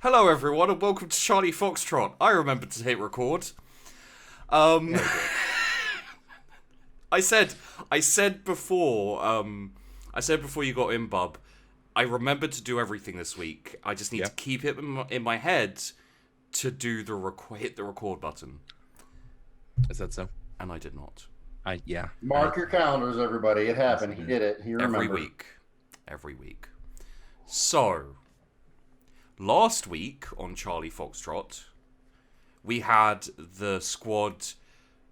Hello, everyone, and welcome to Charlie Foxtrot. I remembered to hit record. I said before you got in, Bub. I remembered to do everything this week. I just need to keep it in my head to do hit the record button. Is that so? And I did not. Mark your calendars, everybody. It happened. He did it. He remembered. Every week. So, last week on Charlie Foxtrot, we had the squad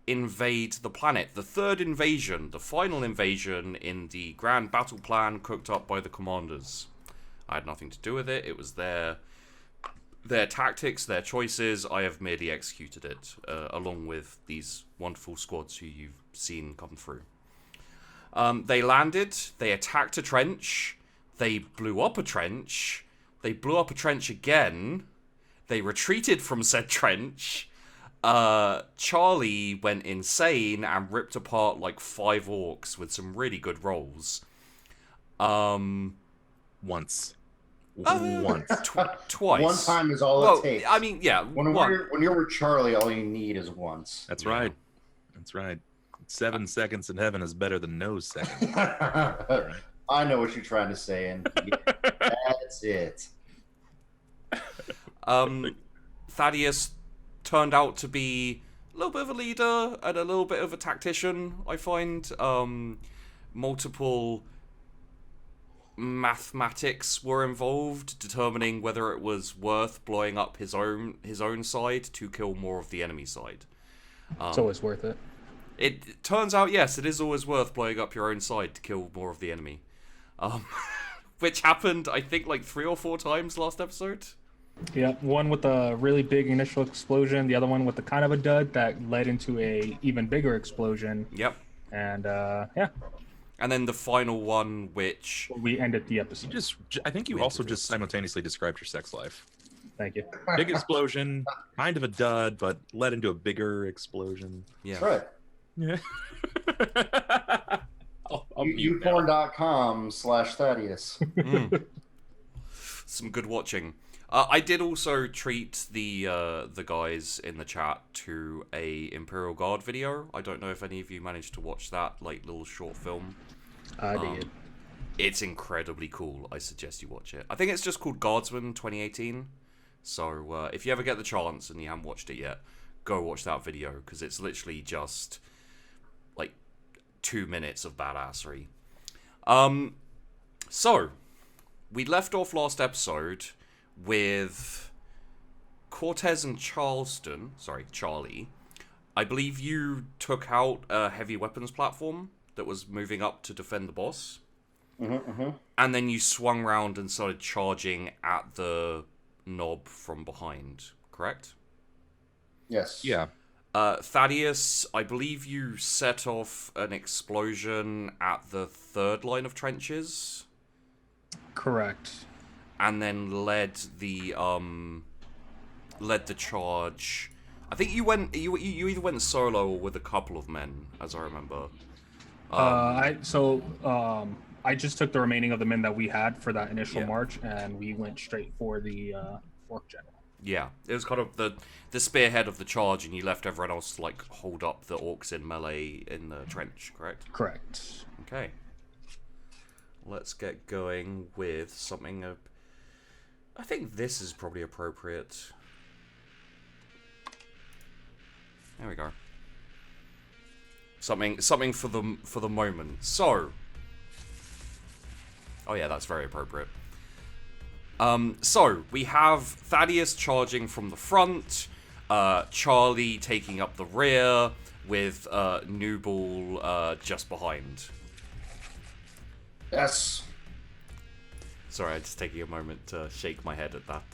invade the planet. The third invasion, the final invasion in the grand battle plan cooked up by the commanders. I had nothing to do with it. It was their tactics, their choices. I have merely executed it, along with these wonderful squads who you've seen come through. They landed, they attacked a trench, they blew up a trench, they blew up a trench again, they retreated from said trench. Charlie went insane and ripped apart like 5 orcs with some really good rolls. Once. Twice. One time is all it takes. I mean, yeah. When you're with Charlie, all you need is once. That's right. 7 seconds in heaven is better than no seconds. Right. I know what you're trying to say, and that's it. Thaddeus turned out to be a little bit of a leader and a little bit of a tactician, I find. Multiple mathematics were involved, determining whether it was worth blowing up his own side to kill more of the enemy side. It's always worth it. It turns out, yes, it is always worth blowing up your own side to kill more of the enemy. Which happened, I think, like 3 or 4 times last episode. Yeah, one with a really big initial explosion, the other one with a kind of a dud that led into a even bigger explosion. Yep. And, And then the final one, which... we ended the episode. I think you also just simultaneously described your sex life. Thank you. Big explosion, kind of a dud, but led into a bigger explosion. Yeah. That's right. Yeah. Youporn.com/Thaddeus. Some good watching. I did also treat the guys in the chat to a Imperial Guard video. I don't know if any of you managed to watch that little short film. I did. It's incredibly cool. I suggest you watch it. I think it's just called Guardsman 2018. So if you ever get the chance and you haven't watched it yet, go watch that video, because it's literally just like 2 minutes of badassery. So we left off last episode with Cortez and Charlie. I believe you took out a heavy weapons platform that was moving up to defend the boss. And then you swung round and started charging at the knob from behind, correct? Yes. Yeah. Thaddeus, I believe you set off an explosion at the 3rd line of trenches. Correct. And then led the charge. I think you either went solo or with a couple of men, as I remember. I just took the remaining of the men that we had for that initial march, and we went straight for the fork general. Yeah, it was kind of the spearhead of the charge, and you left everyone else to hold up the orcs in melee in the trench, correct? Correct. Okay. Let's get going with something. I think this is probably appropriate. There we go. Something for the moment. So. Oh yeah, that's very appropriate. So we have Thaddeus charging from the front, Charlie taking up the rear, with Newball just behind. Yes. Sorry, I'm just taking a moment to shake my head at that.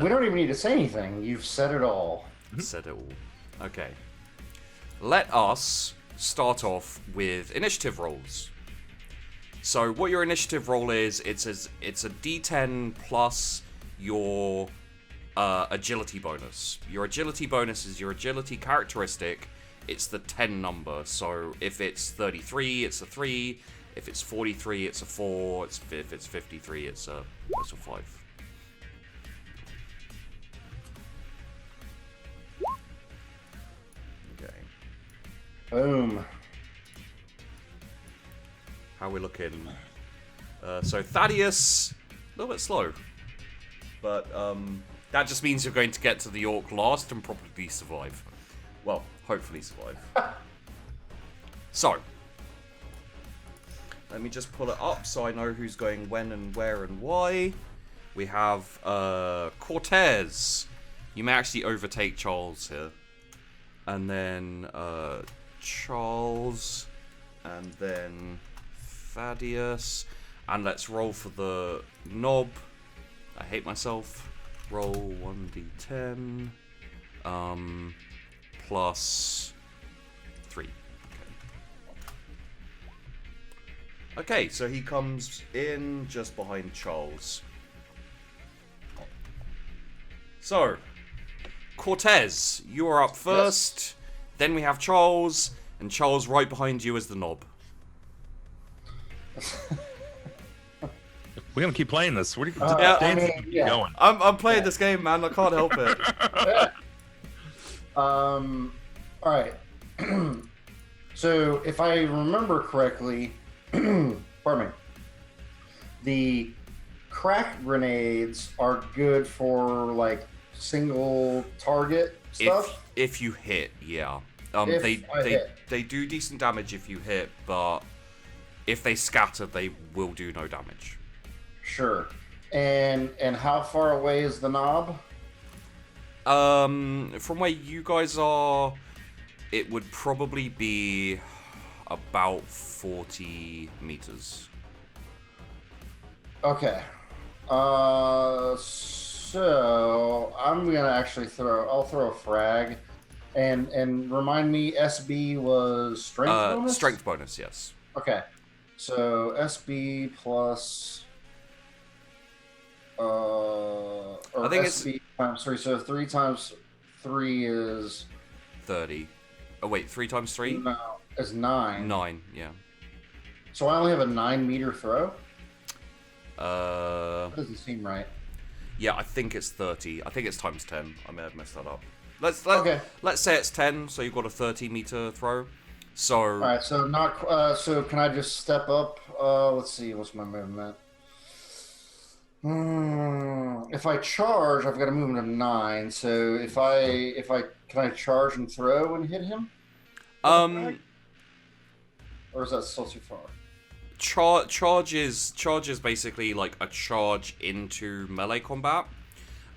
We don't even need to say anything. You've said it all. Said it all. Okay. Let us start off with initiative rolls. So what your initiative roll is, it's a D10 plus your agility bonus. Your agility bonus is your agility characteristic. It's the 10 number. So if it's 33, it's a 3. If it's 43, it's a 4. If it's 53, it's a 5. Okay. Boom. How we looking? So Thaddeus, a little bit slow, but that just means you're going to get to the Orc last and probably survive. Well, hopefully survive. So, let me just pull it up so I know who's going when and where and why. We have Cortez. You may actually overtake Charles here. And then Charles. And then Thaddeus. And let's roll for the knob. I hate myself. Roll 1d10. Plus 3. Okay, so he comes in just behind Charles. So, Cortez, you are up first. Yes. Then we have Charles, and Charles right behind you is the knob. We're gonna keep playing this. What are you going? I'm playing this game, man. I can't help it. All right. So, if I remember correctly, pardon me, the crack grenades are good for like single target stuff. If you hit, yeah. They do decent damage if you hit, but if they scatter, they will do no damage. Sure. And how far away is the knob? From where you guys are, it would probably be about 40 meters. Okay. So I'm gonna actually I'll throw a frag, and remind me, SB was strength bonus. Strength bonus, yes. Okay. So SB plus. Or I think SB times 3. So 3 times 3 is 30. Oh wait, 3 times 3? No, it's 9. 9, yeah. So I only have a 9-meter throw? That doesn't seem right. Yeah, I think it's 30. I think it's times 10. I may have messed that up. Let's say it's 10, so you've got a 30-meter throw. So. All right. So so can I just step up? Let's see. What's my movement? If I charge, I've got to move him to 9. So if I can I charge and throw and hit him? Or is that still too far? Charge is basically like a charge into melee combat.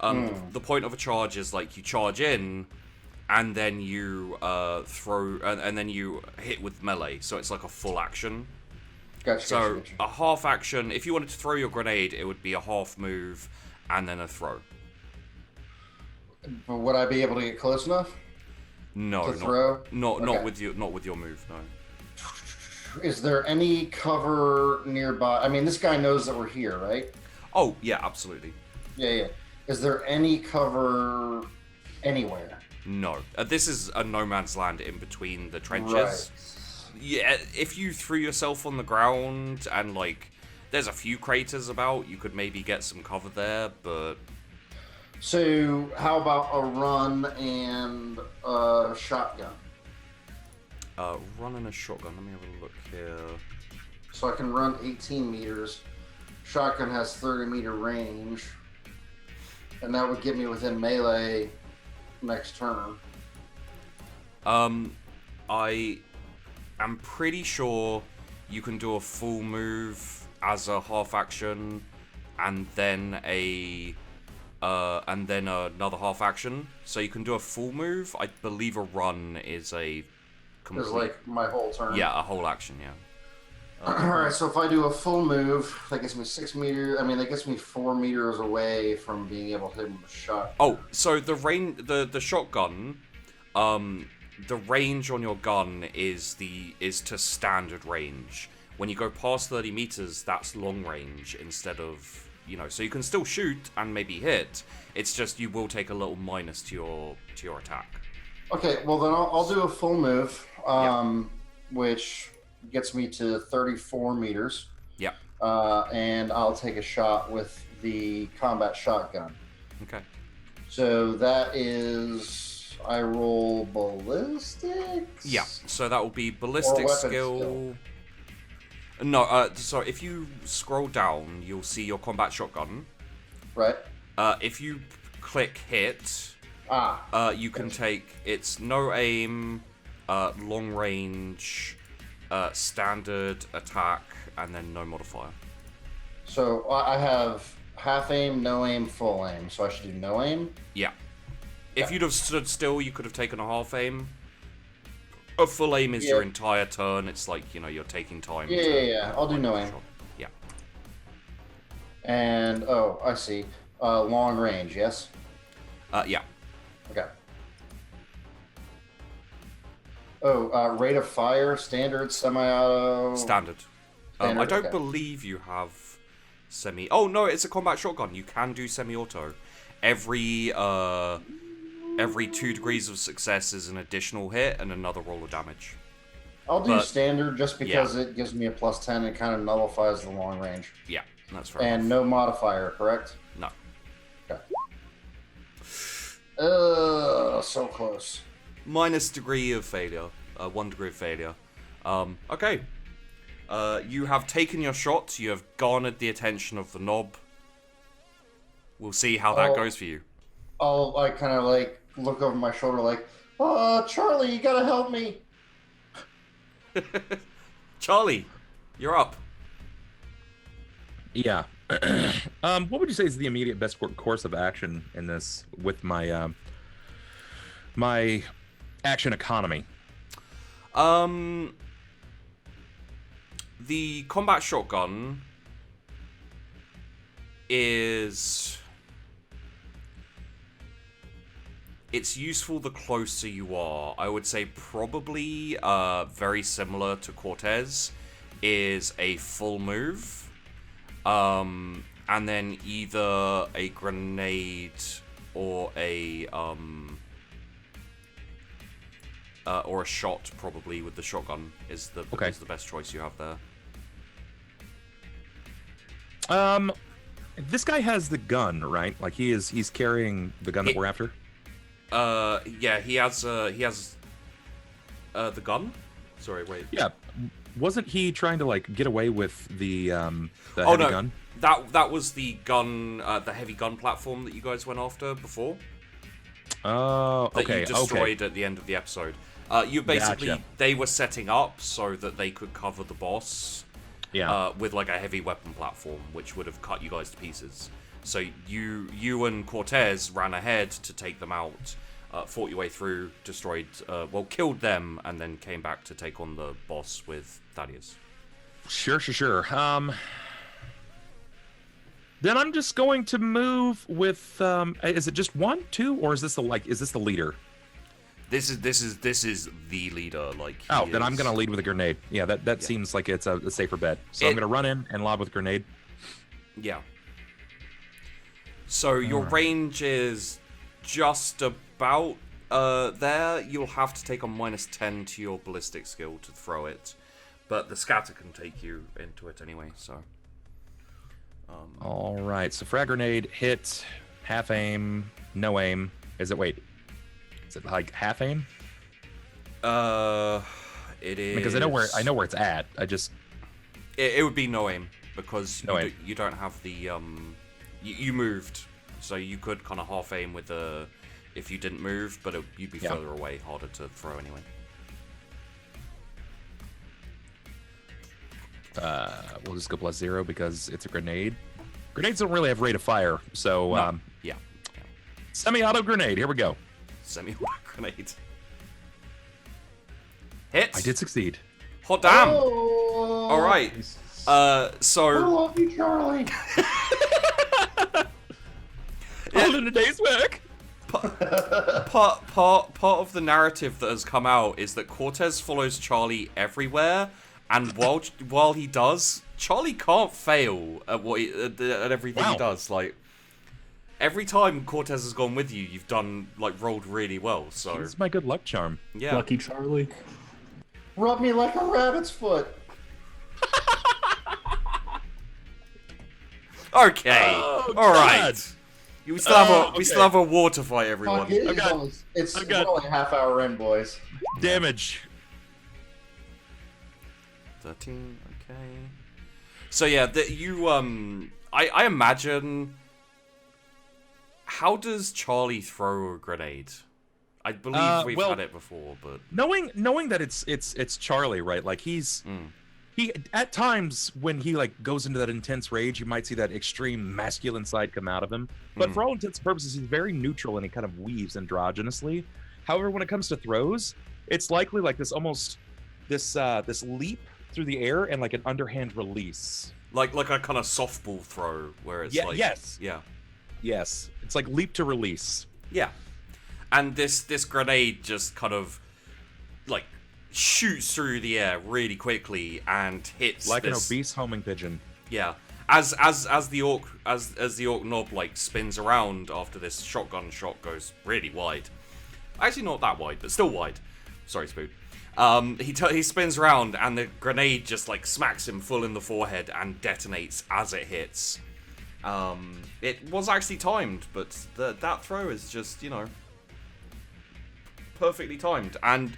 The point of a charge is like you charge in, and then you throw, and then you hit with melee. So it's like a full action. Gotcha. A half action, if you wanted to throw your grenade, it would be a half move and then a throw. Would I be able to get close enough? No, throw? Not with your move, no. Is there any cover nearby? I mean, this guy knows that we're here, right? Oh, yeah, absolutely. Yeah. Is there any cover anywhere? No. This is a no man's land in between the trenches. Right. Yeah, if you threw yourself on the ground and, like, there's a few craters about, you could maybe get some cover there, but... So, how about a run and a shotgun? Run and a shotgun. Let me have a look here. So I can run 18 meters. Shotgun has 30-meter range. And that would get me within melee next turn. I'm pretty sure you can do a full move as a half action, and then another half action. So you can do a full move. I believe a run is a complete. Is like my whole turn. Yeah, a whole action. Yeah. All right. So if I do a full move, that gets me 6 meters. I mean, that gets me 4 meters away from being able to hit him with a shot. Oh, so the the shotgun. The range on your gun is to standard range. When you go past 30 meters, that's long range instead of, so you can still shoot and maybe hit. It's just you will take a little minus to your attack. Okay, well then I'll do a full move, which gets me to 34 meters. Yeah. And I'll take a shot with the combat shotgun. Okay. So that is, I roll ballistics. Yeah. So that will be ballistic skill. No. Sorry. If you scroll down, you'll see your combat shotgun. Right. If you click hit, you can take it's no aim, long range, standard attack, and then no modifier. So I have half aim, no aim, full aim. So I should do no aim? Yeah. If you'd have stood still, you could have taken a half aim. A full aim is your entire turn. It's like, you're taking time. Yeah. I'll do no aim. Yeah. And, I see. Long range, yes? Yeah. Okay. Rate of fire, standard, semi-auto... Standard. I don't believe you have semi... Oh, no, it's a combat shotgun. You can do semi-auto. Every 2 degrees of success is an additional hit and another roll of damage. I'll do standard just because it gives me a +10 and kind of nullifies the long range. Yeah, that's fair And enough. no modifier, correct? No. Okay. So close. Minus degree of failure. 1 degree of failure. Okay. You have taken your shot. You have garnered the attention of the knob. We'll see how that goes for you. I'll kind of look over my shoulder like, Charlie, you gotta help me. Charlie, you're up. Yeah. What would you say is the immediate best course of action in this with my my action economy? The combat shotgun is... It's useful the closer you are. I would say probably very similar to Cortez is a full move. And then either a grenade or a shot probably with the shotgun is the best choice you have there. This guy has the gun, right? Like he's carrying the gun that we're after. Yeah, he has the gun. Sorry, wait. Yeah, wasn't he trying to get away with the heavy gun? That was the gun, the heavy gun platform that you guys went after before. Oh, okay. That you destroyed at the end of the episode. You basically Gotcha. They were setting up so that they could cover the boss. Yeah. With a heavy weapon platform, which would have cut you guys to pieces. So you and Cortez ran ahead to take them out, fought your way through, destroyed, killed them, and then came back to take on the boss with Thaddeus. Sure. Then I'm just going to move with. Is it just 1, 2, or is this the leader? This is the leader. Then I'm gonna lead with a grenade. Yeah, that seems like it's a safer bet. So I'm gonna run in and lob with a grenade. Yeah. So your range is just about there. You'll have to take a -10 to your ballistic skill to throw it, but the scatter can take you into it anyway. So. All right. So frag grenade, hit, half aim, no aim. Is it half aim? It is because I know where it's at. It would be no aim because aim. You don't have the you moved, so you could kind of half aim with the if you didn't move, but you'd be further away, harder to throw anyway. We'll just go +0 because it's a grenade. Grenades don't really have rate of fire, so no. Yeah. Semi-auto grenade. Here we go. Semi-auto grenade. Hit. I did succeed. Hot damn. Oh, All right. I So love you, Charlie. All in a day's work. part of the narrative that has come out is that Cortez follows Charlie everywhere, and while he does, Charlie can't fail at at everything he does. Every time Cortez has gone with you, you've done rolled really well. So it's my good luck charm. yeah, Lucky Charlie. Rub me like a rabbit's foot. Okay. Oh, All right. God. We still have Okay. we still have a war to fight, everyone. Fuck, it I've is got- only, it's I've got- only a half hour in, boys. Damage. 13. Okay. So yeah, I imagine. How does Charlie throw a grenade? I believe we've well- had it before, but Knowing that it's Charlie, right? Like he at times when he like goes into that intense rage, you might see that extreme masculine side come out of him. But for all intents and purposes, he's very neutral and he kind of weaves androgynously. However, when it comes to throws, it's likely like this this leap through the air and like an underhand release. like a kind of softball throw where it's like yes, it's like leap to release. Yeah. And this grenade just kind of like shoots through the air really quickly and hits Like this, an obese homing pigeon. Yeah. As the orc knob like spins around after this shotgun shot goes really wide. Actually not that wide, but still wide. Sorry, Spoot. He spins around and the grenade just like smacks him full in the forehead and detonates as it hits. It was actually timed, but that throw is just, perfectly timed. And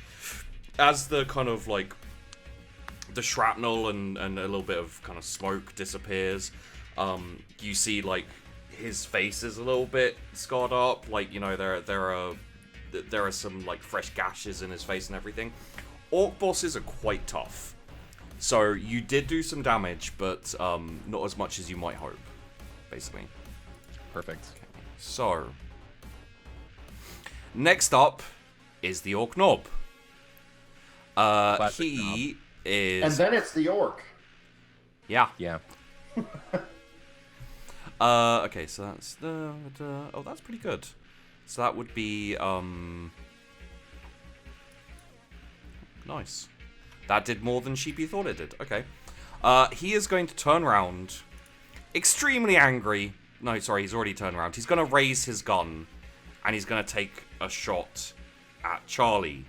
as the kind of like the shrapnel and a little bit of kind of smoke disappears, you see like his face is a little bit scarred up. Like, there are some like fresh gashes in his face and everything. Orc bosses are quite tough. So you did do some damage, but not as much as you might hope, basically. Perfect. Okay. So, next up is the Orc Knob. Classic He is... And then it's the orc. Yeah. Yeah. Okay, so that's the... Oh, that's pretty good. So that would be... Nice. That did more than Sheepy thought it did. Okay. He is going to turn around, extremely angry. No, sorry, he's already turned around. He's going to raise his gun, and he's going to take a shot at Charlie.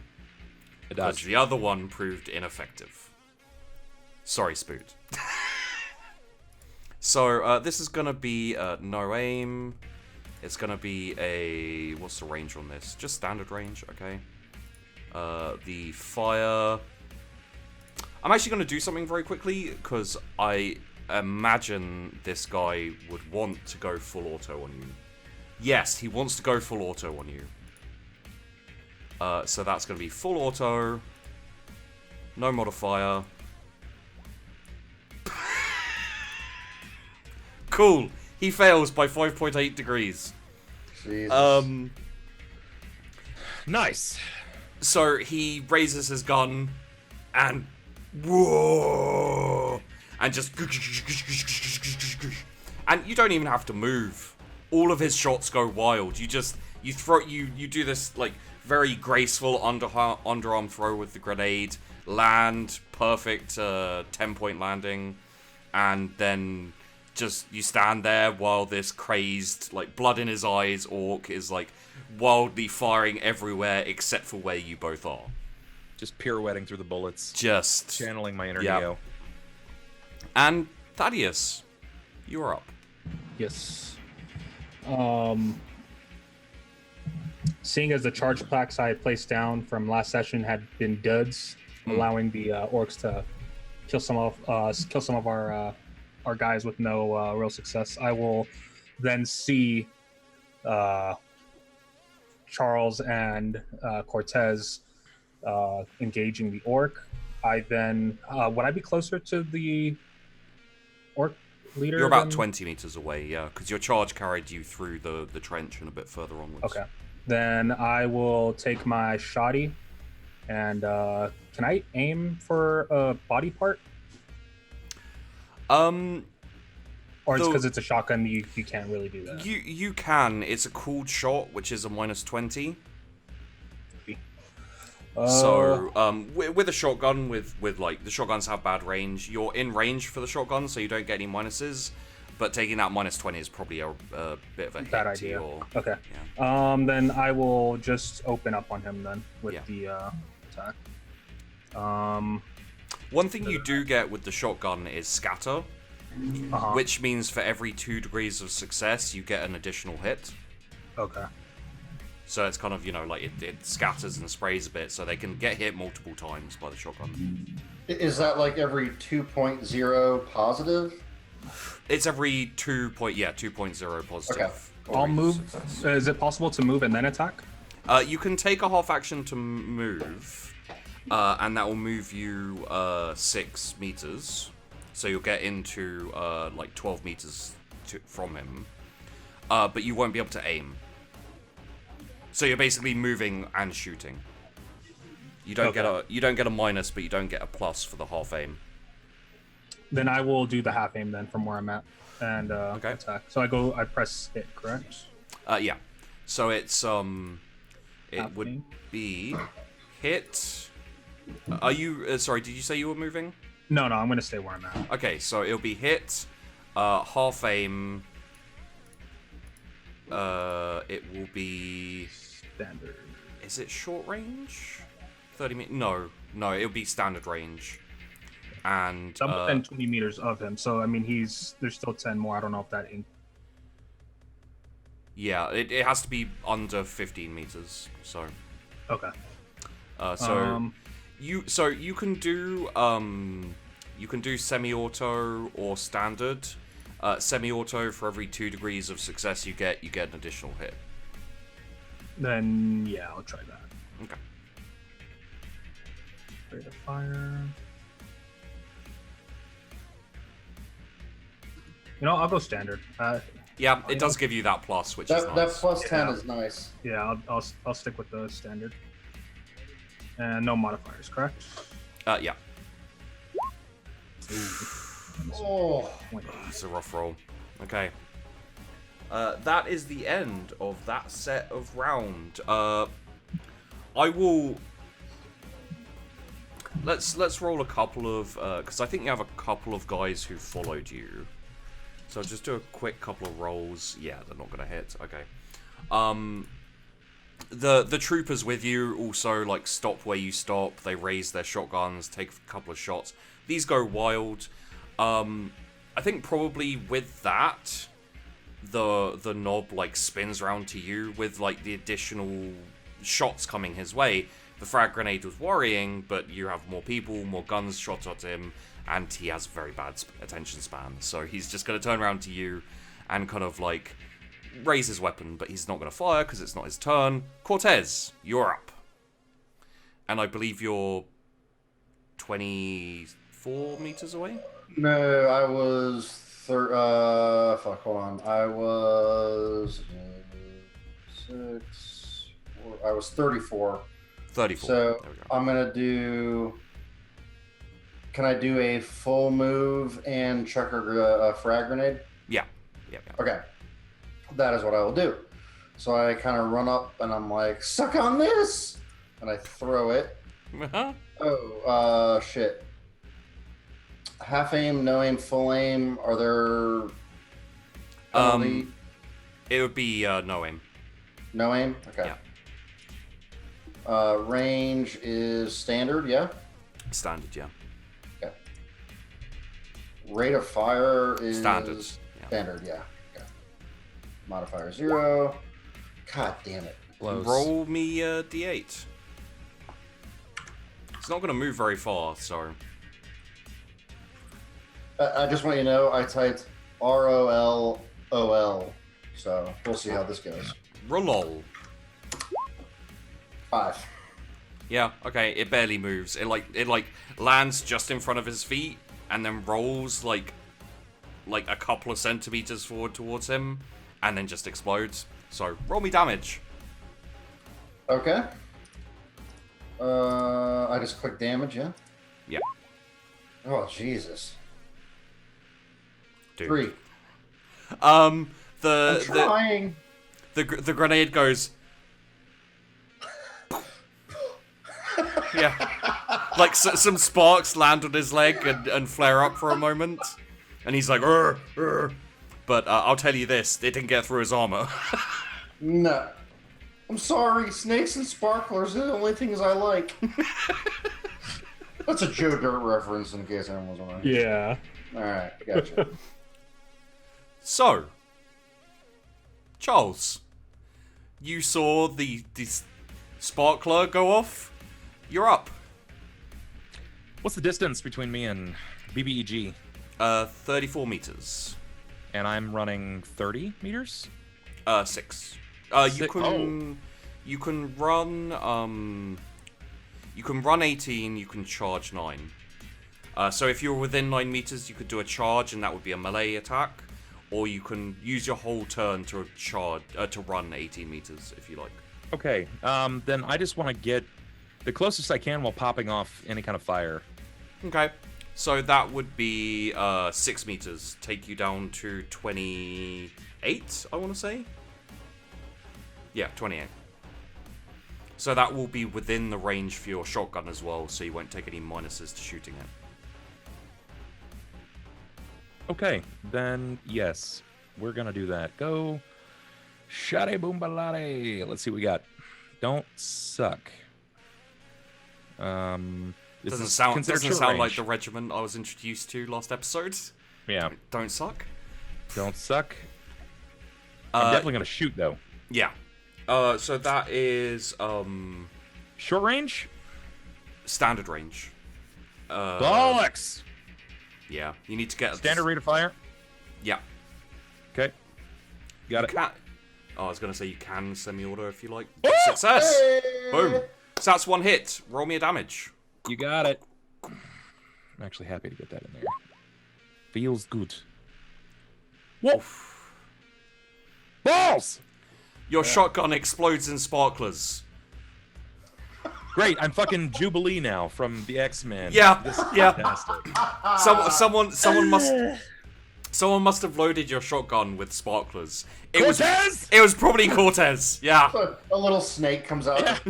Because the other one proved ineffective. Sorry, Spoot. So, this is going to be no aim. It's going to be a... What's the range on this? Just standard range, okay. The fire... I'm actually going to do something very quickly, because I imagine this guy would want to go full auto on you. Yes, he wants to go full auto on you. So that's going to be full auto. No modifier. Cool. He fails by 5.8 degrees. Jesus. Nice. So he raises his gun and whoa, and just and you don't even have to move. All of his shots go wild. You do this like very graceful underarm throw with the grenade, land perfect 10-point landing, and then just you stand there while this crazed, like blood in his eyes orc is like wildly firing everywhere except for where you both are. Just pirouetting through the bullets. Just Channeling my inner Yep. Neo. And Thaddeus, you're up. Yes. Seeing as the charge plaques I had placed down from last session had been duds, allowing the orcs to kill some of our guys with no real success, I will then see Charles and Cortez engaging the orc. I then would I be closer to the orc leader? You're about than... 20 meters away, yeah, because your charge carried you through the trench and a bit further onwards. Okay. Then I will take my shoddy, and can I aim for a body part? Or it's because it's a shotgun, you can't really do that. You can. It's a cooled shot, which is a -20. So with a shotgun, with like the shotguns have bad range. You're in range for the shotgun, so you don't get any minuses. But taking that -20 is probably a bit of a bad hit to idea. your... Okay. Yeah. Then I will just open up on him then with the attack. One thing you do get with the shotgun is scatter, which means for every 2 degrees of success, you get an additional hit. Okay. So it's kind of, you know, like it scatters and sprays a bit, so they can get hit multiple times by the shotgun. Is that like every 2.0 positive? It's every 2.0 positive. Okay. I'll move. Success. Is it possible to move and then attack? You can take a half action to move, and that will move you 6 meters. So you'll get into like 12 meters from him, but you won't be able to aim. So you're basically moving and shooting. You don't get a minus, but you don't get a plus for the half aim. Then I will do the half aim then from where I'm at and attack. So I press hit, correct? Yeah. So it's it Half would aim? be hit. Are you sorry? Did you say you were moving? No, I'm gonna stay where I'm at. Okay, so it'll be hit, half aim. It will be. Standard. Is it short range? 30 meters? No, it'll be standard range. And I'm within 20 meters of him, so I mean there's still 10 more. I don't know if that. yeah, it has to be under 15 meters. So. Okay. You can do semi-auto or standard. Semi-auto, for every 2 degrees of success you get an additional hit. Then yeah, I'll try that. Okay. Rate of fire. You know, I'll go standard. Yeah, it does give you that plus, which is nice. That plus 10 Yeah. is nice. Yeah, I'll stick with the standard. And no modifiers, correct? Yeah. Oh, It's a rough roll. Okay. That is the end of that set of round. I will. Let's roll a couple of because I think you have a couple of guys who followed you. So I'll just do a quick couple of rolls. Yeah, they're not gonna hit. Okay. The troopers with you also like stop where you stop. They raise their shotguns, take a couple of shots. These go wild. I think probably with that, the knob like spins around to you with like the additional shots coming his way. The frag grenade was worrying, but you have more people, more guns shot at him, and he has very bad attention span. So he's just going to turn around to you and kind of like raise his weapon, but he's not going to fire because it's not his turn. Cortez, you're up. And I believe you're 24 meters away? no, I was hold on. I was 34. 34. So There we go. I'm gonna do. Can I do a full move and chuck a frag grenade? Yeah. Okay, that is what I will do. So I kind of run up and I'm like, suck on this, and I throw it. Oh, shit. Half aim, no aim, full aim. Are there? It would be no aim. No aim. Okay. Yeah. Range is standard. Yeah. Standard, yeah. Okay. Rate of fire is Standard. Yeah. Standard. Yeah. Okay. Modifier 0. God damn it. Blows. Roll me a d8. It's not going to move very far, so. I just want you to know I typed ROLOL, so we'll see how this goes. Roll. 5. Yeah, okay, it barely moves. It lands just in front of his feet and then rolls like a couple of centimeters forward towards him and then just explodes. So, roll me damage. Okay. I just click damage, yeah? Yeah. Oh, Jesus. Dude. 3. The I'm trying. the grenade goes. Yeah. Like some sparks land on his leg and flare up for a moment, and he's like, "Urgh, urgh." But I'll tell you this: it didn't get through his armor. No. I'm sorry, snakes and sparklers are the only things I like. That's a Joe Dirt reference in case anyone was wondering. Yeah. All right, gotcha. So, Charles, you saw the sparkler go off. You're up. What's the distance between me and BBEG? 34 meters. And I'm running 30 meters? 6. You can run. You can run 18. You can charge 9. So if you're within 9 meters, you could do a charge, and that would be a melee attack. Or you can use your whole turn to charge to run 18 meters if you like. Okay. Then I just want to get the closest I can while popping off any kind of fire. Okay. So that would be 6 meters. Take you down to 28, I want to say. Yeah, 28. So that will be within the range for your shotgun as well, so you won't take any minuses to shooting it. Okay, then yes, we're gonna do that. Go, shade boombalade. Let's see what we got. Don't suck. This Doesn't is sound considered short like range. the regiment I was introduced to last episode. Yeah, Don't suck. don't suck. I'm definitely gonna shoot though. Yeah. So that is Short range. standard range. Bollocks. Yeah, you need to get Standard rate of fire. Yeah. Okay, got You it. can... Oh, I was gonna say you can semi-auto if you like. Oh! Success. Hey! Boom. So that's 1 hit. Roll me a damage. You got it. I'm actually happy to get that in there. Feels good. Whoa! Balls! Your shotgun explodes in sparklers. Great, I'm fucking Jubilee now from the X-Men. Yeah, This is yeah. fantastic. Someone must have loaded your shotgun with sparklers. Cortez! It was probably Cortez. Yeah. A little snake comes out.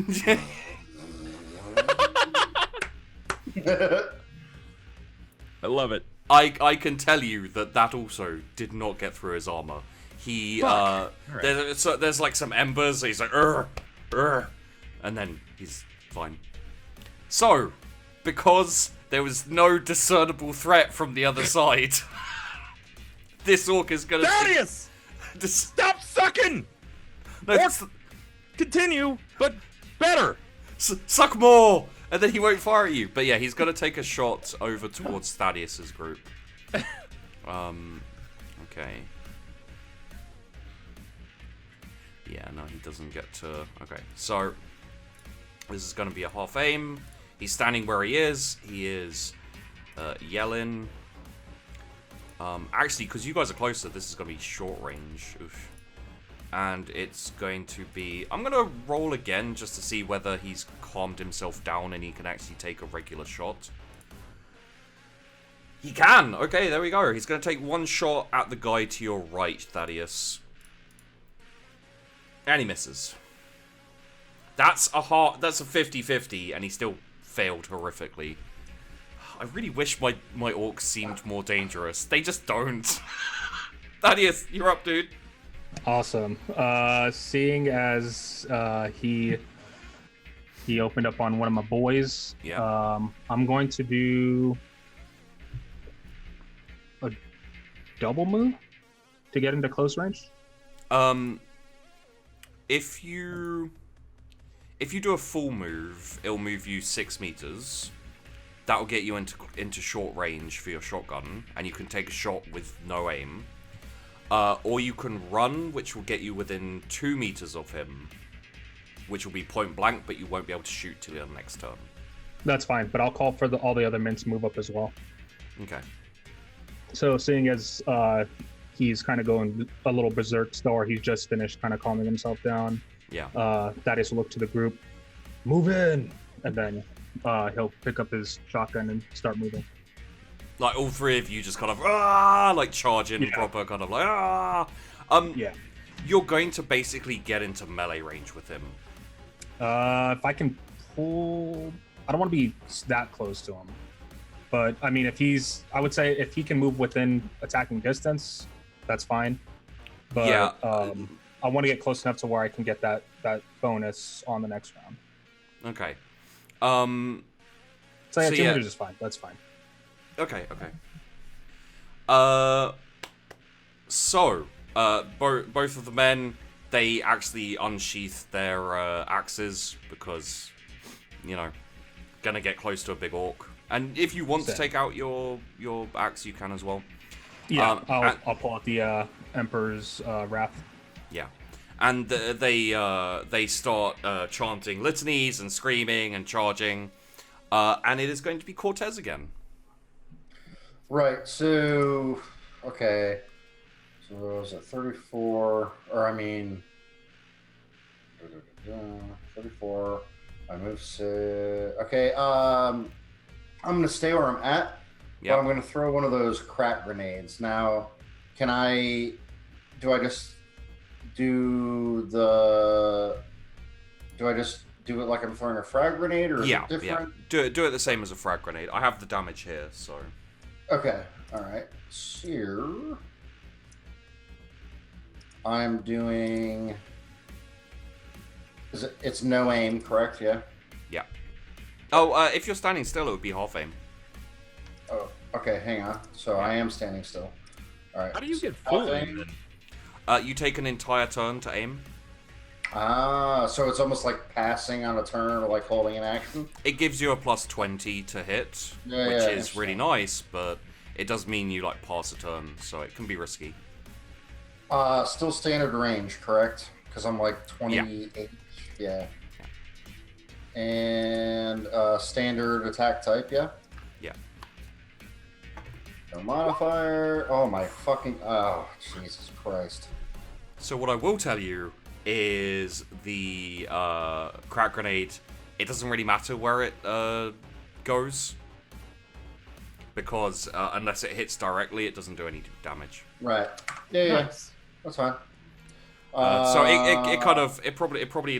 I love it. I can tell you that also did not get through his armor. He Fuck. there's like some embers. So he's like and then he's fine. So, because there was no discernible threat from the other side, this orc is gonna Thaddeus! Stop sucking! No, Or continue, but better. suck more, and then he won't fire at you. But yeah, he's gonna take a shot over towards Thaddeus's group. Okay. Yeah, no, he doesn't get to... Okay, so this is gonna be a half aim. He's standing where he is. He is yelling. Actually, because you guys are closer, this is gonna be short range. Oof. And it's going to be... I'm going to roll again just to see whether he's calmed himself down and he can actually take a regular shot. He can! Okay, there we go. He's going to take one shot at the guy to your right, Thaddeus. And he misses. That's a 50-50, and he still failed horrifically. I really wish my orcs seemed more dangerous. They just don't. Thaddeus, you're up, dude. Awesome. Seeing as he opened up on one of my boys, Yeah. I'm going to do a double move to get into close range. If you do a full move, it'll move you 6 meters. That'll get you into short range for your shotgun, and you can take a shot with no aim. Or you can run, which will get you within 2 meters of him, which will be point blank, but you won't be able to shoot till your next turn. That's fine, but I'll call for all the other men to move up as well. Okay. So seeing as he's kind of going a little berserk still, or he's just finished kind of calming himself down, Yeah. Thaddeus will look to the group, move in, and then he'll pick up his shotgun and start moving. Like all three of you just kind of like charging proper kind of like Yeah. You're going to basically get into melee range with him. If I can pull, I don't want to be that close to him, but I mean, I would say if he can move within attacking distance, that's fine. But Yeah. I want to get close enough to where I can get that bonus on the next round. Okay. So yeah, So, 2 yeah. meters is fine. That's fine. Okay. Both of the men, they actually unsheath their axes because, gonna get close to a big orc. And if you want to take out your axe, you can as well. Yeah, I'll pull out the Emperor's Wrath. Yeah. And they start chanting litanies and screaming and charging. And it is going to be Cortez again. Right, so... Okay. So was it 34? Or, I mean... 34. I move 6... Okay, I'm going to stay where I'm at. Yeah. But I'm going to throw one of those crack grenades. Now, can I... Do I just do the... Do I just do it like I'm throwing a frag grenade, or is it different? Yeah. Do it the same as a frag grenade. I have the damage here, so... Okay, alright. Here... I'm doing... It's no aim, correct? Yeah? Yeah. Oh, if you're standing still, it would be half aim. Oh, okay, hang on. So I am standing still. Alright. How do you get full aim then? You take an entire turn to aim. Ah, so it's almost like passing on a turn or like holding an action? It gives you a plus 20 to hit, which is really nice, but it does mean you pass a turn, so it can be risky. Still standard range, correct? Because I'm like 28. Yeah. And standard attack type, yeah? Yeah. No modifier. Oh my fucking... Oh, Jesus Christ. So what I will tell you is the crack grenade, it doesn't really matter where it goes, because unless it hits directly, it doesn't do any damage. Right. Yeah, Nice. that's fine. So it probably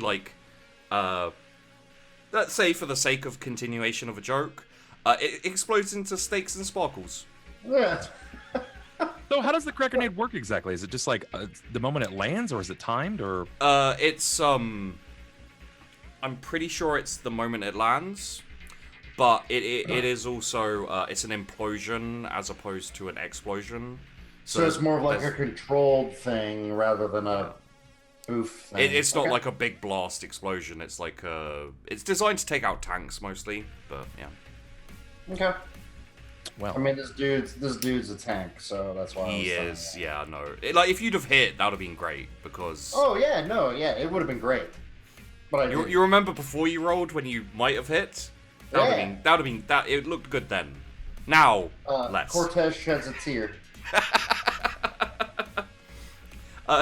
let's say for the sake of continuation of a joke, it explodes into snakes and sparkles. Yeah. So how does the crack grenade work exactly? Is it just like the moment it lands, or is it timed, or? It's I'm pretty sure it's the moment it lands, but it is also it's an implosion as opposed to an explosion. So it's more of like a controlled thing rather than a boof thing. It's not like a big blast explosion. It's like it's designed to take out tanks mostly, but yeah. Okay. Well, I mean, this dude's a tank, so that's why He I is, was yeah, no. If you'd have hit, that would have been great, because... Oh, yeah, no, yeah, it would have been great. But I didn't. You remember before you rolled when you might have hit? It looked good then. Now, less. Cortez sheds a tear.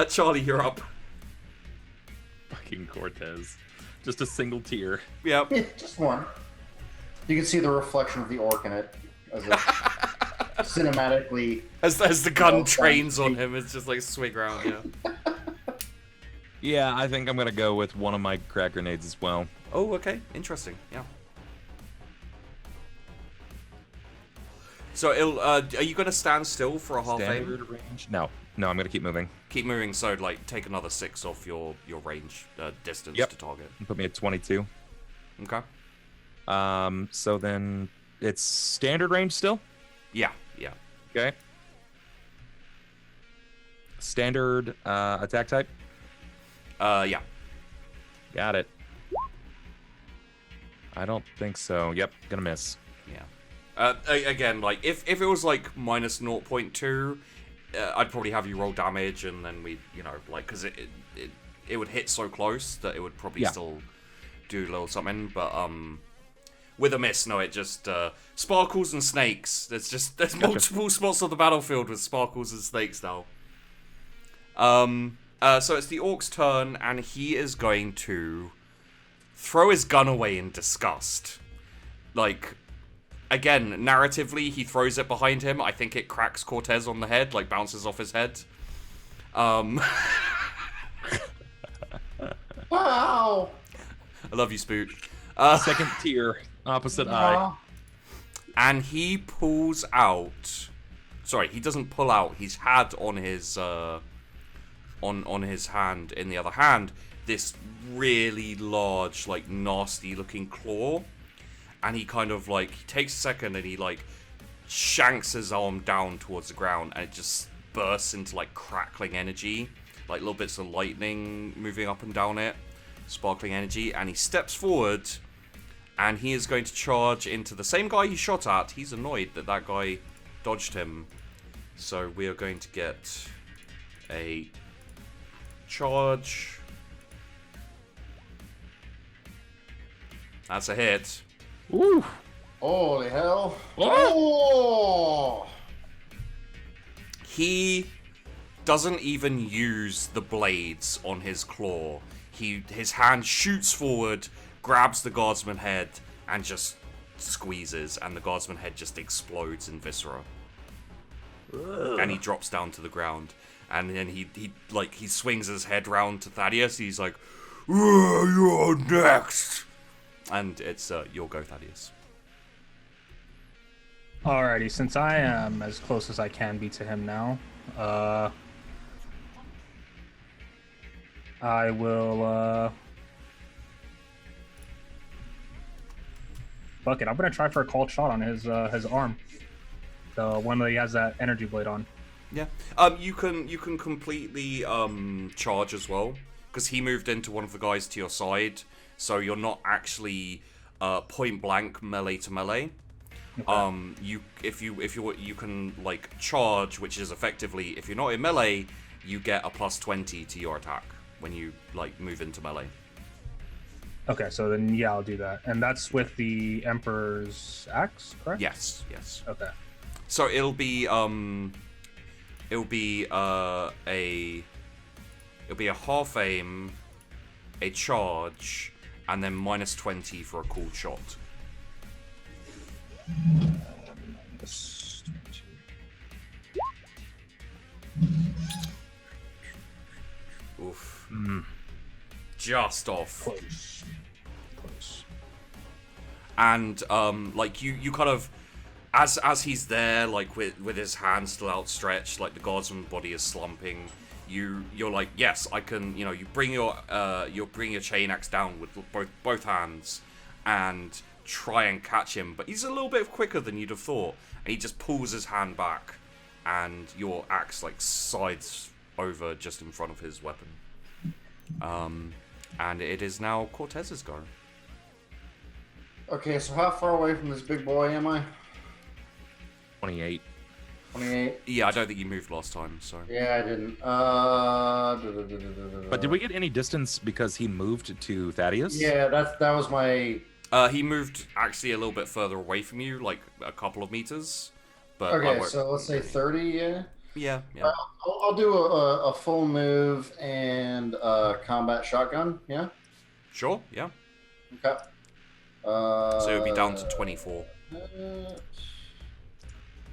Charlie, you're up. fucking Cortez. Just a single tear. Yep. Yeah, just one. You can see the reflection of the orc in it as it cinematically... As the gun trains on him, it's just like swing around, yeah. Yeah, I think I'm gonna go with one of my crack grenades as well. Oh, okay. Interesting, yeah. So, are you going to stand still for a half aim? Standard range? No, I'm gonna keep moving. Keep moving, so, take another 6 off your range distance to target. Put me at 22. Okay. So then it's standard range still? Yeah. Okay. Standard attack type? Yeah. Got it. I don't think so. Yep, gonna miss. Yeah. Again, if it was minus 0.2, I'd probably have you roll damage, and then we, because it would hit so close that it would probably still do a little something. But with a miss, no, it just sparkles and snakes. There's multiple spots on the battlefield with sparkles and snakes now. So it's the orc's turn, and he is going to throw his gun away in disgust. Again, narratively, he throws it behind him. I think it cracks Cortez on the head, bounces off his head. Wow! I love you, Spoot. Second tier, opposite eye. And he pulls out... Sorry, he doesn't pull out. He's had on his... on his hand, in the other hand, this really large, nasty-looking claw. and he kind of like he takes a second and he like shanks his arm down towards the ground, and it just bursts into like crackling energy, like little bits of lightning moving up and down it, sparkling energy, and he steps forward, and he is going to charge into the same guy he shot at. He's annoyed that that guy dodged him, so we are going to get a charge. That's a hit. Ooh. Holy hell. Oh! He doesn't even use the blades on his claw. His hand shoots forward, grabs the guardsman head, and just squeezes, and the guardsman head just explodes in viscera. And he drops down to the ground. And then he swings his head round to Thaddeus. He's like, "You're next." And it's your go, Thaddeus. Alrighty, since I am as close as I can be to him now, I will, fuck it, I'm gonna try for a called shot on his arm. The one that he has that energy blade on. Yeah. You can completely charge as well, because he moved into one of the guys to your side, so you're not actually point blank melee to melee. Okay. You can like charge, which is effectively, if you're not in melee, you get a +20 to your attack when you like move into melee. Okay, so then yeah, I'll do that, and that's with the Emperor's axe, correct? Yes. Okay. So it'll be a half aim, a charge, and then -20 for a cool shot. Oof. Just off. Close. And like you kind of, as he's there, like with his hands still outstretched, like the guardsman's body is slumping. You're like, yes, I can. You know, you bring your chain axe down with both hands, and try and catch him. But he's a little bit quicker than you'd have thought, and he just pulls his hand back, and your axe like sides over just in front of his weapon. And it is now Cortez's go. Okay, so how far away from this big boy am I? 28. 28? Yeah, I don't think you moved last time, so. Yeah, I didn't. But did we get any distance because he moved to Thaddeus? Yeah, that was my... He moved actually a little bit further away from you, like a couple of meters. But Okay, so let's say 30, yeah? Yeah. I'll do a full move and a combat shotgun, yeah? Sure, yeah. Okay. So it would be down to 24.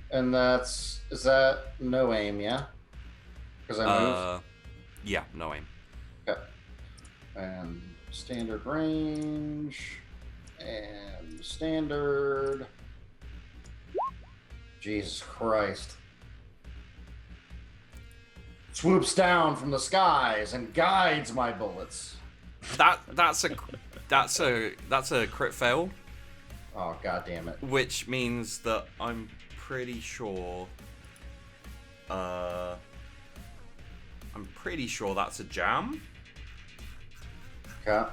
And is that no aim, yeah? Because I moved? Yeah, no aim. Okay. And standard range. And standard. Jesus Christ. Swoops down from the skies and guides my bullets. That's a crit fail. Oh, god damn it. Which means that I'm pretty sure that's a jam. Okay.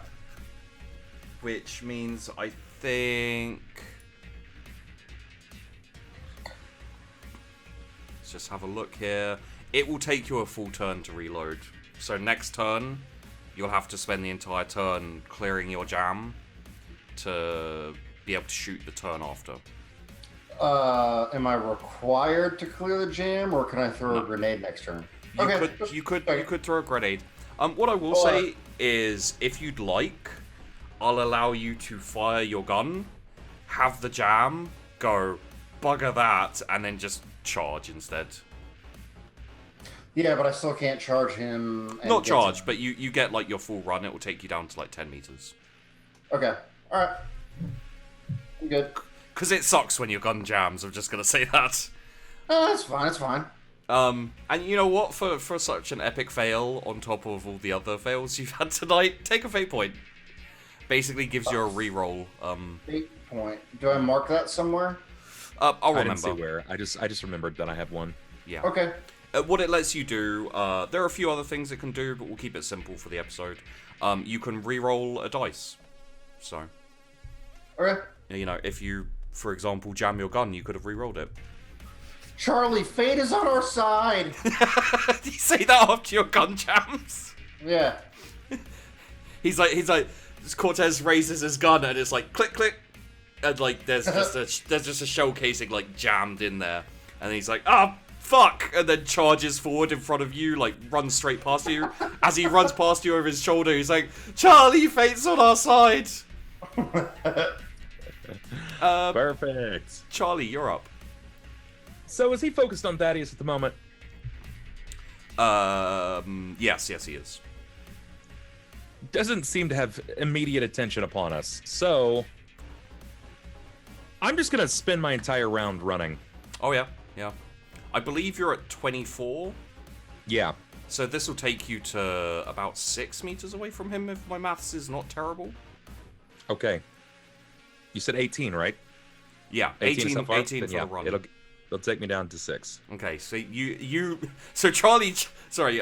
Which means I think, let's just have a look here. It will take you a full turn to reload. So next turn, you'll have to spend the entire turn clearing your jam to be able to shoot the turn after. Am I required to clear the jam, or can I throw a grenade next turn? You could throw a grenade. What I will say is, if you'd like, I'll allow you to fire your gun, have the jam, go, bugger that, and then just charge instead. Yeah, but I still can't charge him. Not charge, but you get like your full run. It will take you down to like 10 meters. Okay, alright. I'm good. Because it sucks when your gun jams, I'm just going to say that. It's fine, it's fine. And you know what? For such an epic fail, on top of all the other fails you've had tonight, take a fate point. Basically gives you a reroll. 8 point. Do I mark that somewhere? I'll I didn't see remember. where. I just remembered that I have one. Yeah. Okay. What it lets you do, there are a few other things it can do, but we'll keep it simple for the episode. You can re-roll a dice. So, Okay. you know, if you, for example, jam your gun, you could have re-rolled it. Charlie, fate is on our side. Did you say that after your gun jams? Yeah. He's like, Cortez raises his gun and it's like click click, and like there's just a shell casing like jammed in there, and he's like, ah, fuck, and then charges forward in front of you, like runs straight past you. As he runs past you over his shoulder, he's like, Charlie, fate's on our side. Perfect. Charlie, you're up. So is he focused on Thaddeus at the moment? Yes, he is. Doesn't seem to have immediate attention upon us. So I'm just gonna spend my entire round running. Oh yeah. I believe you're at 24. Yeah. So this will take you to about 6 meters away from him, if my maths is not terrible. Okay. You said 18, right? Yeah, 18 18 so far? for Then the yeah, run. It'll take me down to 6. Okay, so so Charlie, sorry,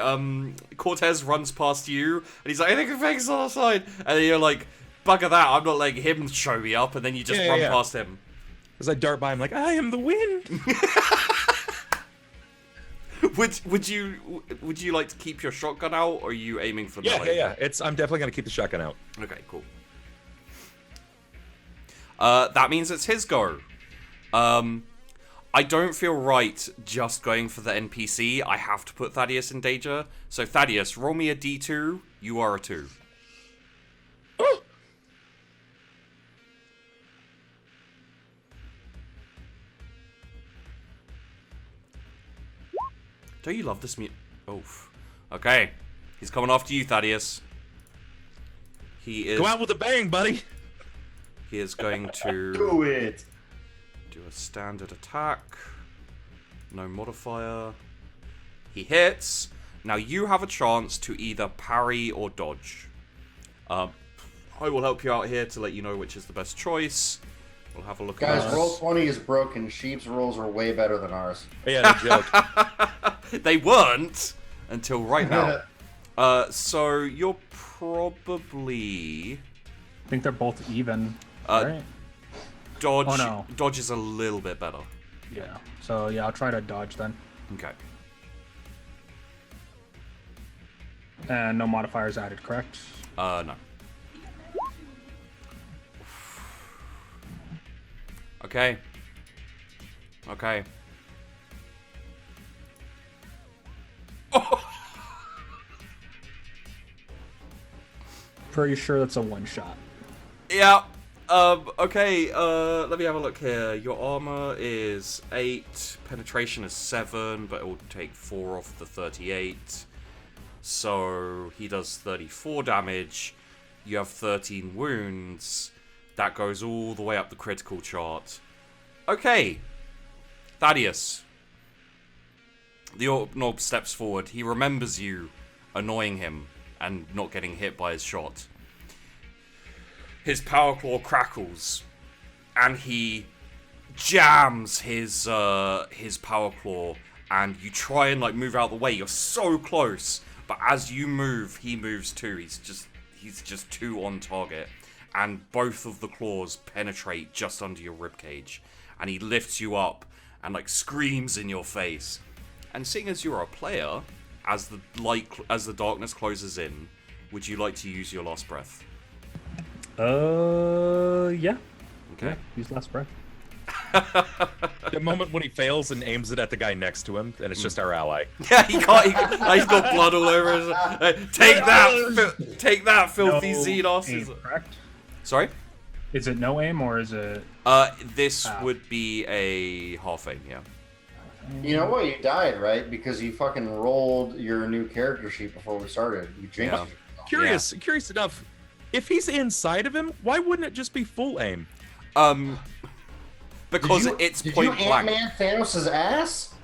Cortez runs past you, and he's like, I think Fate's on our side, and then you're like, bugger that, I'm not letting him show me up, and then you just run past him. As I dart by, I'm like, I am the wind. Would you like to keep your shotgun out, or are you aiming for melee? Yeah. I'm definitely gonna keep the shotgun out. Okay, cool. That means it's his go. I don't feel right just going for the NPC. I have to put Thaddeus in danger. So Thaddeus, roll me a D2. You are a 2. Oh! Don't you love this Oof. Okay. He's coming after you, Thaddeus. He is... Go out with a bang, buddy. He is going to... Do it. Do a standard attack. No modifier. He hits. Now you have a chance to either parry or dodge. I will help you out here to let you know which is the best choice. We'll have a look Guys, at this. Roll20 is broken. Sheep's rolls are way better than ours. Yeah, no joke. They weren't until right now. So you're probably... I think they're both even. Right? Dodge. Oh, no. Dodge is a little bit better. Yeah. So yeah, I'll try to dodge then. Okay. And no modifiers added, correct? No. Okay. Okay. Pretty sure that's a one shot. Yeah. Okay, let me have a look here. Your armor is 8, penetration is 7, but it will take 4 off the 38. So he does 34 damage. You have 13 wounds. That goes all the way up the critical chart. Okay. Thaddeus. The Orb steps forward. He remembers you annoying him and not getting hit by his shot. His power claw crackles, and he jams his power claw, and you try and like move out of the way. You're so close, but as you move, he moves too. He's just too on target, and both of the claws penetrate just under your ribcage, and he lifts you up and like screams in your face. And seeing as you're a player, as the darkness closes in, would you like to use your last breath? Yeah. Okay. Yeah, use last breath. The moment when he fails and aims it at the guy next to him, and it's just our ally. Yeah, he's got blood all over his... take that, filthy No Xenos. aim, correct? Sorry? Is it no aim or is it... This would be a half aim, yeah. You know why you died, right? Because you fucking rolled your new character sheet before we started. You jinxed Yeah. it. Curious enough, if he's inside of him, why wouldn't it just be full aim? Because it's Did point you blank. Ant-Man Thanos' ass?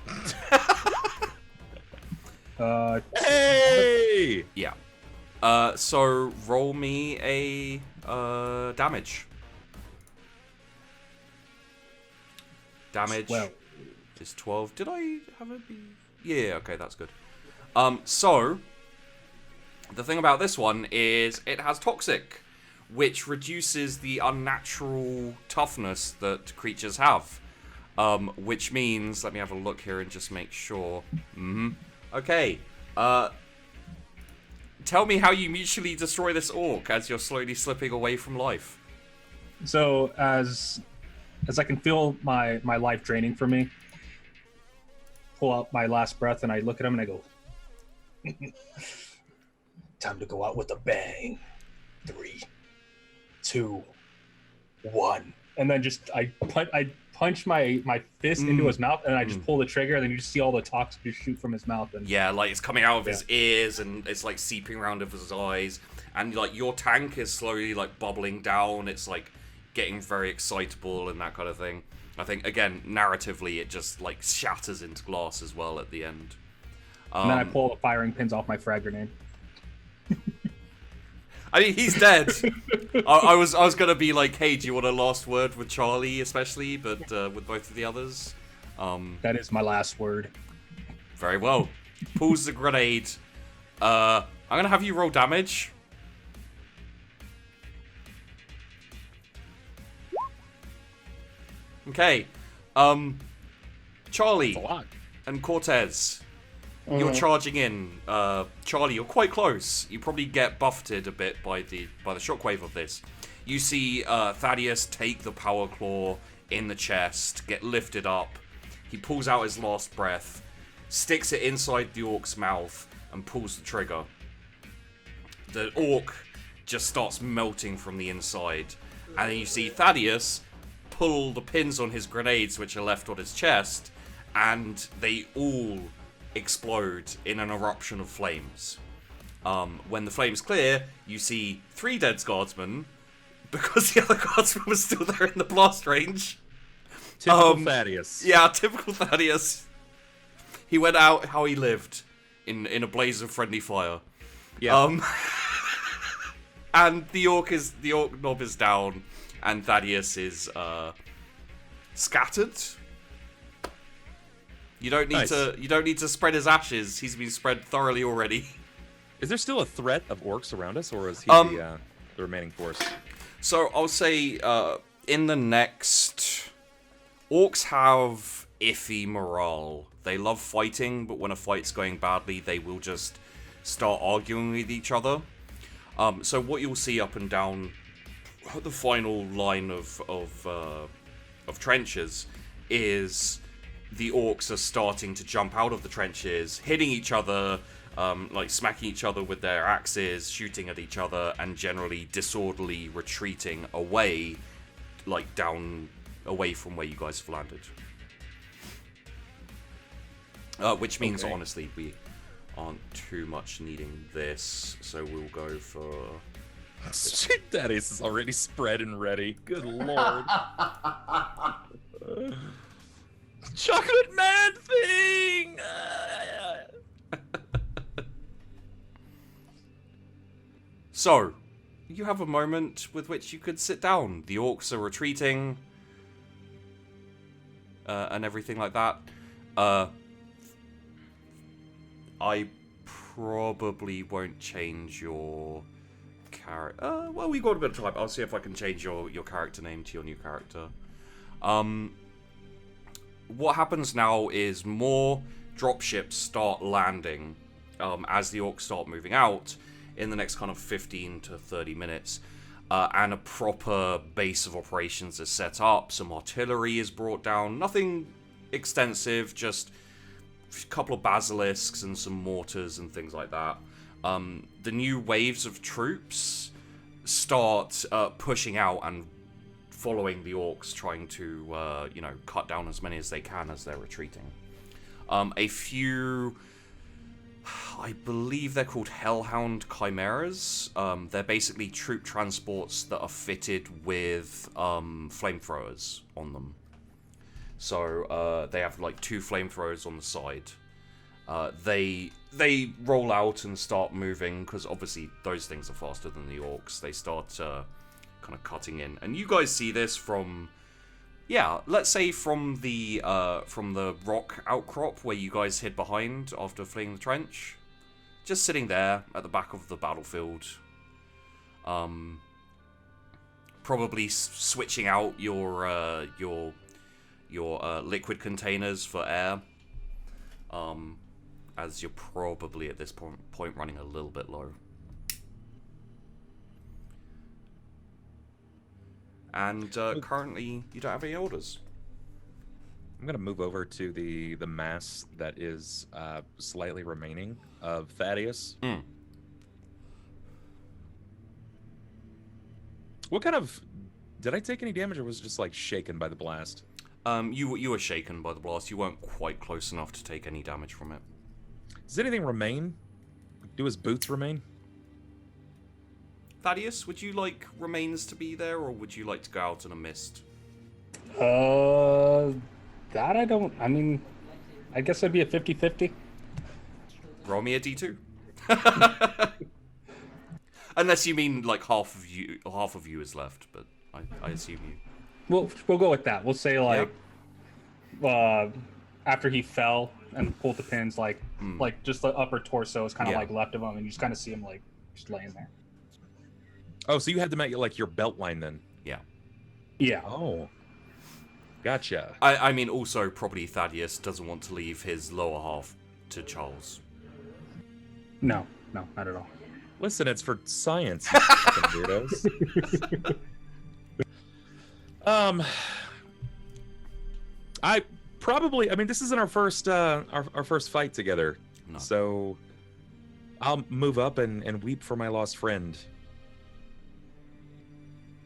Hey! Yeah. So roll me a damage. Damage 12. is 12. Did I have it be? Yeah, okay, that's good. So, the thing about this one is it has Toxic, which reduces the unnatural toughness that creatures have. Which means, let me have a look here and just make sure. Okay, tell me how you mutually destroy this orc as you're slowly slipping away from life. So, as I can feel my life draining from me, pull out my last breath and I look at him and I go, time to go out with a bang. 3, 2, 1. And then just I punch my fist into his mouth and I just pull the trigger and then you just see all the toxin just shoot from his mouth. And yeah, like it's coming out of his ears and it's like seeping around of his eyes. And like your tank is slowly like bubbling down. It's like getting very excitable and that kind of thing. I think, again, narratively, it just, like, shatters into glass as well at the end. And then I pull the firing pins off my frag grenade. I mean, he's dead. I was going to be like, hey, do you want a last word with Charlie, especially, but with both of the others? That is my last word. Very well. Pulls the grenade. I'm going to have you roll damage. Okay, Charlie and Cortez, you're charging in. Charlie, you're quite close. You probably get buffeted a bit by the shockwave of this. You see Thaddeus take the power claw in the chest, get lifted up. He pulls out his last breath, sticks it inside the orc's mouth, and pulls the trigger. The orc just starts melting from the inside, and then you see Thaddeus pull the pins on his grenades which are left on his chest, and they all explode in an eruption of flames. When the flames clear, you see 3 dead guardsmen, because the other guardsman was still there in the blast range. Typical Thaddeus. Yeah, typical Thaddeus. He went out how he lived, in a blaze of friendly fire. Yeah. And the orc knob is down, and Thaddeus is scattered. You don't need to spread his ashes. He's been spread thoroughly already. Is there still a threat of orcs around us, or is he the remaining force? So I'll say in the next, orcs have iffy morale. They love fighting, but when a fight's going badly, they will just start arguing with each other. So what you'll see up and down the final line of trenches is the orcs are starting to jump out of the trenches, hitting each other, like smacking each other with their axes, shooting at each other, and generally disorderly retreating away, like down away from where you guys have landed. Which means, honestly, we aren't too much needing this, so we'll go for... Thaddeus is already spread and ready. Good lord. Chocolate man thing! So, you have a moment with which you could sit down. The orcs are retreating, and everything like that. I probably won't change your character. Well, we've got a bit of time. I'll see if I can change your character name to your new character. What happens now is more dropships start landing as the orcs start moving out in the next kind of 15 to 30 minutes. And a proper base of operations is set up. Some artillery is brought down. Nothing extensive, just a couple of basilisks and some mortars and things like that. The new waves of troops start pushing out and following the orcs, trying to, cut down as many as they can as they're retreating. A few, I believe they're called Hellhound Chimeras. They're basically troop transports that are fitted with flamethrowers on them. So they have like 2 flamethrowers on the side. They roll out and start moving, because obviously those things are faster than the orcs. They start kind of cutting in. And you guys see this from Yeah, let's say from the rock outcrop where you guys hid behind after fleeing the trench, just sitting there at the back of the battlefield, probably switching out your liquid containers for air, as you're probably at this point running a little bit low. And currently, you don't have any orders. I'm gonna move over to the mass that is slightly remaining of Thaddeus. What kind of... Did I take any damage, or was it just like shaken by the blast? You were shaken by the blast. You weren't quite close enough to take any damage from it. Does anything remain? Do his boots remain? Thaddeus, would you like remains to be there, or would you like to go out in a mist? That I don't... I mean, I guess it'd be a 50-50. Roll me a d2. Unless you mean like half of you is left, but I assume you. We'll go with that. We'll say like, after he fell and pulled the pins, like just the upper torso is kind of like left of him, and you just kind of see him like just laying there. Oh, so you had them at like your belt line then? Yeah. Yeah. Oh. Gotcha. I mean, also probably Thaddeus doesn't want to leave his lower half to Charles. No, not at all. Listen, it's for science, you fucking weirdos. I mean, this isn't our first fight together. No. So I'll move up and weep for my lost friend.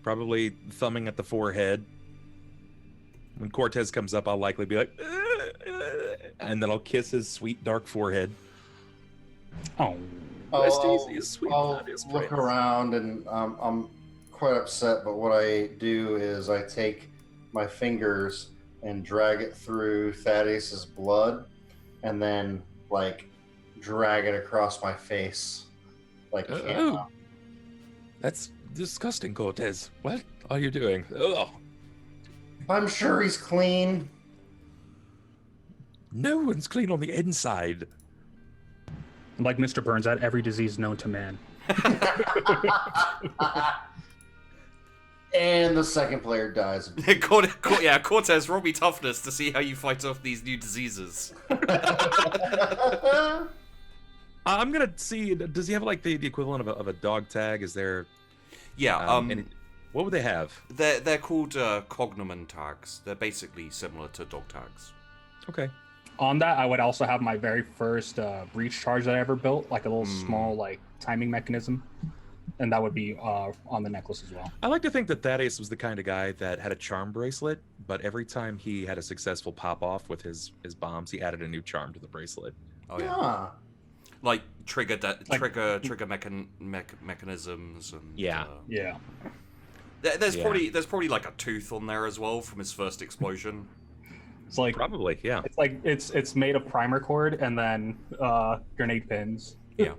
Probably thumbing at the forehead. When Cortez comes up, I'll likely be like, and then I'll kiss his sweet dark forehead. Oh. I'll Thaddeus look Prince. around, and I'm quite upset, but what I do is I take my fingers and drag it through Thaddeus's blood, and then like drag it across my face, like Oh, that's disgusting, Cortez. What are you doing? Ugh. I'm sure he's clean. No one's clean on the inside. Like Mr. Burns, at every disease known to man. And the second player dies. Cortez, roll me toughness to see how you fight off these new diseases. I'm gonna see. Does he have like the equivalent of a dog tag? Is there? Yeah. What would they have? They're called cognomen tags. They're basically similar to dog tags. Okay. On that, I would also have my very first breach charge that I ever built, like a little small like timing mechanism, and that would be on the necklace as well. I like to think that Thaddeus was the kind of guy that had a charm bracelet, but every time he had a successful pop off with his bombs, he added a new charm to the bracelet. Oh yeah. Yeah. Like trigger mechanisms and Yeah. Yeah. There's probably like a tooth on there as well from his first explosion. It's like Probably, yeah. it's like it's made of primer cord and then grenade pins. Yeah.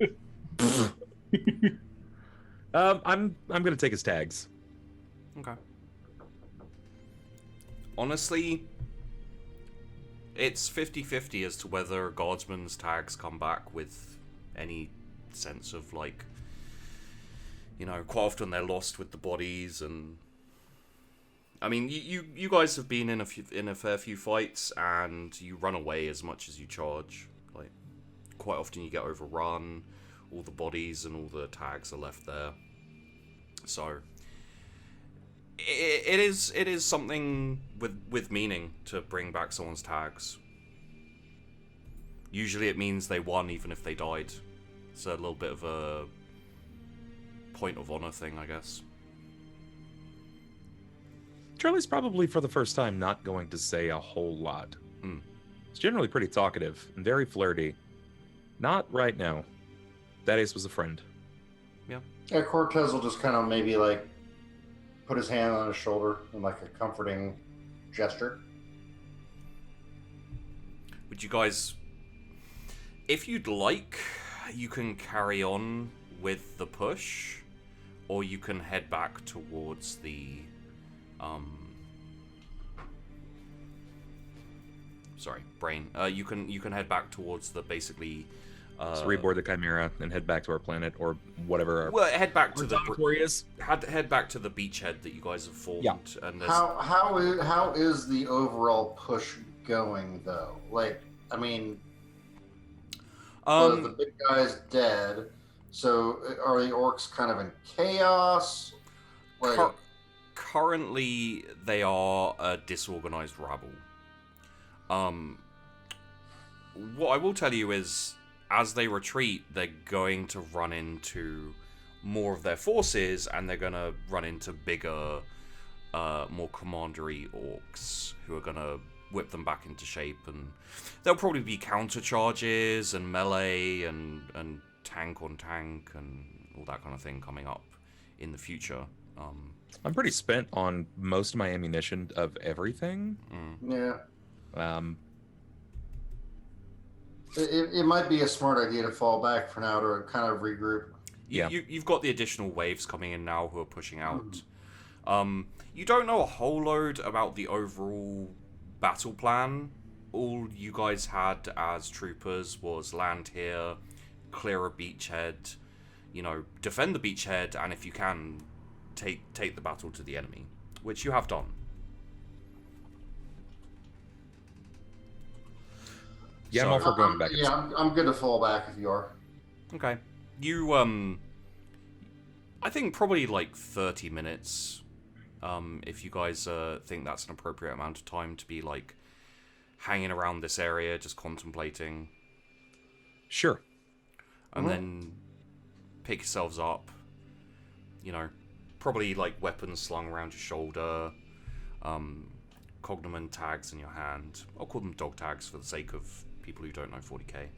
I'm gonna take his tags. Okay. Honestly, it's 50-50 as to whether Guardsman's tags come back with any sense of, like, you know, quite often they're lost with the bodies, and I mean, you guys have been in a fair few fights, and you run away as much as you charge. Like, quite often you get overrun, all the bodies and all the tags are left there. So it is something with meaning to bring back someone's tags. Usually it means they won even if they died. It's a little bit of a point of honor thing, I guess. Charlie's probably for the first time not going to say a whole lot. He's generally pretty talkative and very flirty. Not right now. Thaddeus was a friend. Yeah, Cortez will just kind of maybe like put his hand on his shoulder in like a comforting gesture. Would you guys, if you'd like, you can carry on with the push, or you can head back towards the sorry, brain. You can head back towards the basically. So reboard the Chimera and head back to our planet or whatever. Well, head back to our the dormitory is. head back to the beachhead that you guys have formed. Yeah. And there's... How is the overall push going though? Like, I mean, the big guy's dead. So are the orcs kind of in chaos? Like, currently, they are a disorganized rabble. What I will tell you is, as they retreat, they're going to run into more of their forces, and they're going to run into bigger, more commandery orcs who are going to whip them back into shape, and there'll probably be counter charges and melee and tank on tank and all that kind of thing coming up in the future. I'm pretty spent on most of my ammunition of everything. Yeah. It might be a smart idea to fall back for now to kind of regroup. Yeah. You've got the additional waves coming in now who are pushing out. You don't know a whole load about the overall battle plan. All you guys had as troopers was land here, clear a beachhead, defend the beachhead, and if you can, take the battle to the enemy, which you have done. Yeah, I'm all for going back. Yeah, I'm good to fall back if you are. Okay. You, I think probably like 30 minutes, if you guys think that's an appropriate amount of time to be, like, hanging around this area, just contemplating. Sure. And then pick yourselves up, probably, like, weapons slung around your shoulder, cognomen tags in your hand. I'll call them dog tags for the sake of people who don't know 40k.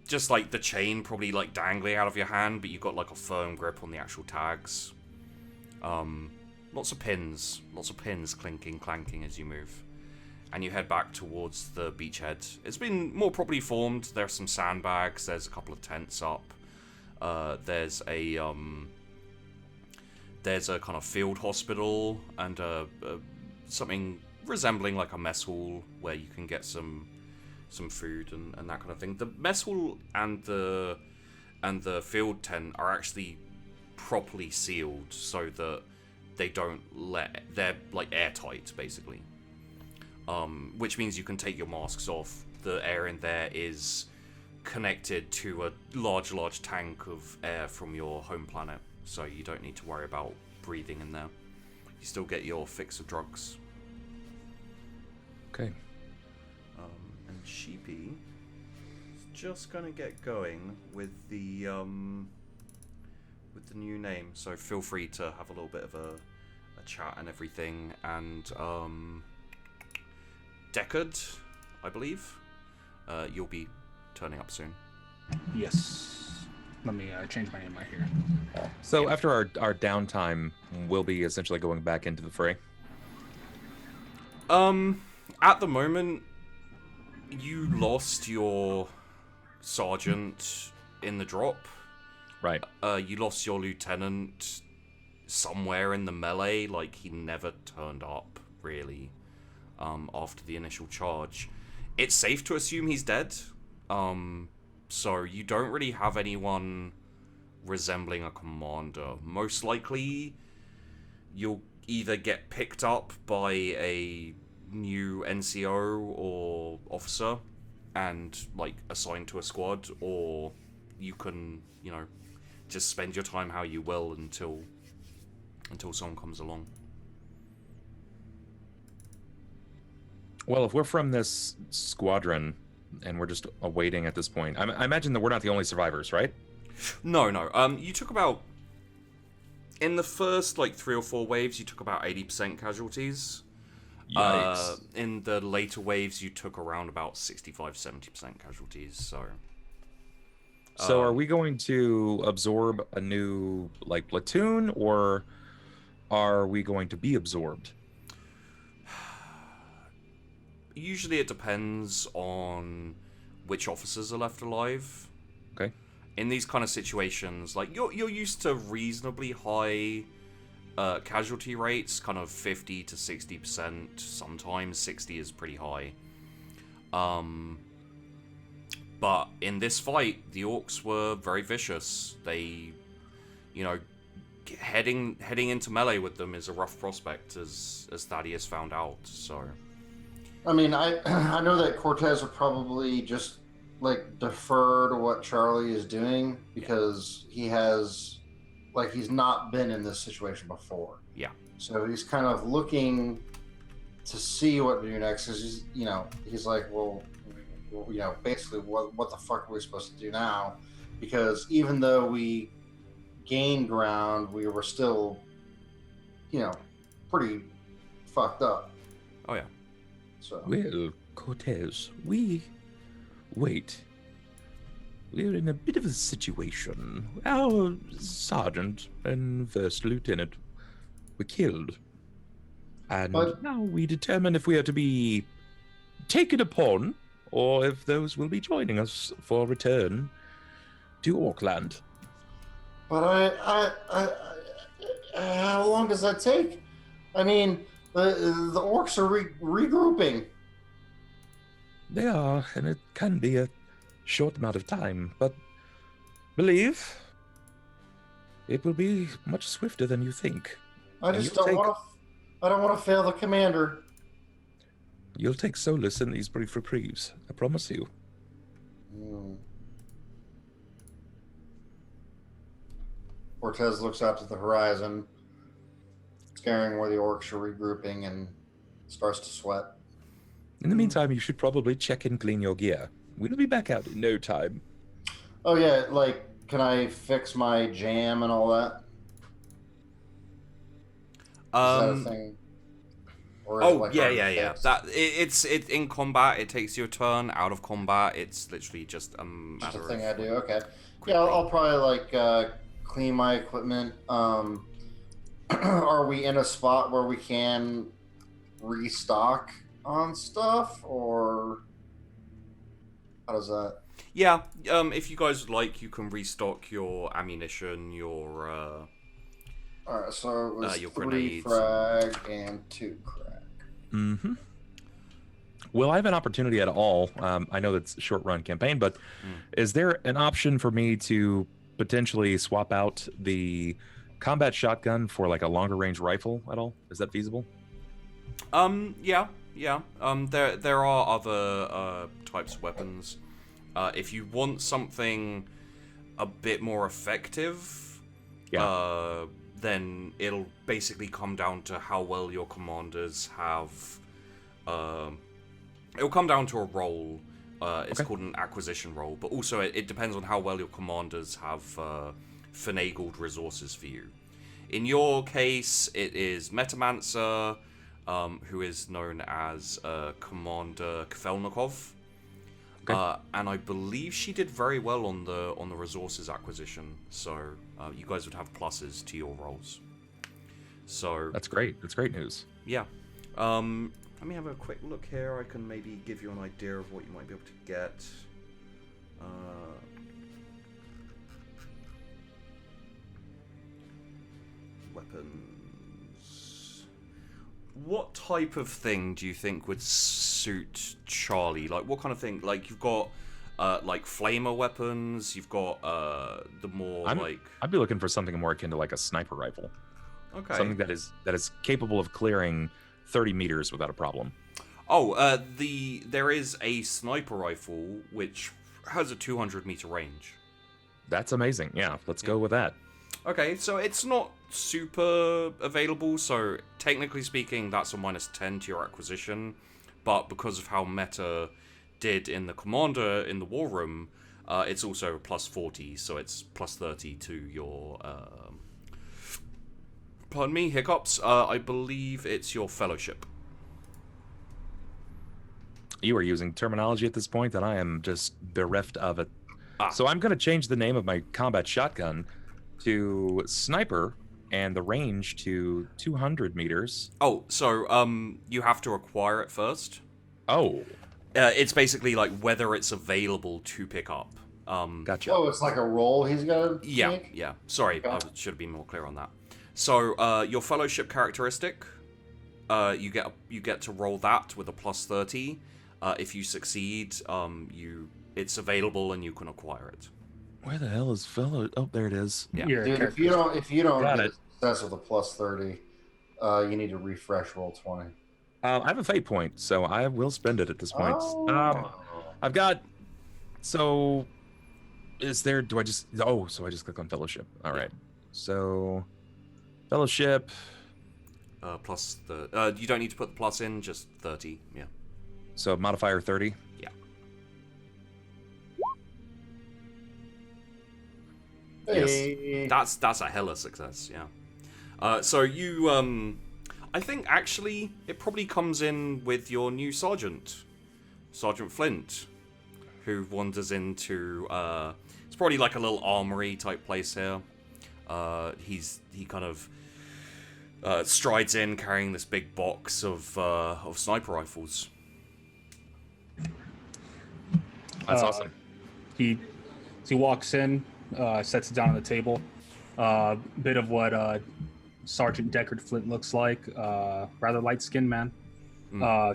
Just like the chain probably like dangling out of your hand, but you've got like a firm grip on the actual tags. Lots of pins clinking, clanking as you move. And you head back towards the beachhead. It's been more properly formed. There's some sandbags, there's a couple of tents up. There's a kind of field hospital and something resembling like a mess hall where you can get some food and that kind of thing. The mess hall and the field tent are actually properly sealed so that they're like airtight basically. Which means you can take your masks off. The air in there is connected to a large tank of air from your home planet, so you don't need to worry about breathing in there. You still get your fix of drugs. Okay. And Sheepy is just gonna get going with the new name, so feel free to have a little bit of a chat and everything. And Deckard, I believe, you'll be turning up soon. Yes. Let me change my name right here. So after our downtime, we'll be essentially going back into the fray. At the moment, you lost your sergeant in the drop. Right. You lost your lieutenant somewhere in the melee. Like, he never turned up, really, after the initial charge. It's safe to assume he's dead. So you don't really have anyone resembling a commander. Most likely, you'll either get picked up by a new NCO or officer and, like, assigned to a squad, or you can, just spend your time how you will until someone comes along. Well, if we're from this squadron and we're just awaiting at this point, I imagine that we're not the only survivors, right? No. You took about, in the first, 3 or 4 waves, you took about 80% casualties. Yikes. In the later waves, you took around about 65-70% casualties, so... So are we going to absorb a new, platoon, or are we going to be absorbed? Usually it depends on which officers are left alive. Okay. In these kind of situations, you're used to reasonably high casualty rates, kind of 50 to 60%. Sometimes 60 is pretty high. But in this fight, the orcs were very vicious. They, you know, heading into melee with them is a rough prospect, as Thaddeus found out. So, I mean, I know that Cortez would probably just like defer to what Charlie is doing because he has, like, he's not been in this situation before. Yeah. So he's kind of looking to see what to do next. Because he's like, well, basically, what the fuck are we supposed to do now? Because even though we gained ground, we were still, pretty fucked up. Oh yeah. So. Well, Cortez, wait. We're in a bit of a situation. Our sergeant and first lieutenant were killed. And now we determine if we are to be taken upon or if those will be joining us for return to Orkland. But how long does that take? I mean, the orcs are regrouping. They are, and it can be a short amount of time, but believe it will be much swifter than you think. I don't want to fail the commander. You'll take solace in these brief reprieves, I promise you. Cortez looks out to the horizon, scaring where the orcs are regrouping, and starts to sweat. In the meantime, you should probably check and clean your gear. We'll be back out in no time. Oh yeah, like, can I fix my jam and all that? Is that a thing? Or Oh yeah. It's in combat. It takes you a turn. Out of combat, it's literally just a matter Just a thing of. I do. Okay. Yeah, I'll probably clean my equipment. Are we in a spot where we can restock on stuff, or how does that? Yeah. If you guys would like, you can restock your ammunition, your. All right, so it was your 3 grenades. frag and 2 crack. Mm-hmm. Will I have an opportunity at all? I know that's a short-run campaign, but is there an option for me to potentially swap out the combat shotgun for like a longer-range rifle at all? Is that feasible? Yeah. There are other types of weapons. If you want something a bit more effective, then it'll basically come down to how well your commanders have. It'll come down to a roll. It's called an acquisition roll, but also it depends on how well your commanders have finagled resources for you. In your case, it is Metamancer, who is known as Commander Kvelnikov. And I believe she did very well on the resources acquisition, so you guys would have pluses to your rolls. So that's great. That's great news. Yeah. Let me have a quick look here. I can maybe give you an idea of what you might be able to get. Weapons. What type of thing do you think would suit Charlie? Like, what kind of thing? Like, you've got, like, flamer weapons. You've got, the more, I'd be looking for something more akin to, like, a sniper rifle. Okay. Something that is capable of clearing 30 meters without a problem. Oh, there is a sniper rifle, which has a 200-meter range. That's amazing. Yeah, let's go with that. Okay, so it's not super available, so technically speaking, that's a -10 to your acquisition, but because of how meta did in the commander in the war room, it's also +40, so it's +30 to your, pardon me, hiccups, I believe it's your fellowship. You are using terminology at this point that I am just bereft of it. So I'm going to change the name of my combat shotgun to Sniper and the range to 200 meters. Oh, so you have to acquire it first. Oh. It's basically like whether it's available to pick up. Gotcha. Oh, it's like a roll he's got to make? Yeah. Sorry, I should have been more clear on that. So your fellowship characteristic, you get to roll that with a plus 30. If you succeed, it's available and you can acquire it. Where the hell is fellow? Oh, there it is. Yeah. Your Dude, if characters. you don't Got get it. a success with a plus 30, you need to refresh roll 20. I have a fate point, so I will spend it at this point. Oh. I've got. So, is there? Do I just? Oh, so I just click on fellowship. All right. So, fellowship. Plus the you don't need to put the plus in, just 30. Yeah. So modifier 30. Yeah. Hey. Yes. That's a hella success. Yeah. So you I think actually it probably comes in with your new sergeant, Sergeant Flint, who wanders into it's probably like a little armory type place here. He kind of strides in carrying this big box of sniper rifles. That's awesome. He walks in, sets it down on the table. Bit of what Sergeant Deckard Flint looks like. Rather light-skinned man.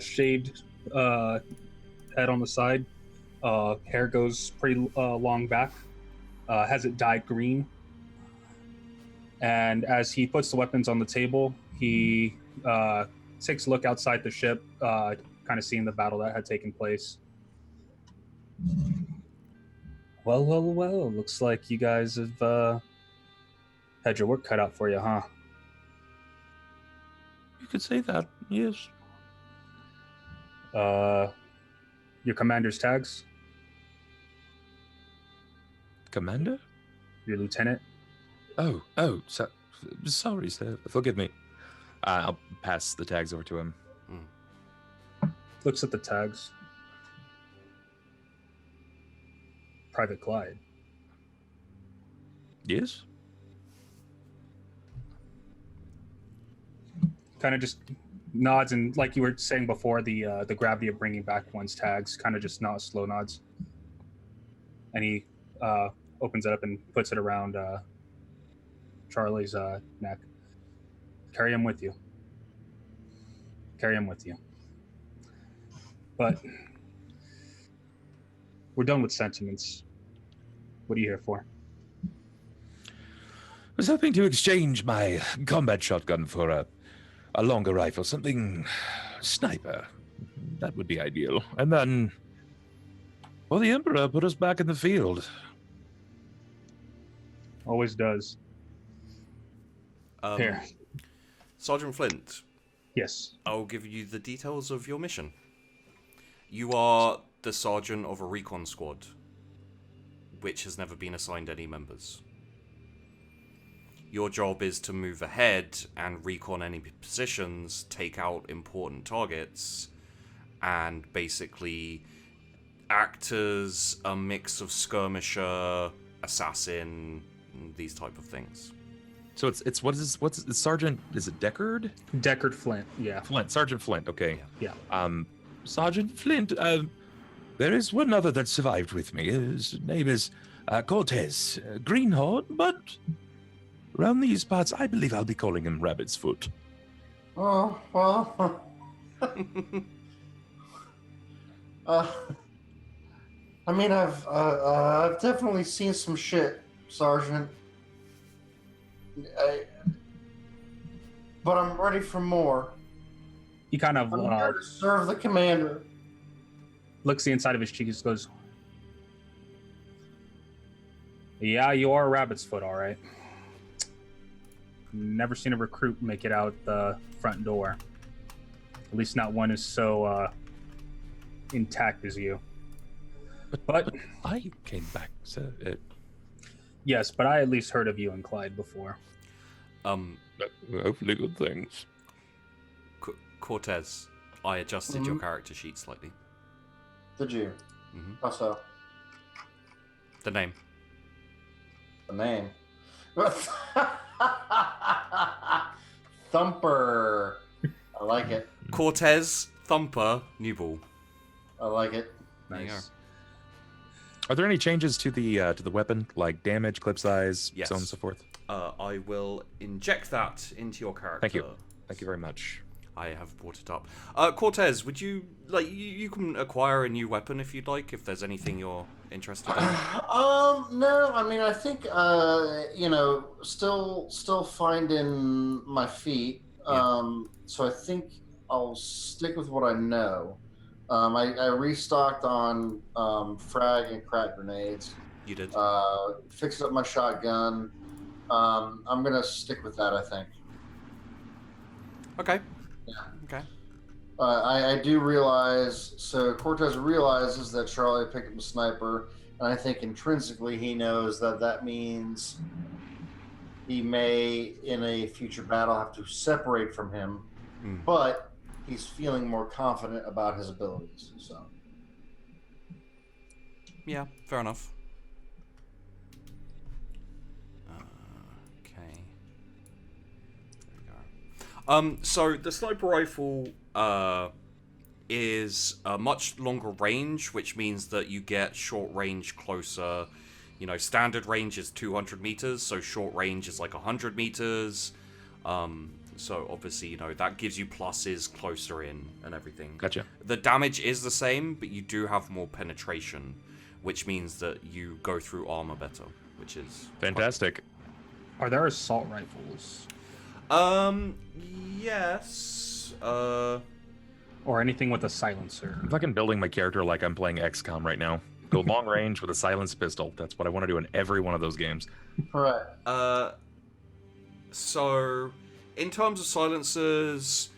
Shaved head on the side. Hair goes pretty long back. Has it dyed green. And as he puts the weapons on the table, he takes a look outside the ship, kind of seeing the battle that had taken place. Well. Looks like you guys have had your work cut out for you, huh? You could say that. Yes. Your commander's tags? Commander? Your lieutenant? Oh, sorry, sir. Forgive me. I'll pass the tags over to him. Looks at the tags. Private Clyde. Yes? Kind of just nods, and like you were saying before, the gravity of bringing back one's tags kind of just nods, slow nods. And he opens it up and puts it around Charlie's neck. Carry him with you. But we're done with sentiments. What are you here for? I was hoping to exchange my combat shotgun for a longer rifle, something sniper. That would be ideal. And then, well, the Emperor put us back in the field. Always does. Here. Sergeant Flint, Yes. I'll give you the details of your mission. You are the sergeant of a recon squad, which has never been assigned any members. Your job is to move ahead and recon any positions, take out important targets, and basically act as a mix of skirmisher, assassin, these type of things. So it's what's Sergeant? Is it Deckard? Deckard Flint. Yeah. Flint, Sergeant Flint. Okay. Yeah. Sergeant Flint. There is one other that survived with me. His name is Cortez, Greenhorn, but around these parts, I believe I'll be calling him Rabbit's Foot. Oh, well. I mean, I've definitely seen some shit, Sergeant. But I'm ready for more. He kind of I'm here to serve the commander. looks the inside of his cheek and goes, "Yeah, you are a rabbit's foot, all right. Never seen a recruit make it out the front door. At least not one as so intact as you. But I came back, sir. yes, but I at least heard of you and Clyde before. Hopefully good things. Cortez, I adjusted your character sheet slightly. Did you? Mm-hmm. How so? The name. The name. Thumper. I like it. Cortez, Thumper, Newball. I like it. There you go. Nice. Are there any changes to the weapon, like damage, clip size, Yes. so on and so forth? I will inject that into your character. Thank you. Thank you very much. I have brought it up. Cortez, would you like you can acquire a new weapon if you'd like, if there's anything you're interested in? No, I mean, I think still finding my feet. So I think I'll stick with what I know. I restocked on frag and crack grenades. You did. Fixed up my shotgun. I'm gonna stick with that, I think. Okay. Yeah. Okay. I do realize. So Cortez realizes that Charlie picked up a sniper, and I think intrinsically he knows that means he may, in a future battle, have to separate from him. But he's feeling more confident about his abilities. So. Yeah, fair enough. Okay. There we go. So the sniper rifle is a much longer range, which means that you get short range closer. You know, standard range is 200 meters, so short range is like 100 meters. So obviously, you know, that gives you pluses closer in and everything. Gotcha. The damage is the same, but you do have more penetration, which means that you go through armor better, which is fantastic. Are there assault rifles? Yes. Or anything with a silencer? I'm fucking building my character like I'm playing XCOM right now. Go long range with a silenced pistol. That's what I want to do in every one of those games. Right. So, in terms of silencers,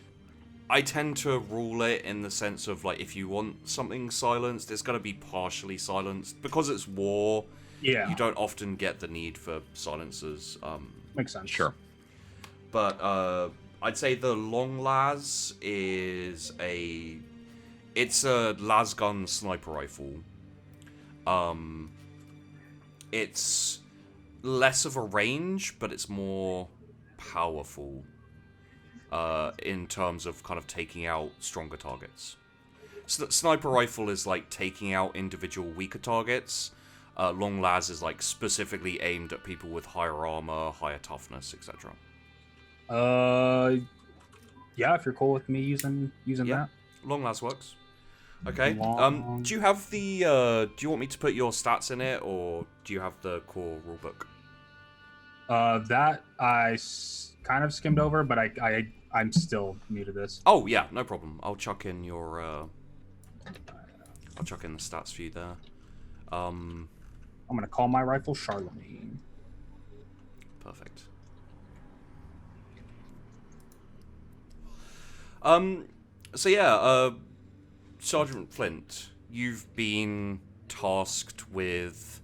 I tend to rule it in the sense of, like, if you want something silenced, it's going to be partially silenced. Because it's war, Yeah. you don't often get the need for silencers. Makes sense. Sure. But I'd say the long las is it's a lasgun sniper rifle. It's less of a range, but it's more powerful in terms of kind of taking out stronger targets. Sniper rifle is like taking out individual weaker targets. Long las is like specifically aimed at people with higher armor, higher toughness, etc. Yeah, if you're cool with me using that. Long las works. Okay. Do you have the do you want me to put your stats in it, or do you have the core rulebook? That I kind of skimmed over, but I'm still new to this. Oh yeah, no problem. I'll chuck in your I'll chuck in the stats for you there. I'm gonna call my rifle Charlemagne. Perfect. So yeah, Sergeant Flint, you've been tasked with...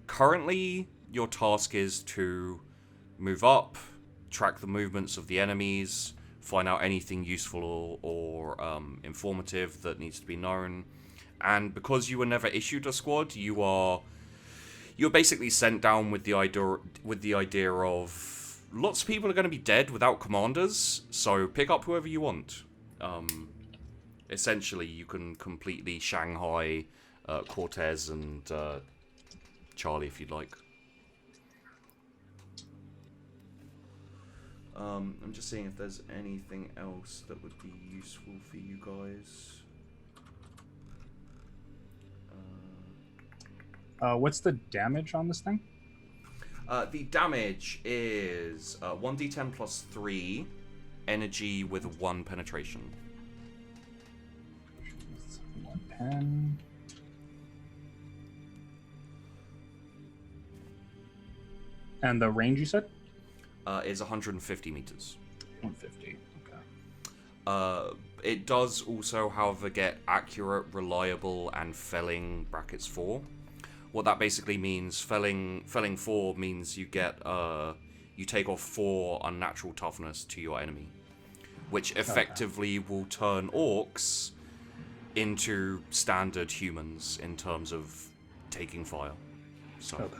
Currently, your task is to move up, track the movements of the enemies, find out anything useful or informative that needs to be known. And because you were never issued a squad, you're basically sent down with the idea of lots of people are going to be dead without commanders, so pick up whoever you want. Essentially, you can completely Shanghai Cortez and Charlie if you'd like. I'm just seeing if there's anything else that would be useful for you guys. What's the damage on this thing? The damage is 1d10 plus 3 energy with 1 penetration. 1 pen. And the range you said? Is 150 meters. 150. Okay. It does also, however, get accurate, reliable, and felling brackets 4. What that basically means, felling 4 means you get you take off 4 unnatural toughness to your enemy, which effectively will turn orcs into standard humans in terms of taking fire. So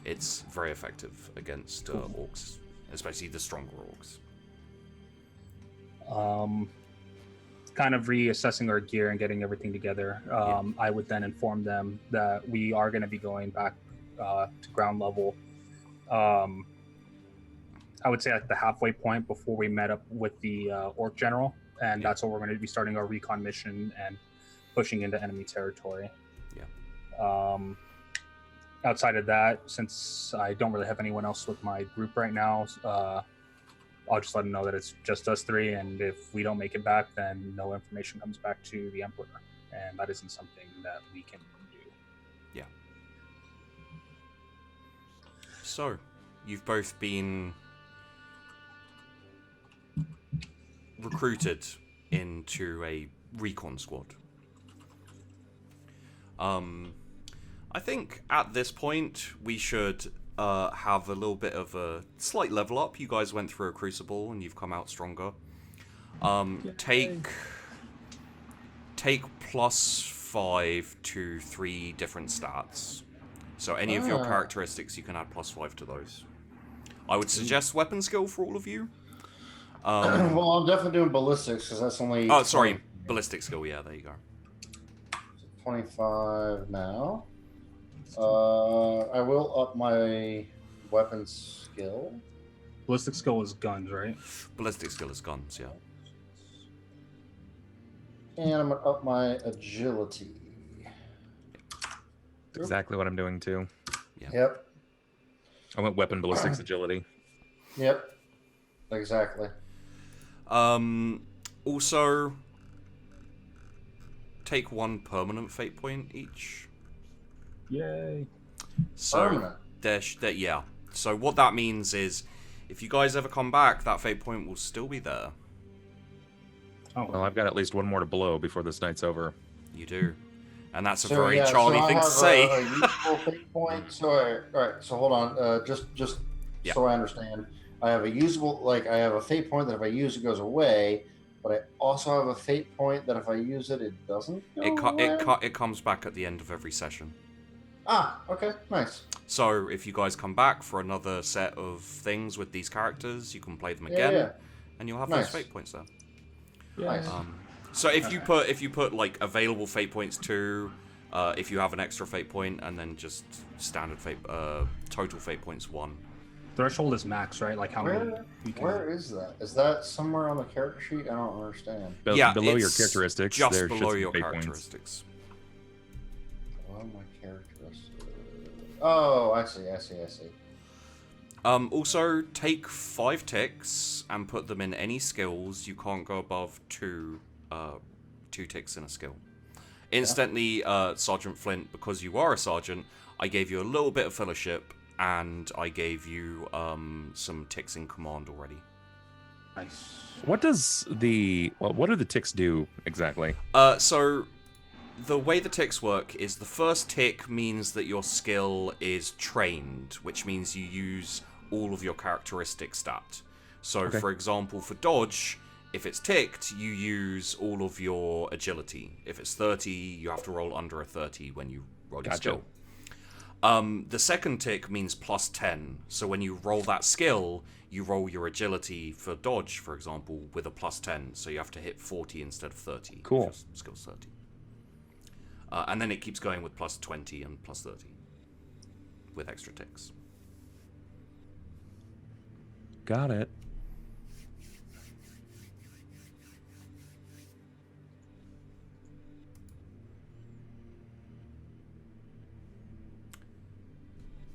it's very effective against orcs, especially the stronger orcs. Kind of reassessing our gear and getting everything together. I would then inform them that we are going to be going back to ground level I would say at the halfway point before we met up with the Orc General, and that's where we're going to be starting our recon mission and pushing into enemy territory. Yeah. Outside of that, since I don't really have anyone else with my group right now, I'll just let them know that it's just us three, and if we don't make it back, then no information comes back to the Emperor, and that isn't something that we can do. Yeah. So, you've both been recruited into a recon squad. I think at this point we should have a little bit of a slight level up. You guys went through a crucible and you've come out stronger. Take +5 to 3 different stats. So any of your characteristics, you can add +5 to those. I would suggest weapon skill for all of you. Well, I'm definitely doing ballistics because that's only. Oh, sorry, ballistic skill. Yeah, there you go. 25 now. I will up my weapon skill. Ballistic skill is guns, right? Ballistic skill is guns, yeah. And I'm going to up my agility. Exactly what I'm doing too. Yeah. Yep. I went weapon ballistics agility. Yep. Exactly. Also, take 1 permanent fate point each. Yay. So, yeah. So what that means is, if you guys ever come back, that fate point will still be there. Oh, Well, I've got at least one more to blow before this night's over. You do. And that's a So, very yeah, Charlie so I thing to have say. A useful fate point. So, all right. So hold on. Just Yeah. so I understand, I have a usable, I have a fate point that if I use it goes away, but I also have a fate point that if I use it, it doesn't go away? It comes back at the end of every session. Ah, okay, nice. So if you guys come back for another set of things with these characters, you can play them again, Yeah. and you'll have Nice. those fate points there. Nice. So if you put like available fate points too, if you have an extra fate point, and then just standard fate, total fate points 1. threshold is max, right? Like how many we can... Where is that? Is that somewhere on the character sheet? I don't understand. Yeah, below your it's characteristics, just there below should your be fate characteristics. Below my characteristics. Oh, I see. Also, take 5 ticks and put them in any skills. You can't go above 2 ticks in a skill. Instantly, Sergeant Flint, because you are a sergeant, I gave you a little bit of fellowship, and I gave you some ticks in command already. Nice. What do the ticks do exactly? So the way the ticks work is the first tick means that your skill is trained, which means you use all of your characteristic stat. So, for example, for dodge, if it's ticked, you use all of your agility. If it's 30, you have to roll under a 30 when you roll your skill. The second tick means +10. So when you roll that skill, you roll your agility for dodge, for example, with a +10. So you have to hit 40 instead of 30. Cool. If your skill's 30. And then it keeps going with +20 and +30 with extra ticks. Got it.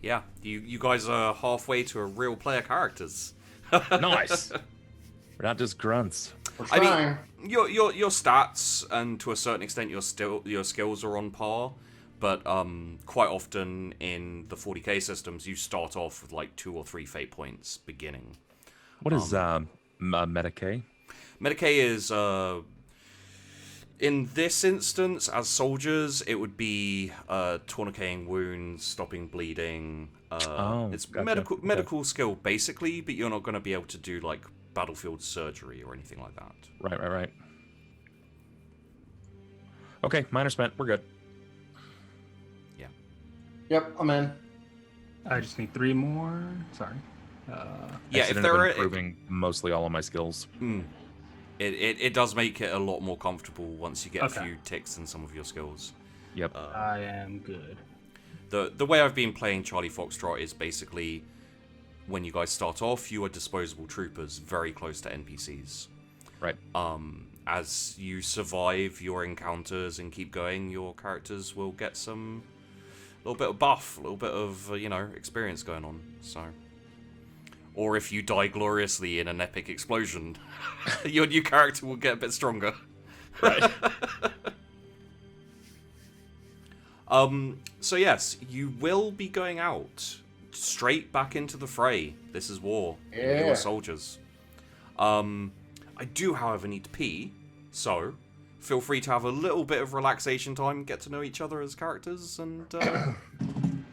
Yeah, you guys are halfway to a real player characters. Nice. We're not just grunts. We're I trying. mean, your stats and to a certain extent your skills are on par, but quite often in the 40k systems you start off with like 2 or 3 fate points beginning. What is Medicae? Medicae is in this instance as soldiers it would be tourniqueting wounds, stopping bleeding. It's gotcha. medical skill basically, but you're not going to be able to do like battlefield surgery or anything like that. Right. Okay, mine are spent. We're good. Yeah. Yep, I'm in. I just need 3 more. Sorry. Yeah, if they're improving mostly all of my skills. It does make it a lot more comfortable once you get Okay. a few ticks in some of your skills. Yep. I am good. The way I've been playing Charlie Foxtrot is basically when you guys start off, you are disposable troopers, very close to NPCs. Right. As you survive your encounters and keep going, your characters will get some little bit of buff, a little bit of experience going on. So, or if you die gloriously in an epic explosion, your new character will get a bit stronger. Right. So yes, you will be going out straight back into the fray. This is war. Yeah. Your soldiers. I do, however, need to pee, so feel free to have a little bit of relaxation time, get to know each other as characters, and...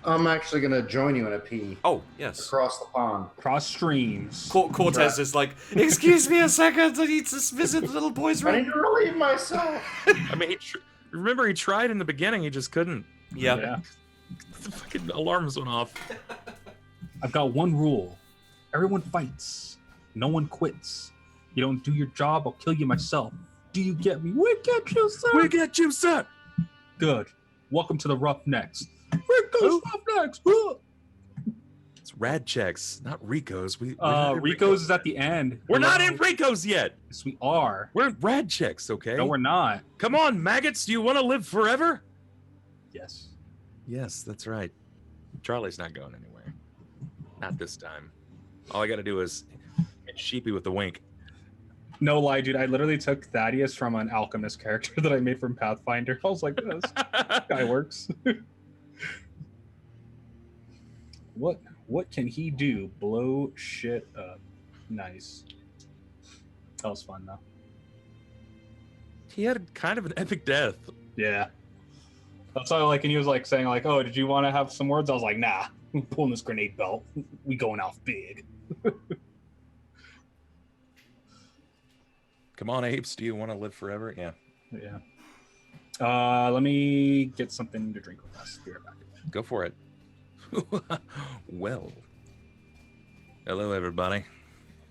I'm actually going to join you in a pee. Oh, yes. Across the pond. Cross streams. Cortez is like, excuse me a second, I need to visit the little boy's I room. need to relieve myself. I mean, remember he tried in the beginning, he just couldn't. Yeah. The fucking alarms went off. I've got one rule. Everyone fights. No one quits. You don't do your job, I'll kill you myself. Do you get me? We get you, sir. We get you, sir. Good. Welcome to the Roughnecks. Rico's Roughnecks. It's Rad Checks, not Rico's. Rico's is at the end. We're not in Rico's yet. Yes, we are. We're in Rad Checks, okay? No, we're not. Come on, maggots. Do you want to live forever? Yes. Yes, that's right. Charlie's not going anywhere. Not this time. All I got to do is get sheepy with the wink. No lie, dude. I literally took Thaddeus from an alchemist character that I made from Pathfinder. I was like, this guy works. What can he do? Blow shit up. Nice. That was fun though. He had kind of an epic death. Yeah. That's why, like, and he was like saying, like, "Oh, did you want to have some words?" I was like, "Nah, I'm pulling this grenade belt. We going off big." Come on, apes. Do you want to live forever? Yeah. Yeah. Let me get something to drink with us. Be right back. Go for it. Well. Hello, everybody.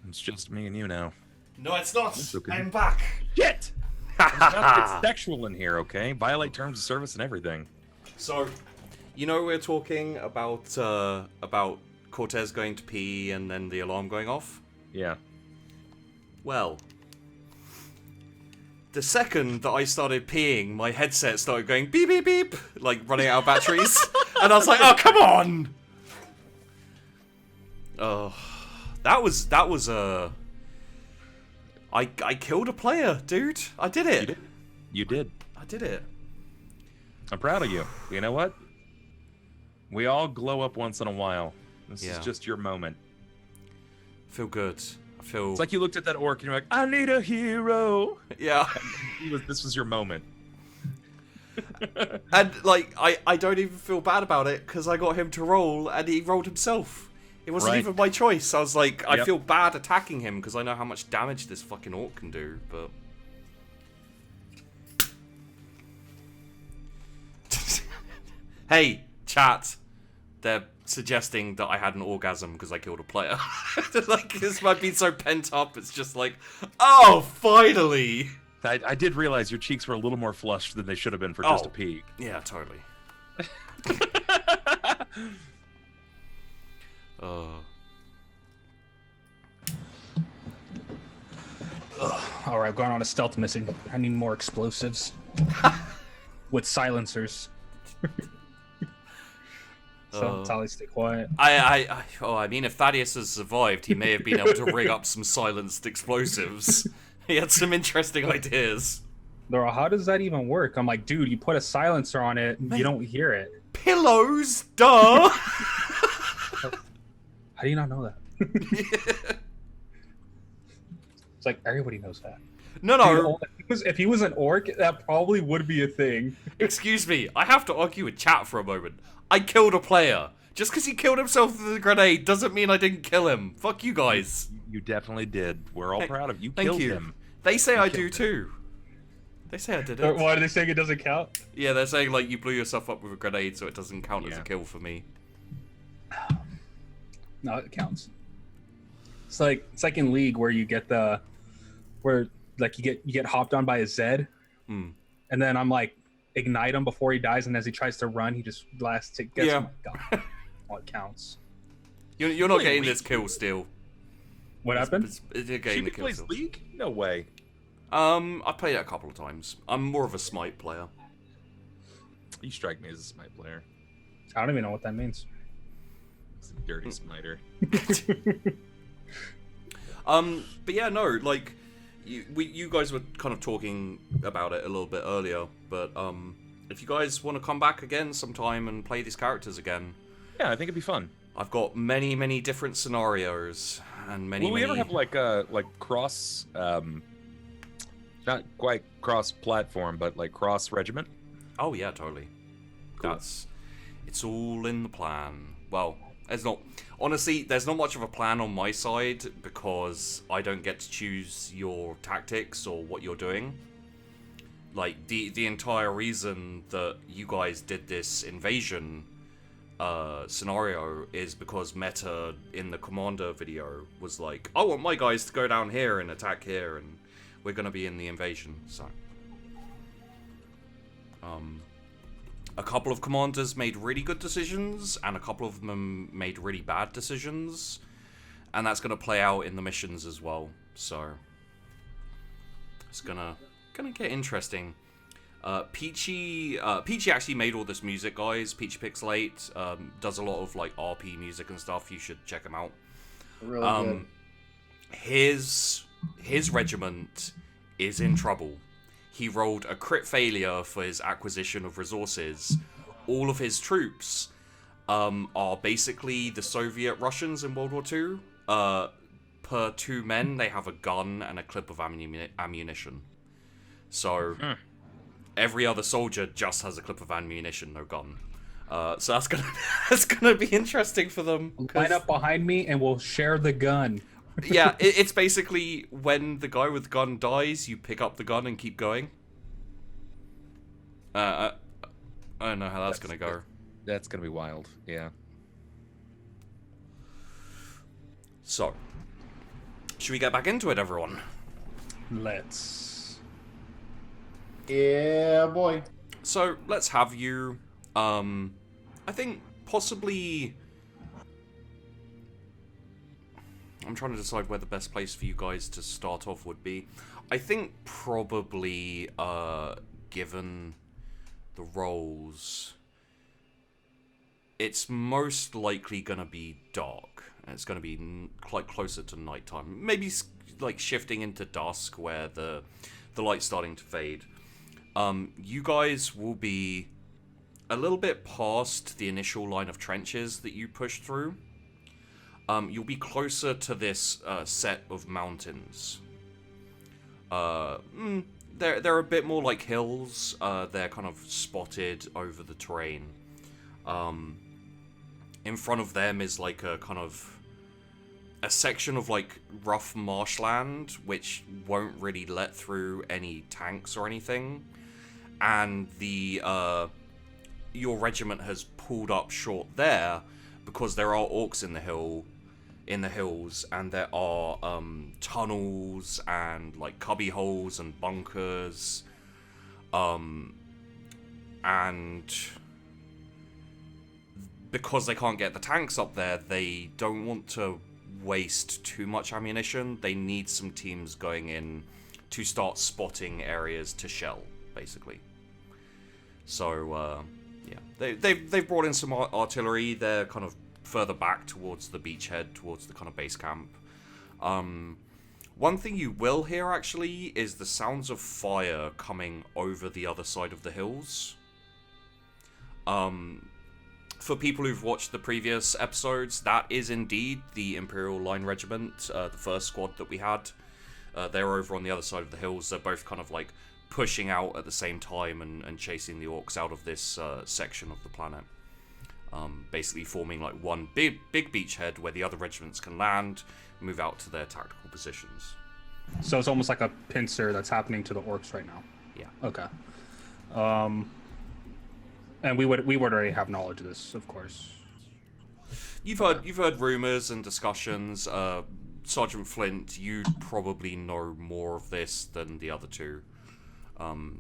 It's just me and you now. No, it's not. Okay. I'm back. Shit! It's not get sexual in here, okay? Violate terms of service and everything. So, we're talking about Cortez going to pee and then the alarm going off? Yeah. Well, the second that I started peeing, my headset started going beep beep beep, like running out of batteries. And I was like, oh, come on! Oh, that was I killed a player, dude. I did it. You did. I did it. I'm proud of you. You know what? We all glow up once in a while. This is just your moment. I feel good. It's like you looked at that orc and you're like, I need a hero. Yeah. This was your moment. And, like, I don't even feel bad about it, because I got him to roll, and he rolled himself. It wasn't even my choice. I was like, I feel bad attacking him, because I know how much damage this fucking orc can do, but... Hey, chat. They're suggesting that I had an orgasm because I killed a player. Like, this might be so pent up, it's just like, oh, finally! I did realize your cheeks were a little more flushed than they should have been for just a peek. Yeah, totally. All right, going on a stealth mission. I need more explosives with silencers. So Tally, stay quiet. I mean, if Thaddeus has survived, he may have been able to rig up some silenced explosives. He had some interesting ideas. Laura, how does that even work? I'm like, dude, you put a silencer on it, you don't hear it. Pillows, duh! How do you not know that? It's like, everybody knows that. No. Dude, if he was an orc, that probably would be a thing. Excuse me, I have to argue with chat for a moment. I killed a player. Just because he killed himself with a grenade doesn't mean I didn't kill him. Fuck you guys. You definitely did. We're all proud of you. Thank Killed you. him. They say I do too. They say I did it. Why are they saying it doesn't count? Yeah, they're saying like you blew yourself up with a grenade, so it doesn't count as a kill for me. No, it counts. It's like in League where you get you get hopped on by a Zed, and then I'm like ignite him before he dies, and as he tries to run, he just blasts it. Gets him. God. Well, it counts. You're not Play getting League? this kill still. What happened? You're getting the She kill plays still. League? No way. I played it a couple of times. I'm more of a smite player. You strike me as a smite player. I don't even know what that means. It's a dirty smiter. But yeah, no, like you guys were kind of talking about it a little bit earlier, but if you guys want to come back again sometime and play these characters again, Yeah, I think it'd be fun. I've got many different scenarios and many. Will we ever have like cross, not quite cross platform, but like cross regiment? Oh yeah, totally. Cool. It's all in the plan. Well, there's not much of a plan on my side because I don't get to choose your tactics or what you're doing. Like the entire reason that you guys did this invasion scenario is because Meta in the Commander video was like, I want my guys to go down here and attack here, and we're gonna be in the invasion. So a couple of commanders made really good decisions, and a couple of them made really bad decisions, and that's gonna play out in the missions as well. So it's gonna get interesting. Peachy actually made all this music, guys. Peachy Pixelate does a lot of like RP music and stuff. You should check him out. Really good. His regiment is in trouble. He rolled a crit failure for his acquisition of resources. All of his troops are basically the Soviet Russians in World War II. Per 2 men, they have a gun and a clip of ammunition. So every other soldier just has a clip of ammunition, no gun. So that's gonna be interesting for them. Line up behind me and we'll share the gun. Yeah, it's basically when the guy with the gun dies, you pick up the gun and keep going. I don't know how that's gonna go. That's gonna be wild. Yeah. So, should we get back into it, everyone? Let's. Yeah, boy. So, let's have you, I think possibly... I'm trying to decide where the best place for you guys to start off would be. I think probably, given the roles, it's most likely going to be dark. And it's going to be quite closer to nighttime. Maybe like shifting into dusk where the light's starting to fade. You guys will be a little bit past the initial line of trenches that you pushed through. You'll be closer to this set of mountains. They're a bit more like hills. They're kind of spotted over the terrain. In front of them is like a kind of a section of like rough marshland, which won't really let through any tanks or anything. And your regiment has pulled up short there because there are orcs in the hills, and there are tunnels and like cubby holes and bunkers, and because they can't get the tanks up there, they don't want to waste too much ammunition. They need some teams going in to start spotting areas to shell, basically. So yeah, they've brought in some artillery. They're kind of further back towards the beachhead, towards the kind of base camp. One thing you will hear actually is the sounds of fire coming over the other side of the hills. For people who've watched the previous episodes, that is indeed the Imperial Line Regiment, the first squad that we had. They're over on the other side of the hills. They're both kind of like pushing out at the same time and chasing the orcs out of this section of the planet. Basically forming like one big beachhead where the other regiments can land, move out to their tactical positions. So it's almost like a pincer that's happening to the orcs right now. Yeah. Okay. And we would already have knowledge of this, of course. You've heard rumors and discussions. Sergeant Flint, you'd probably know more of this than the other two,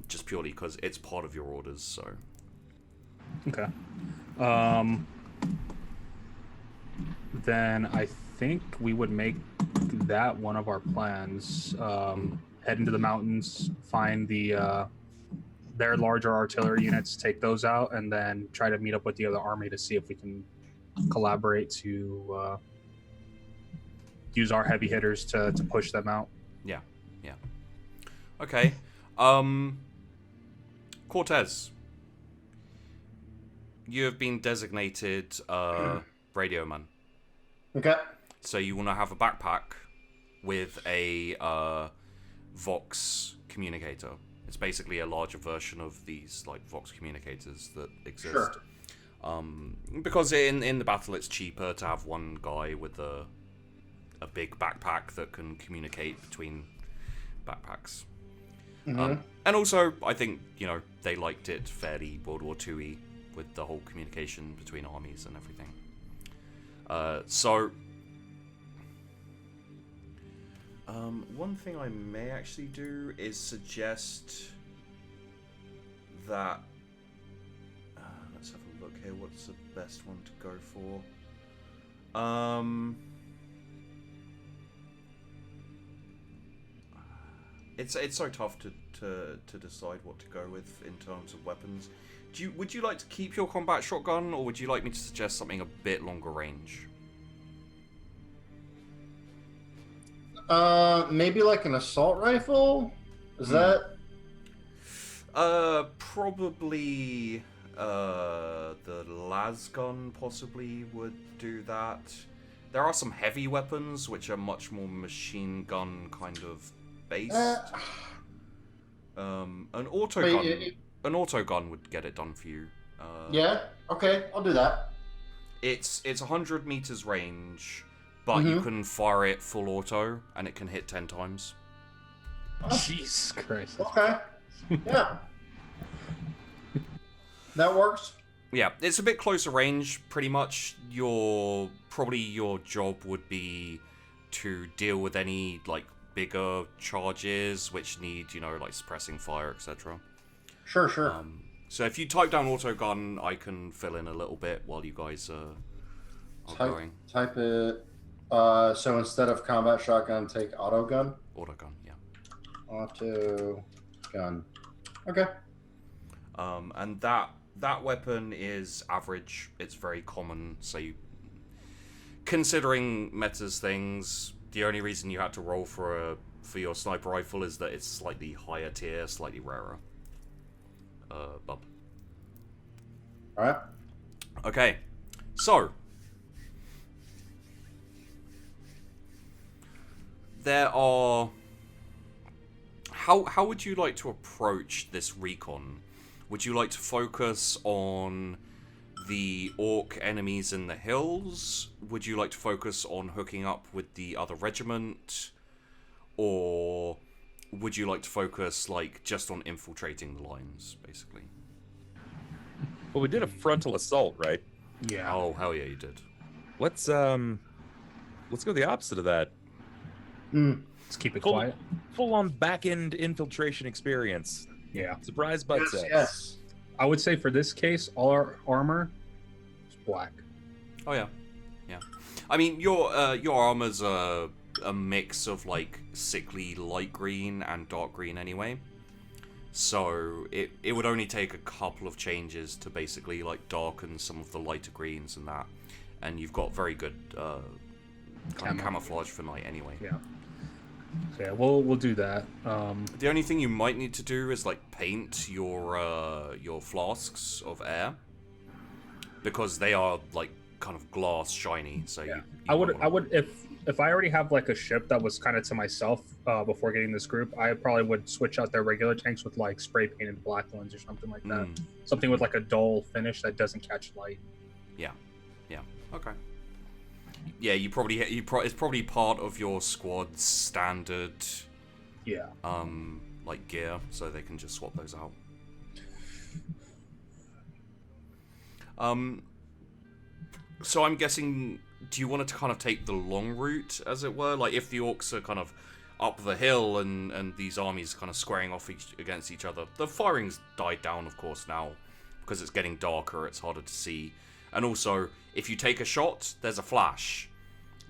just purely because it's part of your orders. So. Okay. then I think we would make that one of our plans. Head into the mountains, find their larger artillery units, take those out, and then try to meet up with the other army to see if we can collaborate to use our heavy hitters to push them out. Yeah. Okay. Cortez, you have been designated radio man. Okay. So you want to have a backpack with a Vox communicator. It's basically a larger version of these like Vox communicators that exist. Sure. Because in the battle it's cheaper to have one guy with a big backpack that can communicate between backpacks. Mm-hmm. And also, I think, they liked it fairly World War II-y with the whole communication between armies and everything. One thing I may actually do is suggest that... let's have a look here. What's the best one to go for? It's so tough to decide what to go with in terms of weapons. Would you like to keep your combat shotgun, or would you like me to suggest something a bit longer range? Maybe like an assault rifle? Is that... Probably the las gun possibly would do that. There are some heavy weapons which are much more machine gun kind of based. An auto gun would get it done for you. Yeah. Okay, I'll do that. It's 100 meters range, but you can fire it full auto and it can hit 10 times. Jesus Christ. Okay. Yeah. That works. Yeah, it's a bit closer range. Pretty much your job would be to deal with any like bigger charges which need, like suppressing fire, etc. Sure. So if you type down autogun, I can fill in a little bit while you guys are going. Type it. So instead of combat shotgun, take autogun. Autogun, yeah. Autogun. Okay. And that weapon is average. It's very common. So considering Meta's things, the only reason you had to roll for your sniper rifle is that it's slightly higher tier, slightly rarer. Bub. Alright. Okay. So there are... How would you like to approach this recon? Would you like to focus on the orc enemies in the hills? Would you like to focus on hooking up with the other regiment? Or would you like to focus just on infiltrating the lines, basically? Well, we did a frontal assault, right? Yeah. Oh, hell yeah, you did. Let's go the opposite of that. Let's keep it quiet. Full on back end infiltration experience. Yeah. Surprise butt sex. Yes. I would say for this case, all our armor is black. Oh yeah. I mean, your armor's a mix of sickly light green and dark green anyway. So it would only take a couple of changes to basically darken some of the lighter greens and that, and you've got very good kind of camouflage for night anyway. Yeah. So yeah, we'll do that. The only thing you might need to do is paint your flasks of air, because they are kind of glass shiny. So yeah. you I would if I already have a ship that was kind of to myself before getting this group, I probably would switch out their regular tanks with spray painted black ones or something like that. Something with a dull finish that doesn't catch light. Yeah. Okay. Yeah, it's probably part of your squad's standard. Yeah. Gear, so they can just swap those out. So I'm guessing, do you want to kind of take the long route, as it were? If the orcs are kind of up the hill and these armies kind of squaring off against each other. The firing's died down, of course, now, because it's getting darker, it's harder to see. And also, if you take a shot, there's a flash.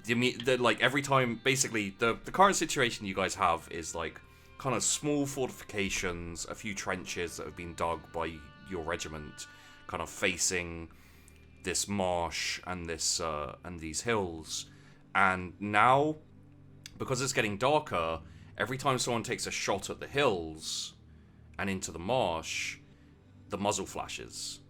Like every time, basically, the current situation you guys have is like kind of small fortifications, a few trenches that have been dug by your regiment, kind of facing this marsh and this and these hills. And now, because it's getting darker, every time someone takes a shot at the hills and into the marsh, the muzzle flashes.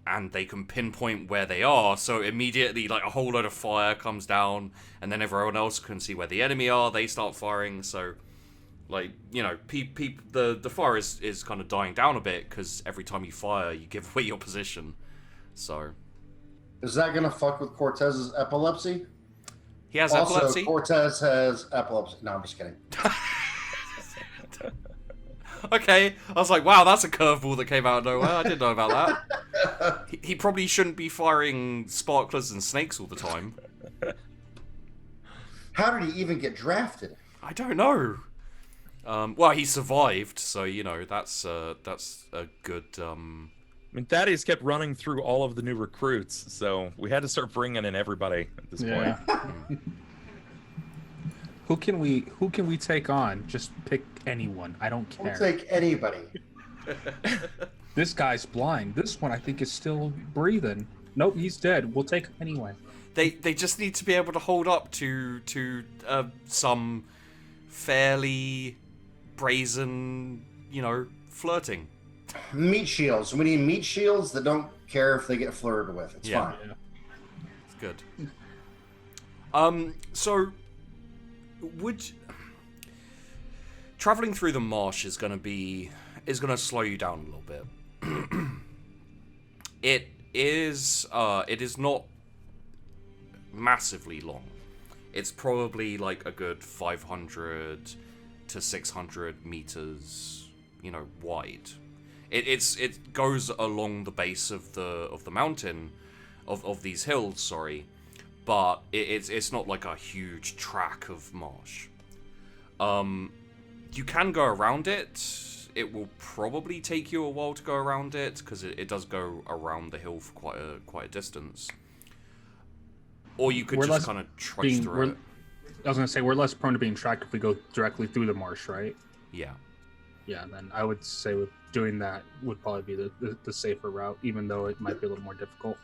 And they can pinpoint where they are, so immediately, like, a whole load of fire comes down, and then everyone else can see where the enemy are, they start firing, so, like, you know, the fire is kind of dying down a bit, because every time you fire, you give away your position, so... Is that going to fuck with Cortez's epilepsy? He has also, epilepsy? Cortez has epilepsy. No, I'm just kidding. Okay, I was like, wow, that's a curveball that came out of nowhere. I didn't know about that. He probably shouldn't be firing sparklers and snakes all the time. How did he even get drafted? I don't know. Well, he survived, so, you know, that's a good... I mean, Thaddeus kept running through all of the new recruits, so we had to start bringing in everybody at this point. Who can we take on? Just pick anyone. I don't care. We'll take anybody. This guy's blind. This one I think is still breathing. Nope, he's dead. We'll take him anyway. They just need to be able to hold up to some fairly brazen, you know, flirting. Meat shields. We need meat shields that don't care if they get flirted with. It's fine. Yeah. It's good. So traveling through the marsh is gonna slow you down a little bit. It is not massively long. It's probably like a good 500 to 600 meters, you know, wide. It goes along the base of the mountain, of these hills, sorry, but it's not like a huge tract of marsh. You can go around it. It will probably take you a while to go around it because it does go around the hill for quite a distance. Or you could just kind of trudge through it. I was gonna say we're less prone to being tracked if we go directly through the marsh, right? Yeah. Yeah, then I would say with doing that would probably be the safer route, even though it might be a little more difficult.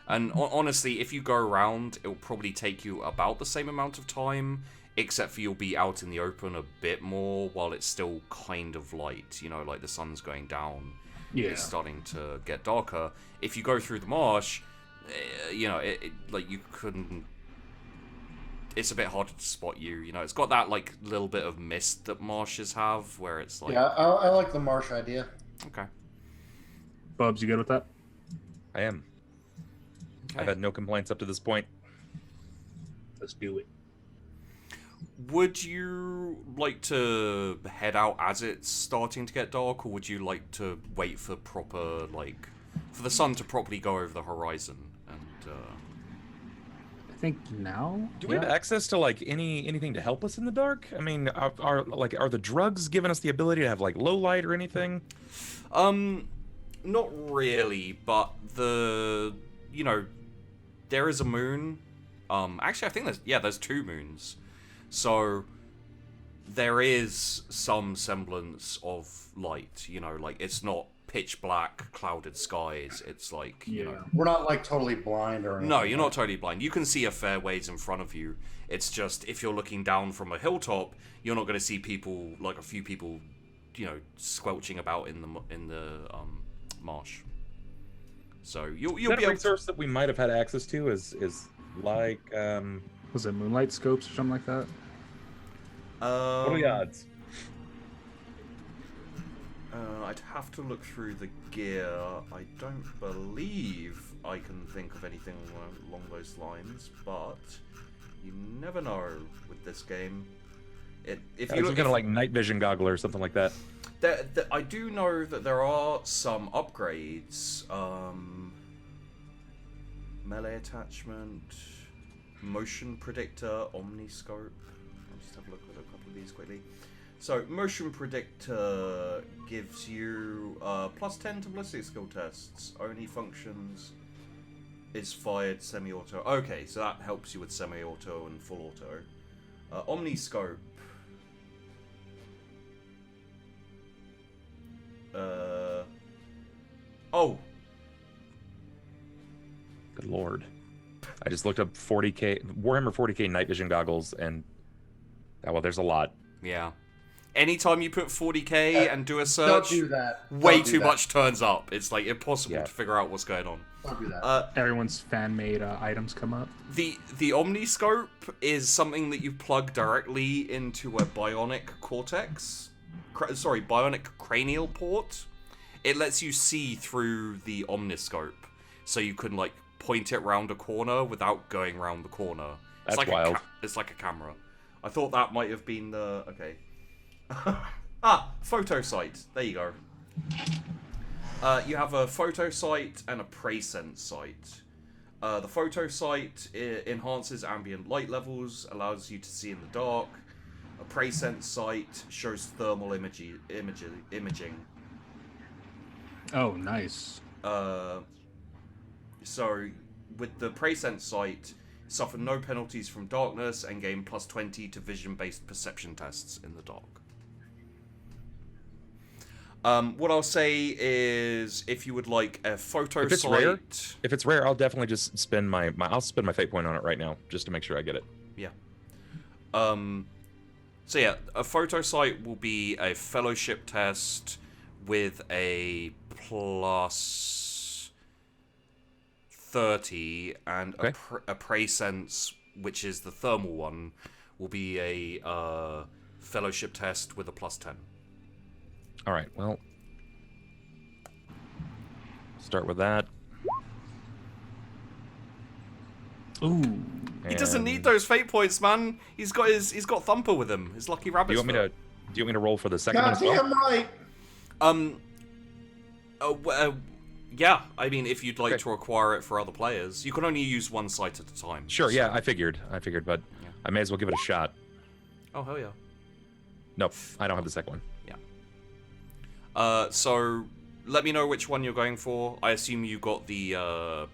And honestly, if you go around, it'll probably take you about the same amount of time, except for you'll be out in the open a bit more while it's still kind of light, you know, like the sun's going down. Yeah. It's starting to get darker. If you go through the marsh, you know, like you couldn't... It's a bit harder to spot you, you know. It's got that, like, little bit of mist that marshes have, where it's like... Yeah, I like the marsh idea. Okay. Bubs, you good with that? I am. Okay. I've had no complaints up to this point. Let's do it. Would you like to head out as it's starting to get dark, or would you like to wait for proper, like, for the sun to properly go over the horizon? And I think now. Do we have access to like anything to help us in the dark? I mean, are the drugs giving us the ability to have like low light or anything? Not really, but you know, there is a moon. Actually, I think there's 2 moons. So there is some semblance of light, you know, like it's not pitch black, clouded skies. It's like, you know. We're not like totally blind or anything. No, you're not totally blind. You can see a fair ways in front of you. It's just if you're looking down from a hilltop, you're not going to see people, like a few people, you know, squelching about in the marsh. So you'll be able resource that we might have had access to is like Was it moonlight scopes or something like that? what are the odds? I'd have to look through the gear. I don't believe I can think of anything along those lines, but you never know with this game. If you look kind of like night vision goggle or something like that. I do know that there are some upgrades. Melee attachment, motion predictor, omniscope. I'll just have a look at a couple of these quickly. So, motion predictor gives you +10 to ballistic skill tests. Only functions is fired semi-auto. Okay, so that helps you with semi-auto and full auto. Omniscope. Oh. Good lord. I just looked up 40k Warhammer 40k night vision goggles, and well, there's a lot. Yeah. Anytime you put 40k and do a search, Don't do that. way Don't do too that. much turns up. It's like impossible Yeah. to figure out what's going on. Don't do that. Everyone's fan-made items come up. The Omniscope is something that you plug directly into a bionic Cortex. Bionic cranial port. It lets you see through the Omniscope, so you can like point it round a corner without going round the corner. It's That's like wild. It's like a camera. I thought that might have been the okay. Photo sight. There you go. You have a photo sight and a presence sight. The photo sight enhances ambient light levels, allows you to see in the dark. A presence sight shows thermal imaging. Oh, nice. So, with the presence sight, suffer no penalties from darkness and gain +20 to vision-based perception tests in the dark. What I'll say is, if you would like a photo If it's sight, rare, if it's rare, I'll definitely just spend my I'll spend my fate point on it right now just to make sure I get it. yeah. So yeah, a photo sight will be a fellowship test with a +30, and Okay. a presence, which is the thermal one, will be a fellowship test with a +10. All right, well, start with that. Ooh. He doesn't need those fate points, man. He's got Thumper with him. His lucky rabbit. Do you want me to roll for the second one as well? Goddamn right. Yeah. I mean, if you'd like Okay. to acquire it for other players, you can only use one site at a time. Sure, so- yeah, I figured, but Yeah. I may as well give it a shot. Oh hell yeah. Nope, I don't have the second one. So let me know which one you're going for. I assume you got the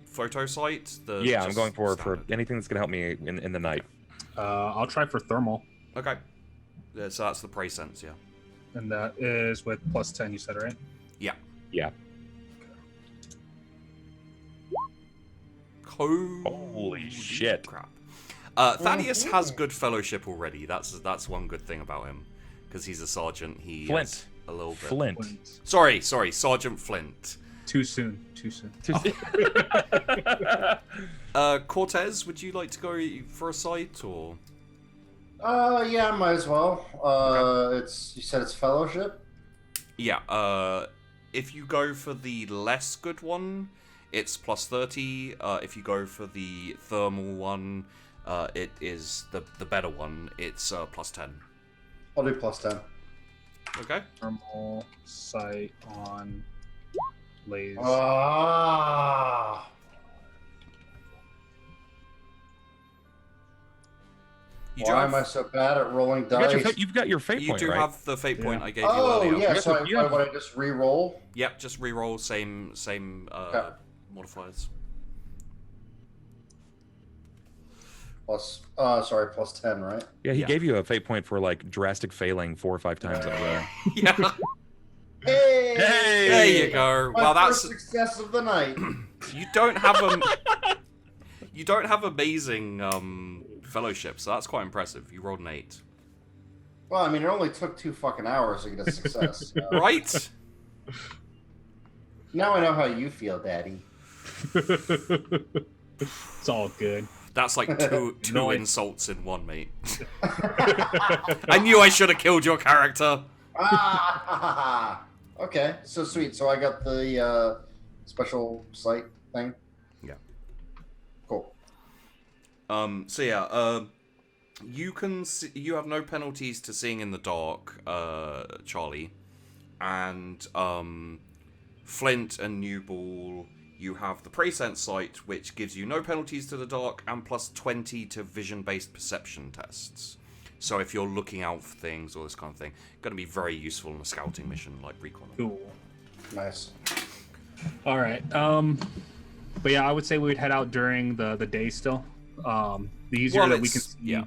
photo site. Yeah, I'm going for standard. anything that's gonna help me in the night. I'll try for thermal, Okay. Yeah, so that's the presence, yeah. and that is with +10. You said, right? Yeah. Yeah. Holy shit. crap. Thaddeus has good fellowship already. That's one good thing about him, because he's a sergeant. He Flint. has a little bit. Flint. Sorry, Sergeant Flint. Too soon. Cortez, would you like to go for a site or? Yeah, might as well. You said it's fellowship. Yeah. If you go for the less good one, it's +30. If you go for the thermal one, it is the better one. It's +10. I'll do +10. Okay. Thermal sight on lays. Ah. You do Why have, am I so bad at rolling dice? You've got your fate you point, do right? have the fate point Yeah. I gave you Oh, earlier. yeah, so You have- I just re-roll? Yep, just re-roll same Okay. modifiers. +10, right? Yeah, he Yeah. gave you a fate point for like drastic failing 4 or 5 times up there. Yeah. Hey! There you go. My Well, first that's success of the night. you don't have amazing fellowship, so that's quite impressive. You rolled an 8. Well, I mean, it only took 2 fucking hours to get a success. You know? Right? Now I know how you feel, Daddy. It's all good. That's like two Nice. insults in one, mate. I knew I should have killed your character. Ah! Okay, so sweet. So I got the special sight thing. Yeah. Cool. So yeah, you can you have no penalties to seeing in the dark, Charlie, and Flint and Newball. You have the presence sight, which gives you no penalties to the dark and +20 to vision-based perception tests. So if you're looking out for things or this kind of thing, going to be very useful in a scouting mission like recon. Cool. Nice. All right. But yeah, I would say we would head out during the day still. The easier that we can see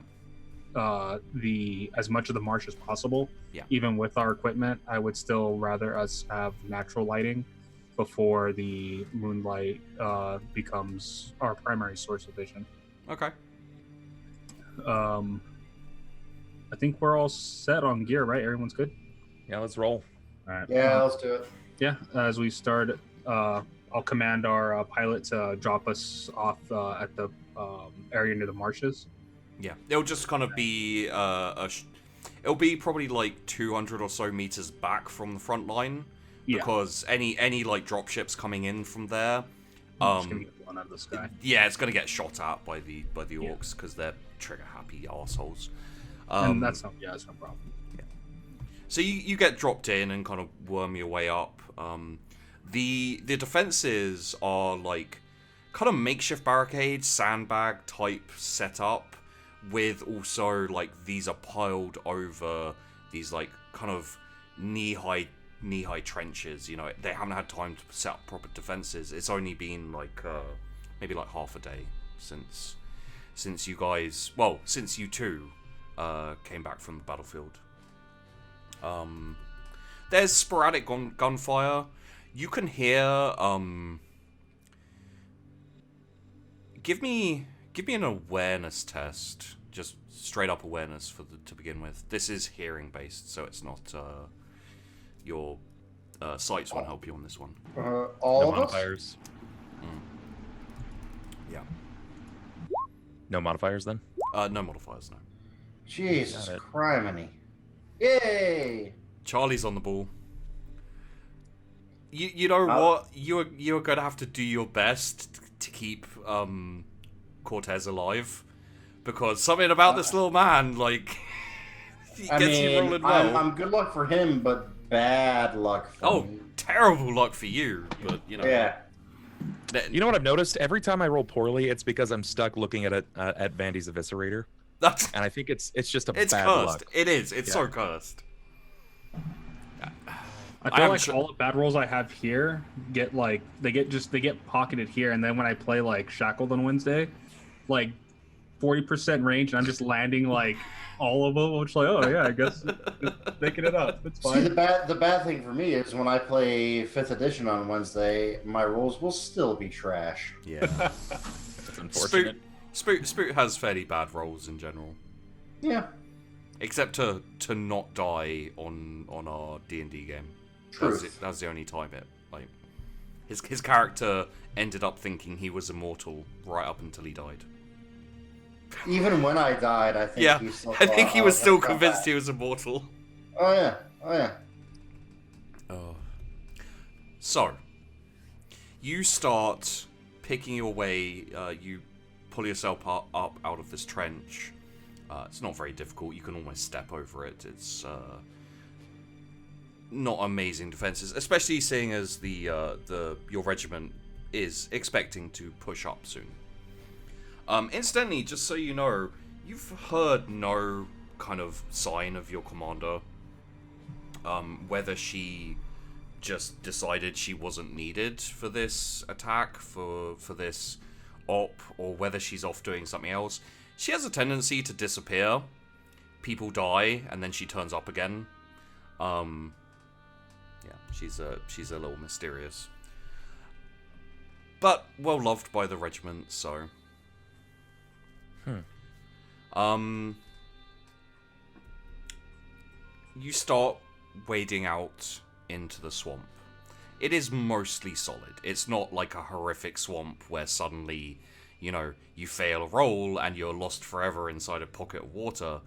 the as much of the march as possible. Yeah. Even with our equipment, I would still rather us have natural lighting before the moonlight becomes our primary source of vision. Okay. I think we're all set on gear, right? Everyone's good? Yeah, let's roll. All right. Yeah, let's do it. Yeah, as we start, I'll command our pilot to drop us off at the area near the marshes. Yeah, it'll just kind of be it'll be probably like 200 or so meters back from the front line, because any like drop ships coming in from there, It's gonna get blown out of the sky. yeah, it's gonna get shot at by the orcs because they're trigger happy assholes. And that's no problem. Yeah. So you get dropped in and kind of worm your way up. The defenses are like kind of makeshift barricades, sandbag type setup, with also like these are piled over these like kind of knee high trenches. You know, they haven't had time to set up proper defenses. It's only been like maybe like half a day since you guys, well, since you two came back from the battlefield. There's sporadic gunfire. You can hear give me an awareness test, just straight up awareness to begin with. This is hearing based, so it's not your sights won't help you on this one. All No of us? modifiers. Yeah. No modifiers then? No modifiers, no. Jesus Got it. criminy. Yay! Charlie's on the ball. You know what? You're gonna have to do your best to keep Cortez alive, because something about this little man, like, he gets you rolling well. I'm good luck for him, but bad luck for me. Terrible luck for you, but you know. Yeah. You know what I've noticed? Every time I roll poorly, it's because I'm stuck looking at Vandy's Eviscerator. And I think it's just it's bad cursed. luck. It is. It's so cursed. I feel like all the bad rolls I have here get like they get pocketed here, and then when I play like Shackled on Wednesday, like 40% range, and I'm just landing like all of them. Which like, oh yeah, I guess just making it up. It's fine. See, the bad thing for me is when I play 5th edition on Wednesday, my rolls will still be trash. Yeah. It's unfortunate. Spoot has fairly bad rolls in general. Yeah. Except to not die on our D&D game. Truth. That's the only time it like his character ended up thinking he was immortal right up until he died. Even when I died, I think he still I think he was still convinced back. he was immortal. Oh yeah. Oh. So, you start picking your way. You pull yourself up out of this trench. It's not very difficult. You can almost step over it. It's not amazing defenses, especially seeing as your regiment is expecting to push up soon. Incidentally, just so you know, you've heard no kind of sign of your commander. Whether she just decided she wasn't needed for this attack, for this op, or whether she's off doing something else. She has a tendency to disappear. People die, and then she turns up again. Yeah, she's a little mysterious. But well loved by the regiment, so... You start wading out into the swamp. It is mostly solid. It's not like a horrific swamp where suddenly, you know, you fail a roll and you're lost forever inside a pocket of water.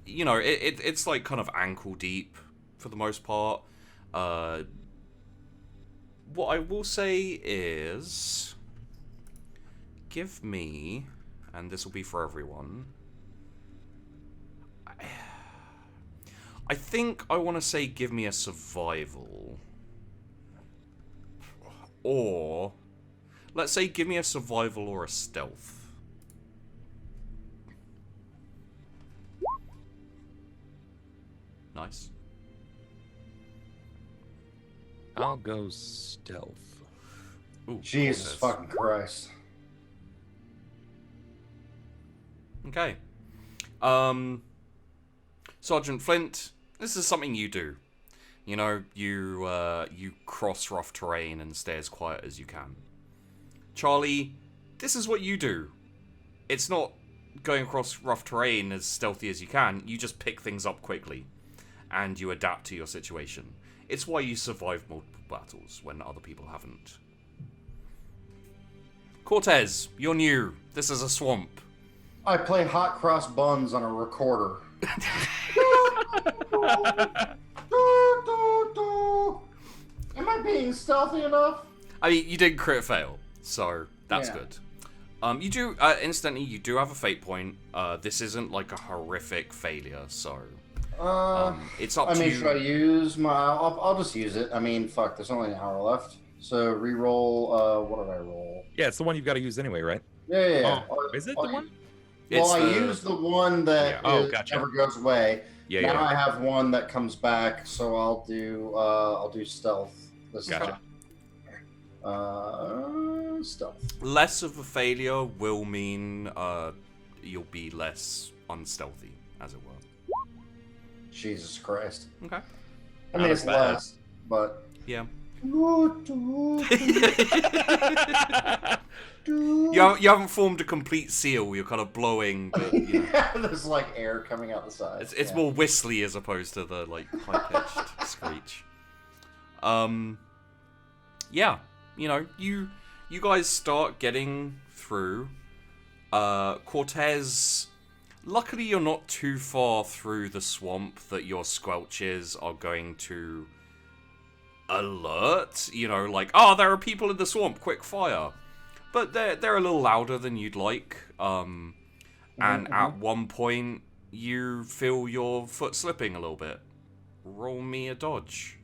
You know, it's like kind of ankle deep for the most part. What I will say is, give me, and this will be for everyone, I think I want to say give me a survival. Or, let's say give me a survival or a stealth. Nice. I'll go stealth. Ooh, Jesus Cortez. fucking Christ. Okay. Sergeant Flint, this is something you do. You know, you cross rough terrain and stay as quiet as you can. Charlie, this is what you do. It's not going across rough terrain as stealthy as you can. You just pick things up quickly, and you adapt to your situation. It's why you survive multiple battles when other people haven't. Cortez, you're new. This is a swamp. I play hot cross buns on a recorder. Am I being stealthy enough? I mean, you did crit fail, so that's Yeah. good. You do, incidentally, you do have a fate point. This isn't like a horrific failure, so it's up I to mean, you. should I use my? I'll just use it. I mean, fuck. There's only an hour left, so re-roll. What did I roll? Yeah, it's the one you've got to use anyway, right? Yeah. Oh, is it the one? It's Well, I the- used the one that Yeah. Oh, is- gotcha. never goes away. Yeah, now yeah. I have one that comes back, so I'll do stealth. This Gotcha. time. Stealth. Less of a failure will mean you'll be less unstealthy, as it were. Jesus Christ. Okay. I mean, Not it's as bad. less, but. Yeah. You You haven't formed a complete seal. You're kind of blowing, but you know, yeah, there's like air coming out the side. it's Yeah. more whistly as opposed to the like high pitched screech. Yeah, you know, you guys start getting through. Cortez, luckily you're not too far through the swamp that your squelches are going to alert. You know, like, oh, there are people in the swamp, quick fire. But they're a little louder than you'd like. And at one point, you feel your foot slipping a little bit. Roll me a dodge.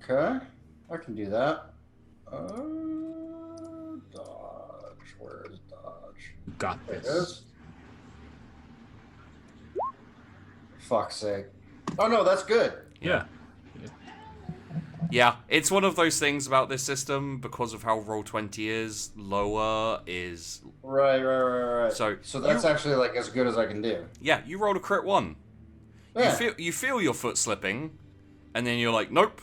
Okay, I can do that. Dodge. Where is dodge? You got There it this. is. Fuck's sake. Oh no, that's good. Yeah. Yeah, it's one of those things about this system, because of how Roll20 is, lower is... Right. So that's actually like as good as I can do. Yeah, you rolled a crit 1. Yeah. You feel your foot slipping, and then you're like, nope.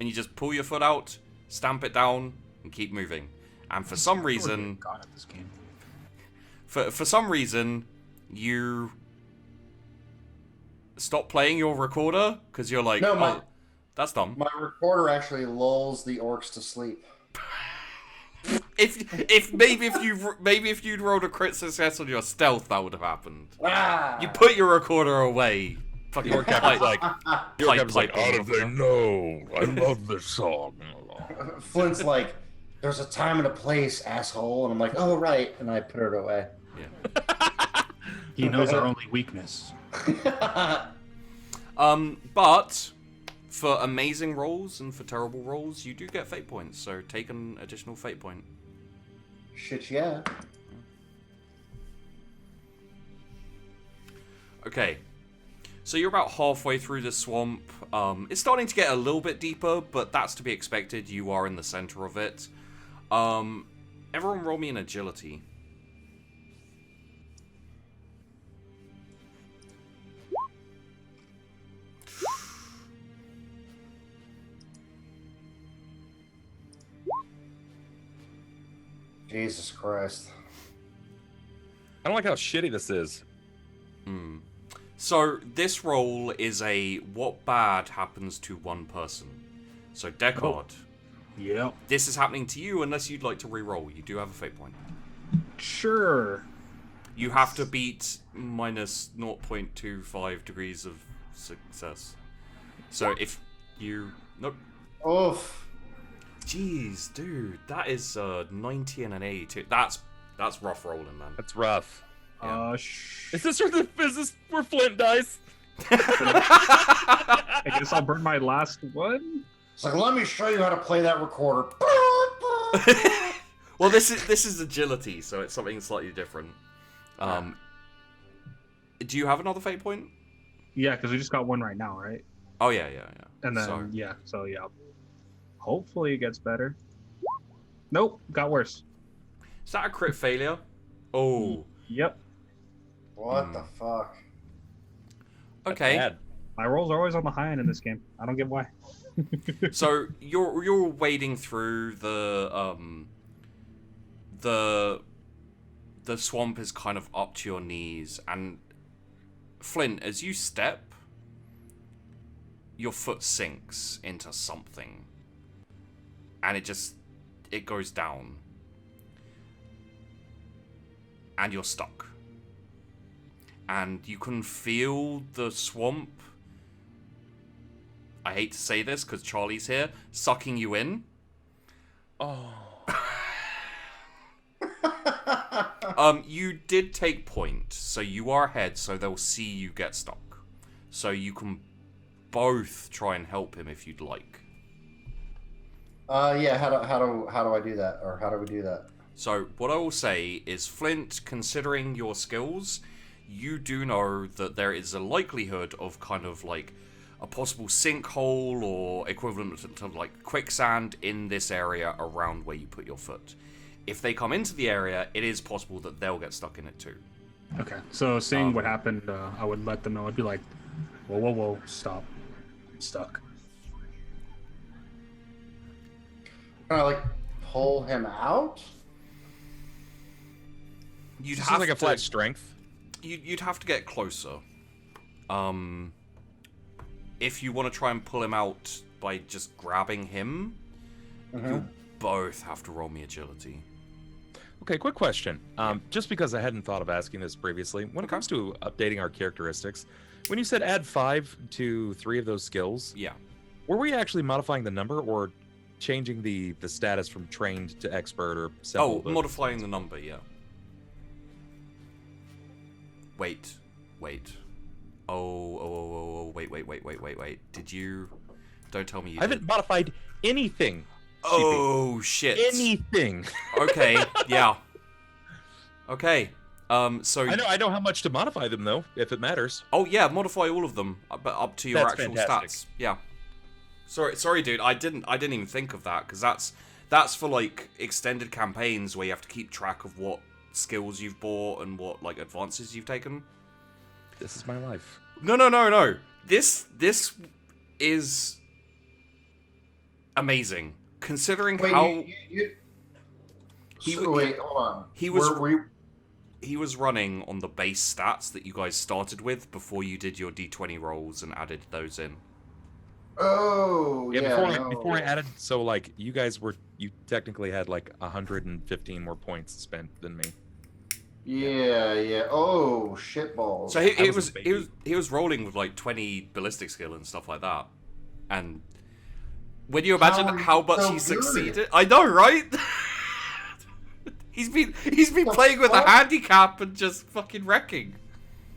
And you just pull your foot out, stamp it down, and keep moving. And for some reason... God at this game. For some reason, you stop playing your recorder, because you're like, No, oh, that's dumb. My recorder actually lulls the orcs to sleep. If you'd rolled a crit success on your stealth, that would have happened. Ah! You put your recorder away. Fucking Your captain's like, pipe how did they know? I love this song. Flint's like, there's a time and a place, asshole. And I'm like, oh, right. And I put it away. Yeah. He knows our only weakness. But for amazing rolls and for terrible rolls, you do get fate points. So take an additional fate point. Shit, yeah. Okay. So you're about halfway through the swamp. It's starting to get a little bit deeper, but that's to be expected. You are in the center of it. Everyone roll me an agility. Jesus Christ. I don't like how shitty this is. So this roll is a what bad happens to one person. So Deckard, Yeah. this is happening to you unless you'd like to re-roll. You do have a fate point. Sure. You have to beat minus 0.25 degrees of success. So if you... Nope. Oof. Jeez, dude. That is 90 and an 82. That's rough rolling, man. That's rough. Is Is this where Flint dies? I guess I'll burn my last one. It's like, let me show you how to play that recorder. Well, this is agility, so it's something slightly different. Do you have another fate point? Yeah, because we just got one right now, right? Oh, yeah. And then So- so hopefully it gets better. Nope, got worse. Is that a crit failure? Oh. Yep. What the fuck? Okay. Bad. My rolls are always on the high end in this game. I don't get why. So you're wading through the swamp is kind of up to your knees, and Flint, as you step, your foot sinks into something, and it goes down, and you're stuck, and you can feel the swamp. I hate to say this because Charlie's here, sucking you in. Oh. You did take point, so you are ahead, so they'll see you get stuck. So you can both try and help him if you'd like. Yeah. How do I do that, or how do we do that? So what I will say is, Flint, considering your skills, you do know that there is a likelihood of kind of like a possible sinkhole or equivalent to like quicksand in this area around where you put your foot. If they come into the area, it is possible that they'll get stuck in it too. Okay, so seeing what happened, I would let them know. I'd be like, whoa, stop. I'm stuck. Can I like pull him out? You'd This have is like a to, flat strength. You'd have to get closer. If you want to try and pull him out by just grabbing him, you'll both have to roll me agility. Okay, quick question. Just because I hadn't thought of asking this previously, when it comes to updating our characteristics, when you said add 5 to 3 of those skills, Yeah. were we actually modifying the number or changing the status from trained to expert or several? Oh, modifying the number, yeah. Wait. Oh, wait. Did you... Don't tell me you I haven't modified anything. Oh, shit. Anything. Okay, yeah. Okay, so... I know how much to modify them, though, if it matters. Oh, yeah, modify all of them, but up to your That's actual fantastic. stats. Yeah. Sorry, dude, I didn't even think of that, because that's for, like, extended campaigns where you have to keep track of what skills you've bought and what, like, advances you've taken. This is my life. No. This is amazing. Considering Wait, how wait, hold on. he was running on the base stats that you guys started with before you did your D20 rolls and added those in. Oh, yeah. Before I added, so like you technically had like 115 more points spent than me. Yeah. Oh, shitballs. So I he was rolling with like 20 ballistic skill and stuff like that, and when you imagine how much he succeeded, I know, right? he's been playing with a handicap and just fucking wrecking.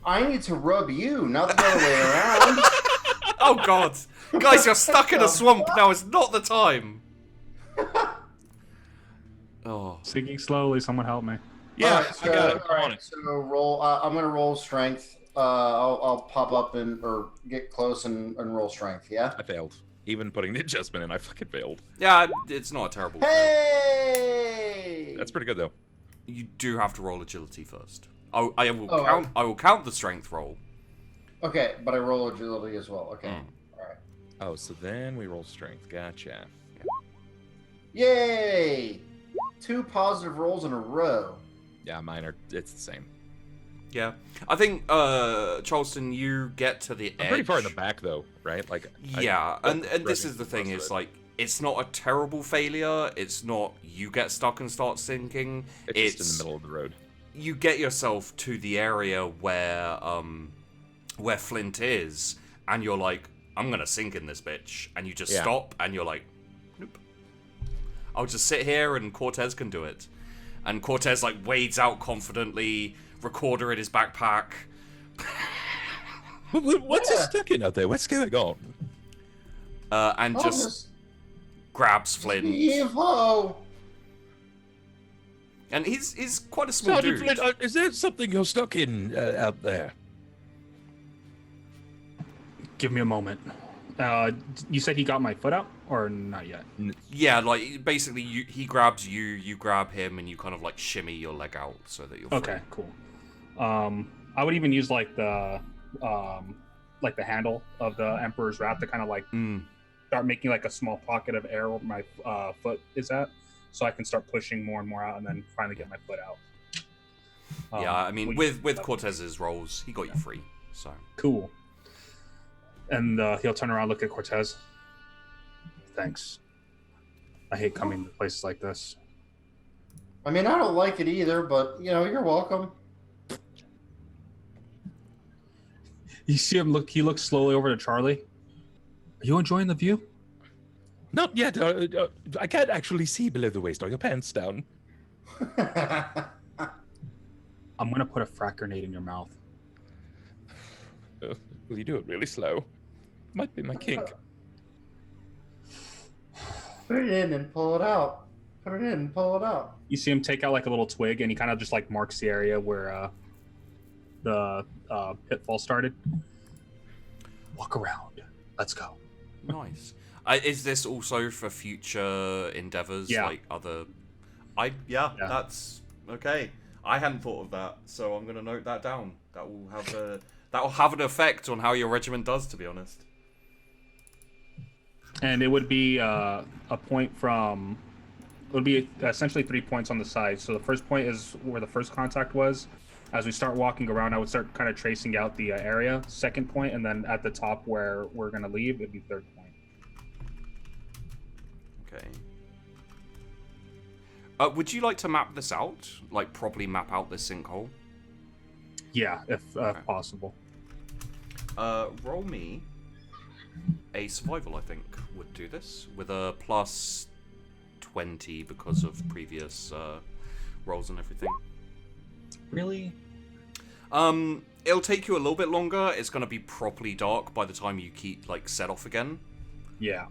I need to rub you, not the other way around. Oh god, guys, you're stuck in a swamp now. It's not the time. Oh, Sinking slowly. Someone help me. Yeah, Alright, I got it. all I'm on right, it. so roll. I'm gonna roll strength. I'll pop up or get close and roll strength. Yeah. I failed. Even putting the adjustment in, I fucking failed. yeah, it's not a terrible. Hey! That's pretty good though. You do have to roll agility first. I will count the strength roll. Okay, but I roll agility as well. Okay. All right. Oh, so then we roll strength. Gotcha. Yay! 2 positive rolls in a row. Yeah, mine are. It's the same. Yeah, I think Charleston, you get to the edge. I'm pretty far in the back though, right? Like. Yeah, and this is the thing, is like, it's not a terrible failure. It's not you get stuck and start sinking. It's just in the middle of the road. You get yourself to the area where Flint is, and you're like, I'm gonna sink in this bitch, and you just stop, and you're like, nope. I'll just sit here, and Cortez can do it. And Cortez like wades out confidently, recorder in his backpack. What's he stuck in out there? What's going on? And just grabs Flint. Evil. And he's quite a small dude. Flint, is there something you're stuck in out there? Give me a moment. You said he got my foot out? or not yet? Yeah, like basically, he grabs you, you grab him, and you kind of like shimmy your leg out so that you're free. Okay, cool. I would even use like the handle of the Emperor's Wrath to kind of like start making like a small pocket of air where my foot is at, so I can start pushing more and more out, and then finally get my foot out. Yeah, I mean, with Cortez's rolls, he got you free, so cool. And he'll turn around, look at Cortez. Thanks. I hate coming to places like this. I mean, I don't like it either, but you know, you're welcome. You see him look. He looks slowly over to Charlie. Are you enjoying the view? Not yet. I can't actually see below the waist. Are your pants down? I'm gonna put a frag grenade in your mouth. Will you do it really slow? Might be my kink. Put it in and pull it out. Put it in and pull it out. You see him take out like a little twig, and he kind of just like marks the area where the pitfall started. Walk around. Let's go. Nice. Is this also for future endeavors? Yeah. Like other... Yeah, that's... Okay. I hadn't thought of that, so I'm going to note that down. That will have an effect on how your regiment does, to be honest. And it would be a point from... It would be essentially 3 points on the side. So the first point is where the first contact was. As we start walking around, I would start kind of tracing out the area. Second point, and then at the top where we're going to leave, it'd be third point. Okay. Would you like to map this out? Like, properly map out this sinkhole? Yeah, if possible. Roll me a survival, I think, would do this. With a plus 20 because of previous rolls and everything. Really? It'll take you a little bit longer. It's going to be properly dark by the time you keep, like, set off again. Yeah.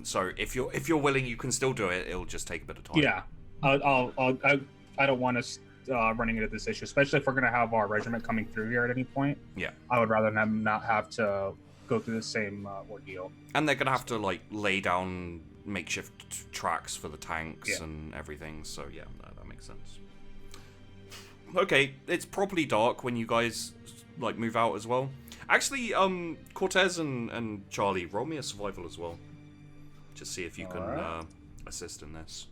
So if you're willing, you can still do it. It'll just take a bit of time. Yeah. I don't want us running into this issue, especially if we're going to have our regiment coming through here at any point. Yeah. I would rather them not have to go through the same ordeal. And they're going to have to, like, lay down makeshift tracks for the tanks and everything. So, yeah, that makes sense. Okay, it's properly dark when you guys, like, move out as well. Actually, Cortez and Charlie, roll me a survival as well. Just see if you can assist in this.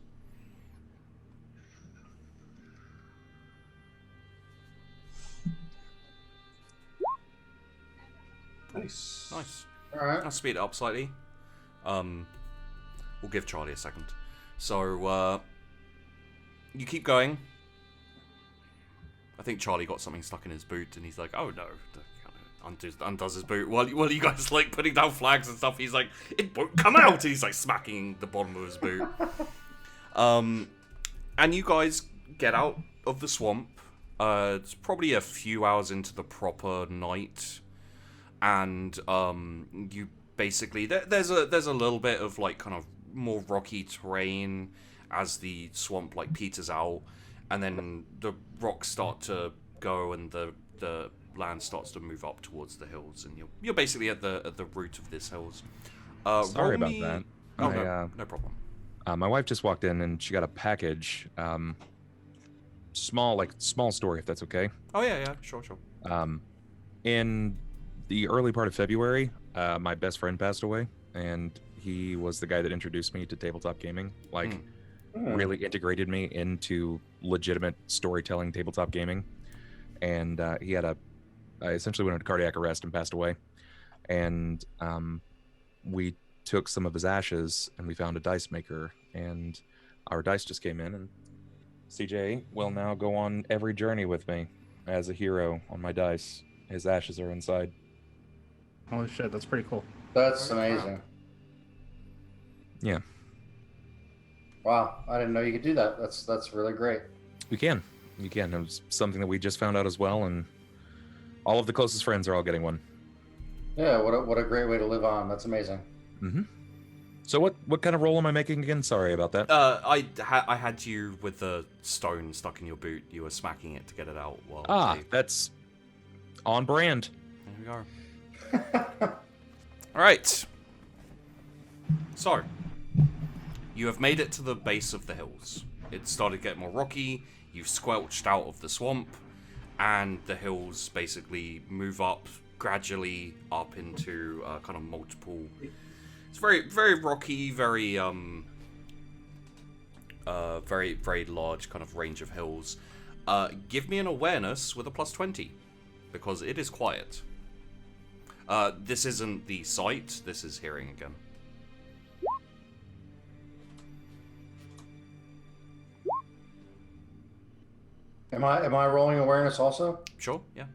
Nice. All right. I'll speed it up slightly. We'll give Charlie a second. So, you keep going. I think Charlie got something stuck in his boot, and he's like, "Oh no!" Undoes his boot while you guys like putting down flags and stuff. He's like, "It won't come out!" And he's like smacking the bottom of his boot. And you guys get out of the swamp. It's probably a few hours into the proper night, and you basically there's a little bit of like kind of more rocky terrain as the swamp like peters out. And then the rocks start to go, and the land starts to move up towards the hills, and you're basically at the root of these hills. Sorry about that. Oh, no problem. My wife just walked in, and she got a package. Small story, if that's okay. Oh yeah, sure. In the early part of February, my best friend passed away, and he was the guy that introduced me to tabletop gaming. Really integrated me into legitimate storytelling tabletop gaming, and he had essentially went into cardiac arrest and passed away, and we took some of his ashes and we found a dice maker, and our dice just came in, and CJ will now go on every journey with me as a hero on my dice. His ashes are inside. Holy shit, that's pretty cool. That's amazing. Yeah. Wow, I didn't know you could do that. That's really great. You can. It was something that we just found out as well, and all of the closest friends are all getting one. Yeah, what a great way to live on. That's amazing. Mm-hmm. So what kind of roll am I making again? Sorry about that. I had you with the stone stuck in your boot. You were smacking it to get it out. That's on brand. There we go. All right. So, You have made it to the base of the hills. It started getting more rocky. You've squelched out of the swamp, and the hills basically move up gradually up into kind of multiple. It's very, very rocky, very very large kind of range of hills. Give me an awareness with a +20, because it is quiet. This isn't the sight. This is hearing again. Am I rolling awareness also? Sure, yeah.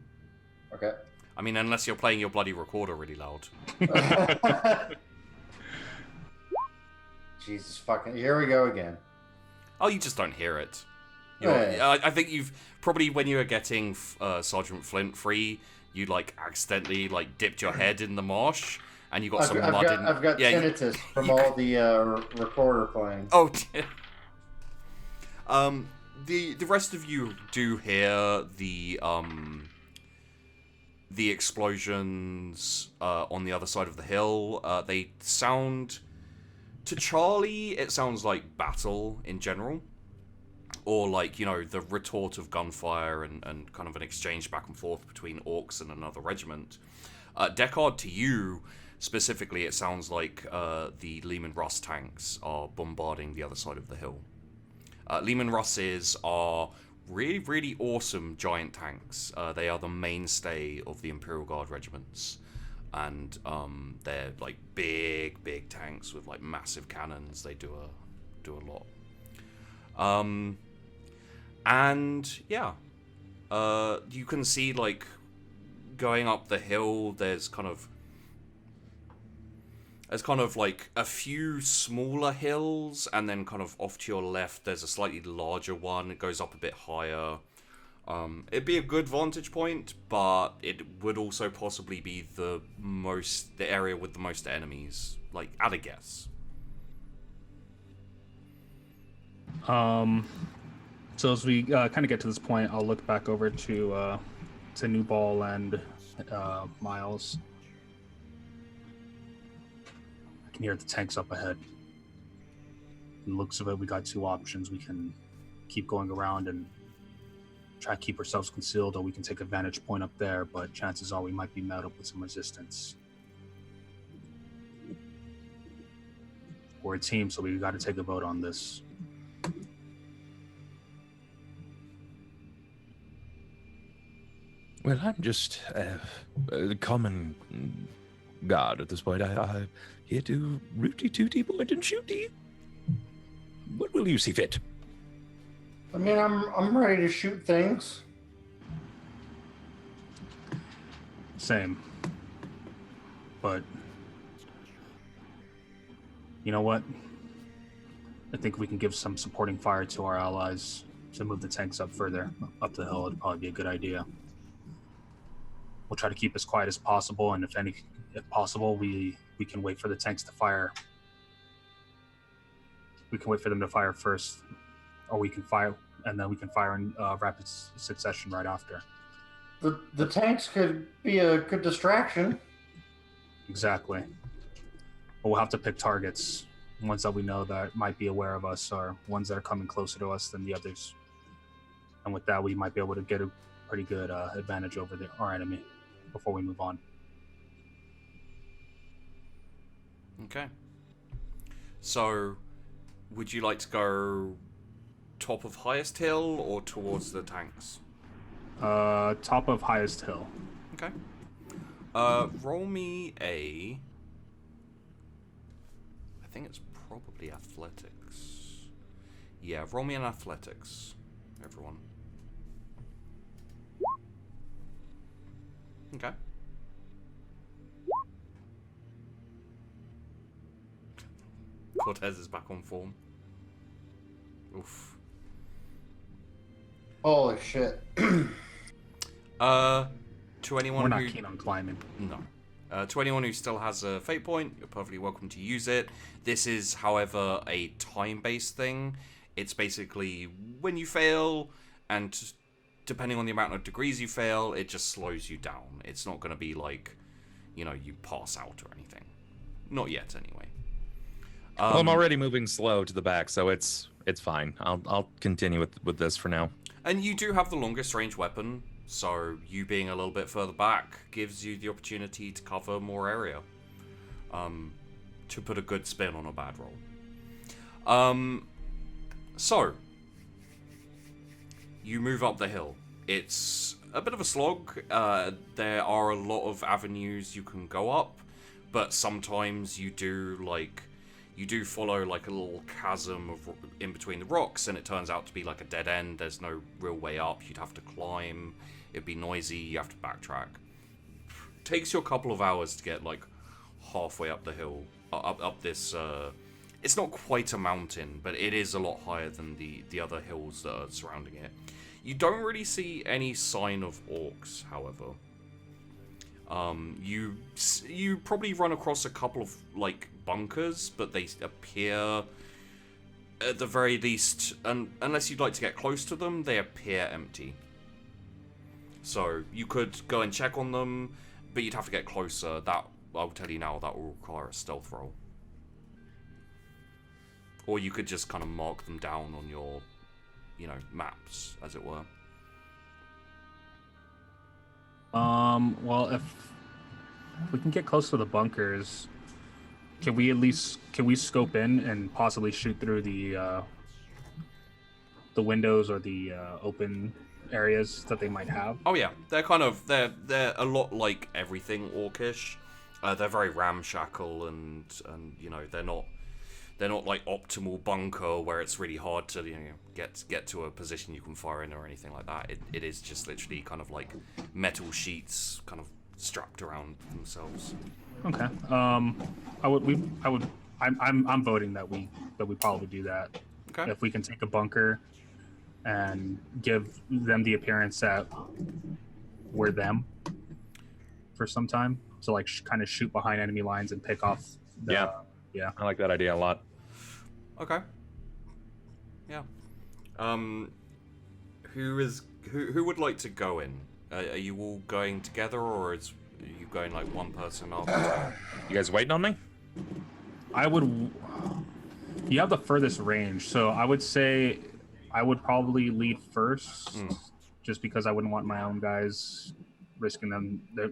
Okay. I mean, unless you're playing your bloody recorder really loud. Jesus fucking... Here we go again. Oh, you just don't hear it. Yeah. I think you've probably, when you were getting Sergeant Flint free, you like accidentally like dipped your head in the marsh, and you got some mud in. I've got tinnitus from all the recorder playing. Oh dear. The rest of you do hear the explosions on the other side of the hill. They sound, to Charlie, it sounds like battle in general, or like, you know, the retort of gunfire and kind of an exchange back and forth between orcs and another regiment. Deckard, to you specifically, it sounds like the Lehman Russ tanks are bombarding the other side of the hill. Lehman Russes are really, really awesome giant tanks. They are the mainstay of the Imperial Guard regiments. And they're like big tanks with like massive cannons. They do a lot. And yeah, you can see like going up the hill, there's kind of like a few smaller hills, and then kind of off to your left there's a slightly larger one. It goes up a bit higher. It'd be a good vantage point, but it would also possibly be the area with the most enemies, like, at a guess. So as we kind of get to this point, I'll look back over to New Ball and Miles. I can hear the tanks up ahead. From the looks of it, we got two options. We can keep going around and try to keep ourselves concealed, or we can take a vantage point up there, but chances are we might be met up with some resistance. We're a team, so we got to take a vote on this. Well, I'm just a common guard at this point. I'm here to rooty-tooty, point and shooty. What will you see fit? I mean, I'm ready to shoot things. Same. But you know what? I think we can give some supporting fire to our allies to move the tanks up further up the hill. It'd probably be a good idea. We'll try to keep as quiet as possible, and if possible, we can wait for the tanks to fire. We can wait for them to fire first, or we can fire, and then we can fire in rapid succession right after. The tanks could be a good distraction. Exactly. But we'll have to pick targets, ones that we know that might be aware of us, or ones that are coming closer to us than the others. And with that, we might be able to get a pretty good advantage over our enemy before we move on. Okay. So, would you like to go top of highest hill or towards the tanks? Top of highest hill. Okay. Roll me a... I think it's probably athletics. Yeah, roll me an athletics, everyone. Okay. Cortez is back on form. Oof. Holy shit. To anyone We're not keen on climbing. No. To anyone who still has a fate point, you're perfectly welcome to use it. This is, however, a time-based thing. It's basically when you fail, and depending on the amount of degrees you fail, it just slows you down. It's not going to be like, you know, you pass out or anything. Not yet, anyway. Well, I'm already moving slow to the back, so it's fine. I'll continue with this for now. And you do have the longest range weapon, so you being a little bit further back gives you the opportunity to cover more area. To put a good spin on a bad roll. So you move up the hill. It's a bit of a slog. There are a lot of avenues you can go up, but sometimes you do follow like a little chasm in between the rocks, and it turns out to be like a dead end. There's no real way up. You'd have to climb. It'd be noisy. You have to backtrack. Takes you a couple of hours to get like halfway up the hill, up this. It's not quite a mountain, but it is a lot higher than the other hills that are surrounding it. You don't really see any sign of orcs, however. You probably run across a couple of like bunkers, but they appear, at the very least, unless you'd like to get close to them, they appear empty. So you could go and check on them, but you'd have to get closer. That, I'll tell you now, that will require a stealth roll. Or you could just kind of mark them down on your, maps, as it were. Well, if we can get close to the bunkers, can we scope in and possibly shoot through the windows or the open areas that they might have? Oh yeah, they're a lot like everything orcish. They're very ramshackle and they're not like optimal bunker where it's really hard to get to a position you can fire in or anything like that. It is just literally kind of like metal sheets kind of strapped around themselves. Okay. I'm voting that we probably do that. Okay. If we can take a bunker and give them the appearance that we're them for some time, so like kind of shoot behind enemy lines and pick off. Yeah, I like that idea a lot. Okay. Yeah. Who would like to go in? Are you all going together, or are you going like one person after? You guys waiting on me? You have the furthest range, so I would say I would probably lead first, just because I wouldn't want my own guys risking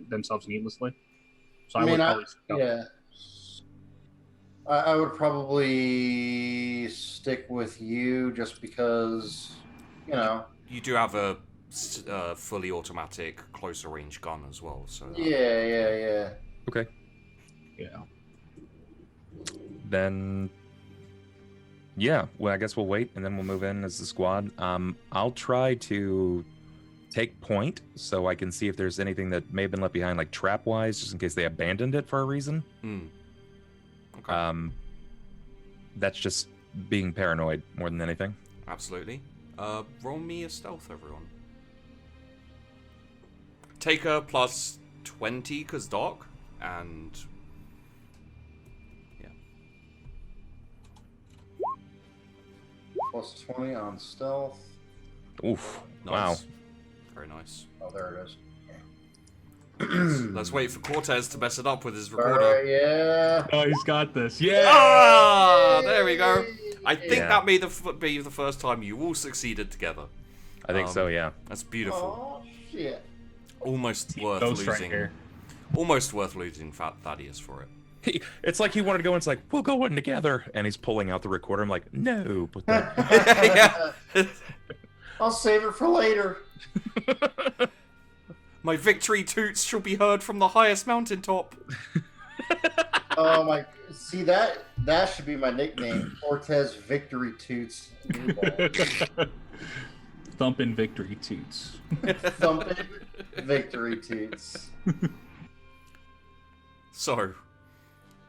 themselves needlessly. So I would probably yeah. I would probably stick with you just because, You do have a fully automatic closer range gun as well, so. Yeah. Okay. Yeah. Then, yeah. Well, I guess we'll wait and then we'll move in as the squad. I'll try to take point so I can see if there's anything that may have been left behind, like trap-wise, just in case they abandoned it for a reason. Okay. That's just being paranoid more than anything. Absolutely. Roll me a stealth, everyone. Take a plus 20 because dark, and yeah. Plus 20 on stealth. Oof! Nice. Wow. Very nice. Oh, there it is. Let's wait for Cortez to mess it up with his All recorder. right, yeah. Oh, he's got this. Yeah. Ah, there we go. I think Yeah. that may be the first time you all succeeded together. I think so. Yeah. That's beautiful. Oh, shit. Almost worth Ghost right losing. here. Almost worth losing Thaddeus for it. It's like he wanted to go and it's like, we'll go in together. And he's pulling out the recorder. I'm like, no. Put that. Yeah. I'll save it for later. My victory toots shall be heard from the highest mountaintop. Oh my! See that should be my nickname, Cortez Victory Toots. Thumping victory toots. Thumping Victory Toots. So,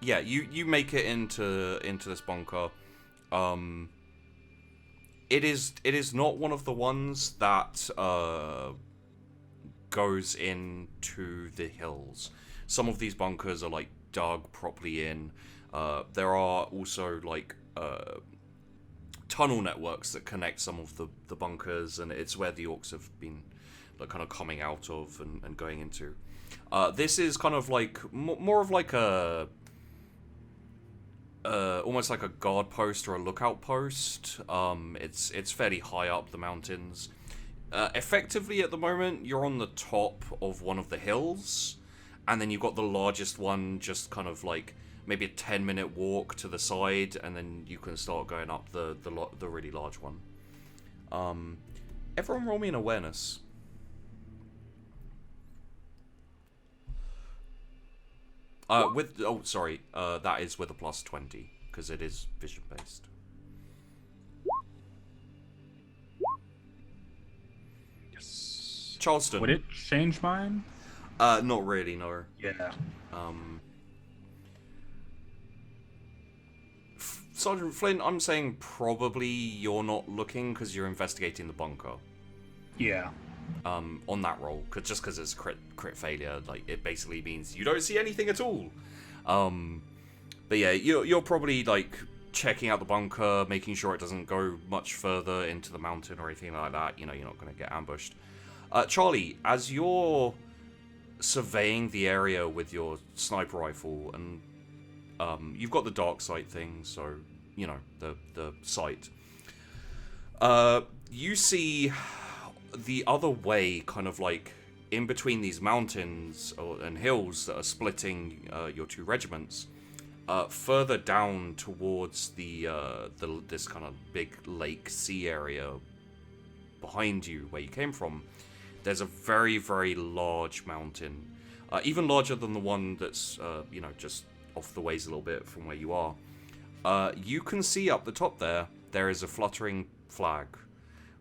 yeah, you make it into this bunker. It is not one of the ones that goes into the hills. Some of these bunkers are like dug properly in. There are also like tunnel networks that connect some of the bunkers, and it's where the orcs have been like kind of coming out of and going into. This is kind of like more of like almost like a guard post or a lookout post. It's fairly high up the mountains. Effectively, at the moment, you're on the top of one of the hills, and then you've got the largest one just kind of like maybe a 10-minute walk to the side, and then you can start going up the really large one. Everyone roll me an awareness. That is with a plus 20, because it is vision based. Yes. Charleston. Would it change mine? Not really, no. Yeah. Sergeant Flynn, I'm saying probably you're not looking because you're investigating the bunker. Yeah. On that roll, just because it's crit failure, like it basically means you don't see anything at all. But yeah, you're probably like checking out the bunker, making sure it doesn't go much further into the mountain or anything like that. You know, you're not going to get ambushed. Charlie, as you're surveying the area with your sniper rifle, and you've got the dark sight thing, so you know the sight. You see the other way, kind of like in between these mountains and hills that are splitting your two regiments, further down towards this kind of big lake sea area behind you where you came from. There's a very, very large mountain, even larger than the one that's just off the ways a little bit from where you are. You can see up the top there is a fluttering flag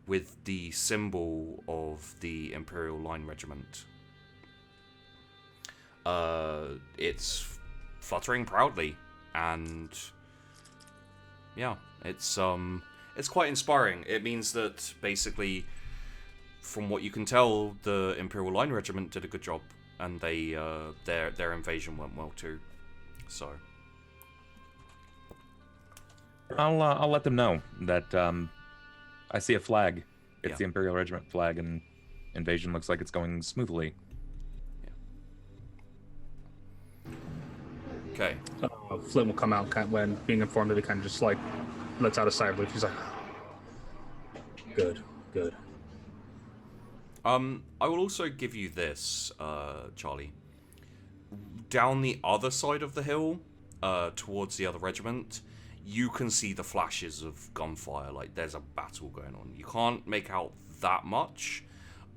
with the symbol of the Imperial Line Regiment. It's fluttering proudly, and yeah, it's quite inspiring. It means that basically, from what you can tell, the Imperial Line Regiment did a good job, and they their invasion went well too. So I'll let them know that I see a flag. It's Yeah. the Imperial Regiment flag, and invasion looks like it's going smoothly. okay. Flint will come out when being informed of it, kind of just like lets out a sigh of relief. He's like, good. I will also give you this, Charlie. Down the other side of the hill, towards the other regiment, you can see the flashes of gunfire. Like, there's a battle going on. You can't make out that much,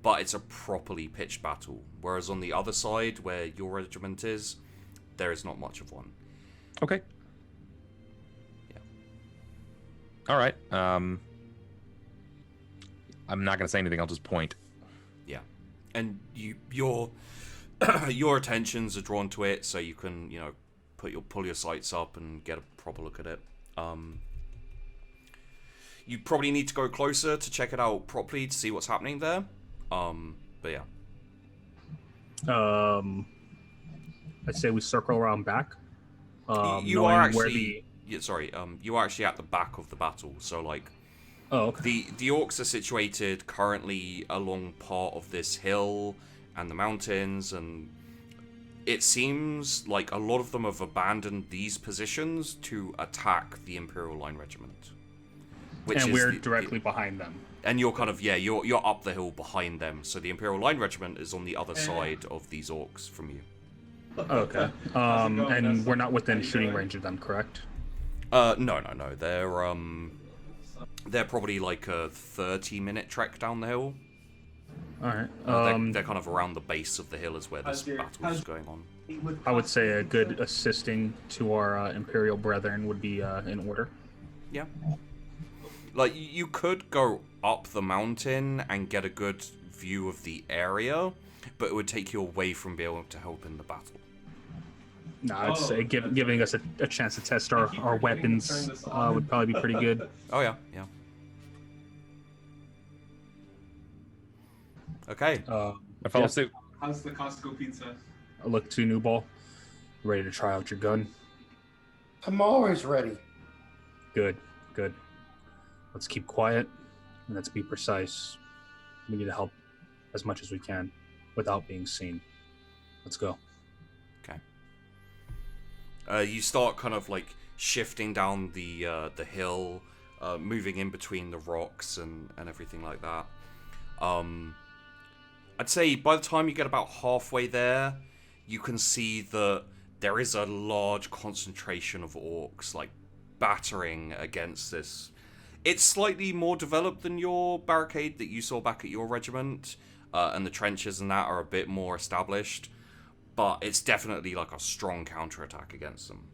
but it's a properly pitched battle. Whereas on the other side, where your regiment is, there is not much of one. Okay. Yeah. All right. I'm not gonna say anything. I'll just point. Yeah. And your your attentions are drawn to it, so you can, pull your sights up and get a proper look at it. You probably need to go closer to check it out properly to see what's happening there. But yeah. I'd say we circle around back. You are knowing where actually you are actually at the back of the battle, so like Oh, okay. the orcs are situated currently along part of this hill and the mountains, and it seems like a lot of them have abandoned these positions to attack the Imperial Line Regiment. And we're directly behind them. And you're kind of, you're up the hill behind them, so the Imperial Line Regiment is on the other side of these orcs from you. Okay. And we're not within shooting range of them, correct? No. They're probably like a 30-minute trek down the hill. All right. They're kind of around the base of the hill is where this battle is going on. I would say a good assisting to our Imperial brethren would be in order. Yeah. Like, you could go up the mountain and get a good view of the area, but it would take you away from being able to help in the battle. No, I'd say giving us a chance to test our weapons would probably be pretty good. Oh, yeah. Okay. I follow suit. How's the Costco pizza? I look to New Ball. Ready to try out your gun? I'm always ready. Good. Let's keep quiet and let's be precise. We need to help as much as we can without being seen. Let's go. Okay. You start kind of like shifting down the hill, moving in between the rocks and everything like that. I'd say by the time you get about halfway there, you can see that there is a large concentration of orcs, like, battering against this. It's slightly more developed than your barricade that you saw back at your regiment, and the trenches and that are a bit more established, but it's definitely like a strong counterattack against them.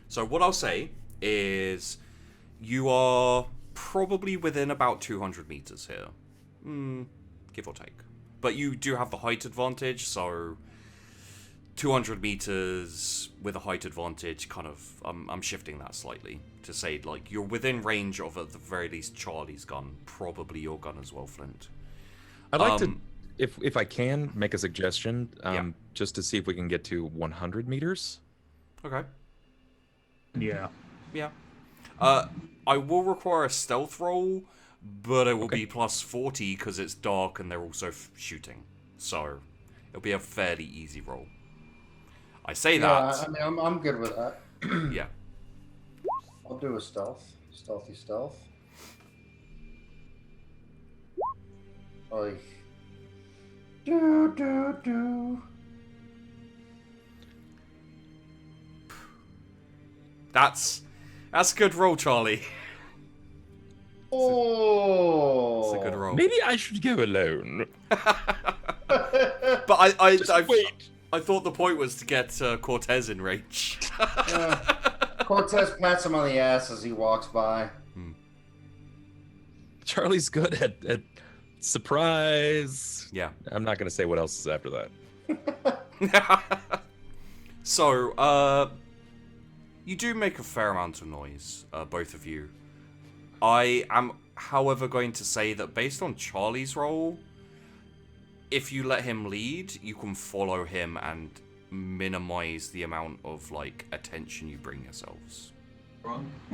So what I'll say is you are probably within about 200 meters here, give or take. But you do have the height advantage, so 200 meters with a height advantage, kind of, I'm shifting that slightly to say, like, you're within range of, at the very least, Charlie's gun, probably your gun as well, Flint. I'd like to, if I can, make a suggestion, Yeah. just to see if we can get to 100 meters. Okay. Yeah. Yeah. I will require a stealth roll, but it will be plus 40 because it's dark and they're also shooting. So it'll be a fairly easy roll. I say that. I mean, I'm good with that. Yeah. I'll do a stealthy stealth. Oy. Do. That's a good roll, Charlie. Oh. It's a good roll. Maybe I should go alone. But I thought the point was to get Cortez in range. Cortez pats him on the ass as he walks by. Charlie's good at surprise. Yeah. I'm not going to say what else is after that. So, you do make a fair amount of noise, both of you. I am, however, going to say that based on Charlie's role, if you let him lead, you can follow him and minimize the amount of, like, attention you bring yourselves.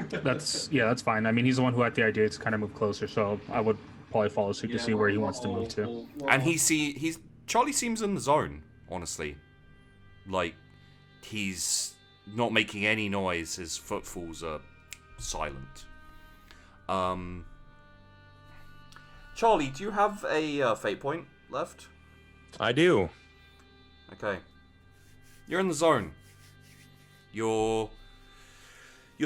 That's fine. I mean, he's the one who had the idea to kind of move closer, so I would probably follow suit to see where he wants to move to. And Charlie seems in the zone, honestly. Like, he's not making any noise. His footfalls are silent. Charlie, do you have a fate point left? I do. Okay. You're in the zone. Your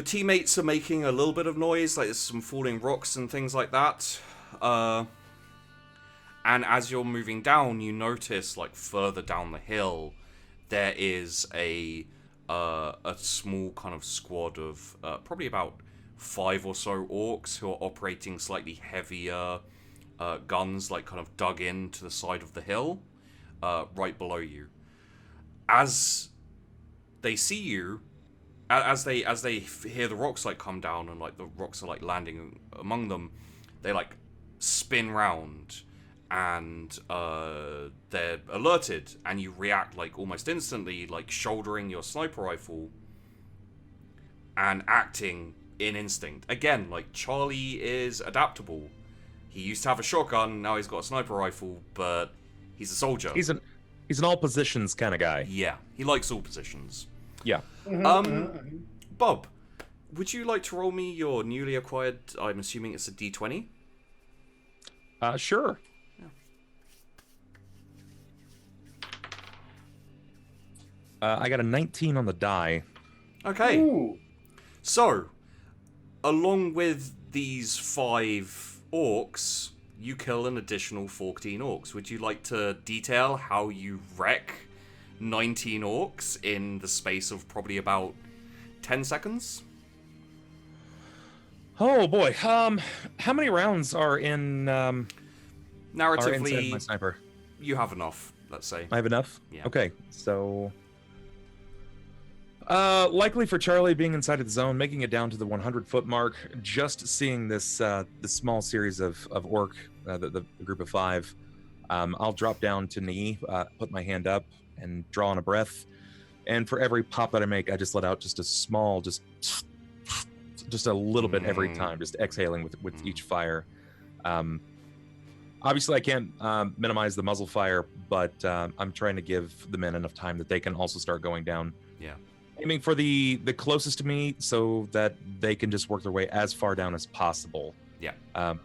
teammates are making a little bit of noise, like there's some falling rocks and things like that. And as you're moving down, you notice, like, further down the hill, there is a small kind of squad of probably about 5 or so orcs who are operating slightly heavier guns, like kind of dug into the side of the hill, right below you. As they see you, as they hear the rocks like come down and like the rocks are like landing among them, they like spin round and they're alerted, and you react like almost instantly, like shouldering your sniper rifle and acting in instinct. Again, like, Charlie is adaptable. He used to have a shotgun, now he's got a sniper rifle, but he's a soldier. He's an all positions kind of guy. Yeah, he likes all positions. Yeah. Bob, would you like to roll me your newly acquired, I'm assuming it's a D20? Sure. I got a 19 on the die. Okay. Ooh. So, along with these 5 orcs, you kill an additional 14 orcs. Would you like to detail how you wreck 19 orcs in the space of probably about 10 seconds? Oh boy. How many rounds are in Narratively, inside my sniper? you have enough, let's say. I have enough? Yeah. Okay, so likely for Charlie being inside of the zone, making it down to the 100-foot mark, just seeing this small series of orc, the group of 5, I'll drop down to knee, put my hand up, and draw on a breath. And for every pop that I make, I just let out just a small, just a little bit every time, just exhaling with each fire. Obviously, I can't minimize the muzzle fire, but I'm trying to give the men enough time that they can also start going down. Yeah. Aiming for the closest to me so that they can just work their way as far down as possible. Yeah. And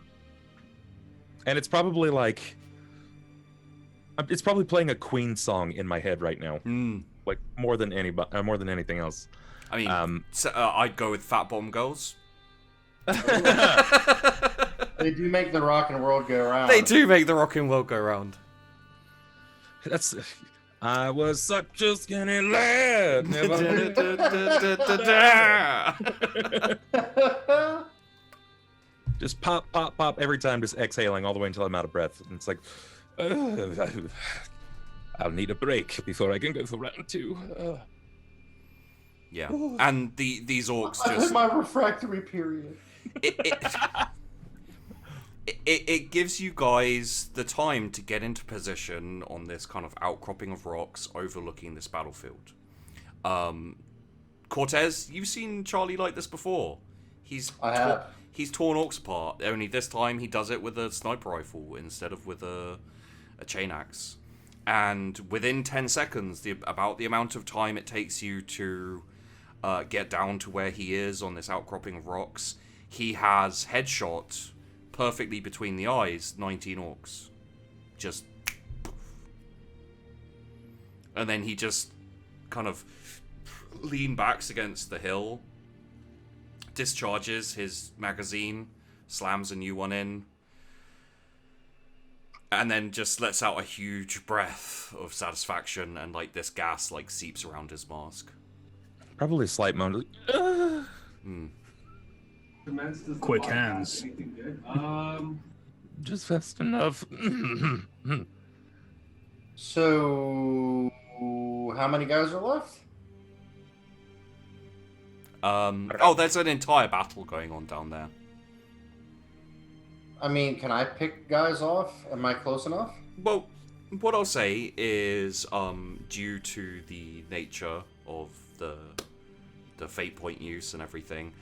it's probably like... It's probably playing a Queen song in my head right now. Like, more than anything else. I mean, I'd go with Fat Bottom Girls. They do make the rockin' world go around. They do make the rockin' world go round. That's... I was such a skinny lad. Never... Just pop, pop, pop every time, just exhaling all the way until I'm out of breath. And it's like... I'll need a break before I can go for round 2. Yeah, and these orcs I'm just... in my refractory period. It gives you guys the time to get into position on this kind of outcropping of rocks overlooking this battlefield. Cortez, you've seen Charlie like this before. He's torn orcs apart, only this time he does it with a sniper rifle instead of with a chain axe. And within 10 seconds, about the amount of time it takes you to get down to where he is on this outcropping of rocks, he has headshot perfectly between the eyes 19 orcs. Just... And then he just kind of lean backs against the hill, discharges his magazine, slams a new one in, and then just lets out a huge breath of satisfaction, and like this gas like seeps around his mask. Probably a slight moan. Quick hands. Just fast enough. So, how many guys are left? Oh, there's an entire battle going on down there. I mean, can I pick guys off? Am I close enough? Well, what I'll say is, due to the nature of the fate point use and everything,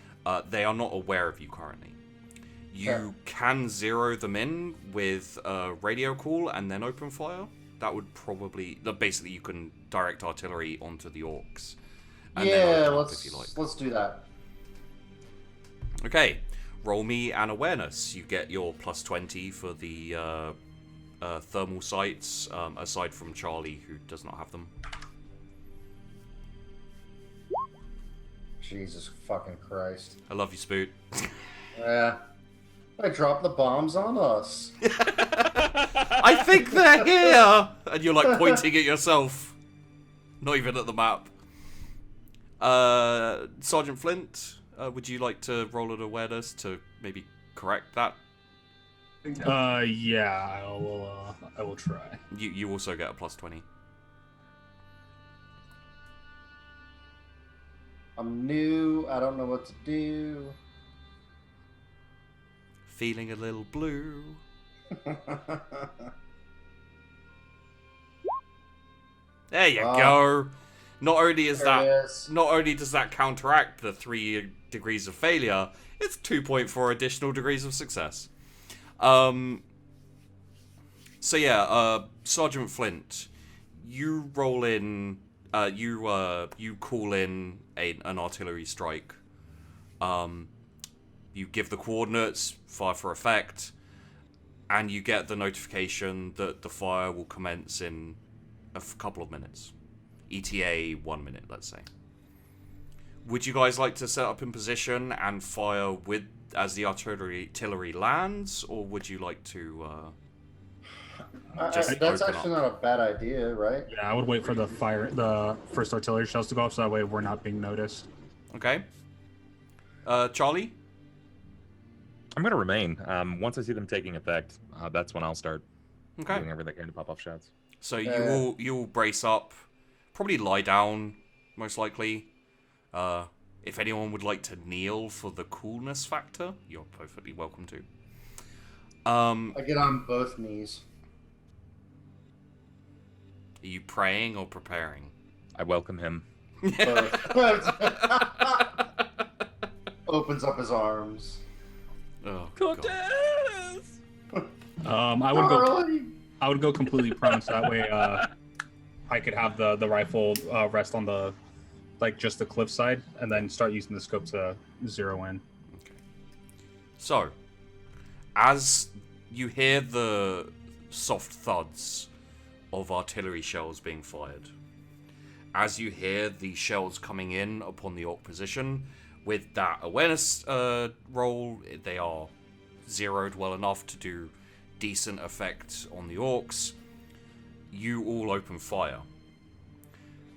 they are not aware of you currently. You can zero them in with a radio call and then open fire. That would probably... Basically, you can direct artillery onto the orcs. And then open up if you like. Let's do that. Okay. Roll me an awareness. You get your plus 20 for the thermal sights, aside from Charlie, who does not have them. Jesus fucking Christ. I love you, Spoot. Yeah. I dropped the bombs on us. I think they're here! And you're like pointing at yourself. Not even at the map. Sergeant Flint, would you like to roll an awareness to maybe correct that? Yeah, I will try. You also get a plus 20. I'm new. I don't know what to do. Feeling a little blue. There you go. Not only does that counteract the 3 degrees of failure, it's 2.4 additional degrees of success. So yeah, Sergeant Flint, you roll in. You call in an artillery strike. You give the coordinates, fire for effect, and you get the notification that the fire will commence in a couple of minutes. ETA 1 minute, let's say. Would you guys like to set up in position and fire as the artillery lands, or would you like to that's actually not a bad idea, right? Yeah, I would wait for the first artillery shells to go off, so that way we're not being noticed. Okay. Charlie? I'm going to remain. Once I see them taking effect, that's when I'll start Okay. doing everything I can to pop off shots. So you'll brace up, probably lie down, most likely. If anyone would like to kneel for the coolness factor, you're perfectly welcome to. I get on both knees. Are you praying or preparing? I welcome him. Both. Opens up his arms. Oh, Cortez! I would go completely prone, so that way I could have the rifle rest on the just the cliff side, and then start using the scope to zero in. Okay. So, as you hear the soft thuds of artillery shells being fired, as you hear the shells coming in upon the orc position, with that awareness roll, they are zeroed well enough to do decent effect on the orcs. You all open fire.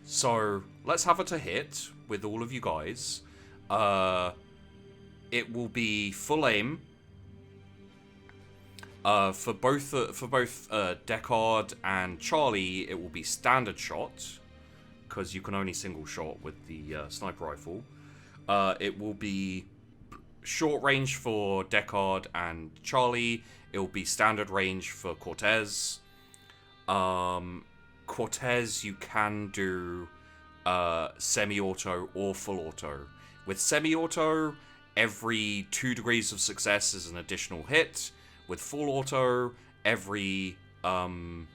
So let's have it to hit with all of you guys. It will be full aim. For both Deckard and Charlie, it will be standard shot, because you can only single shot with the sniper rifle. It will be short range for Deckard and Charlie. It will be standard range for Cortez. Cortez, you can do semi-auto or full auto. With semi-auto, every 2 degrees of success is an additional hit. With full auto, every 1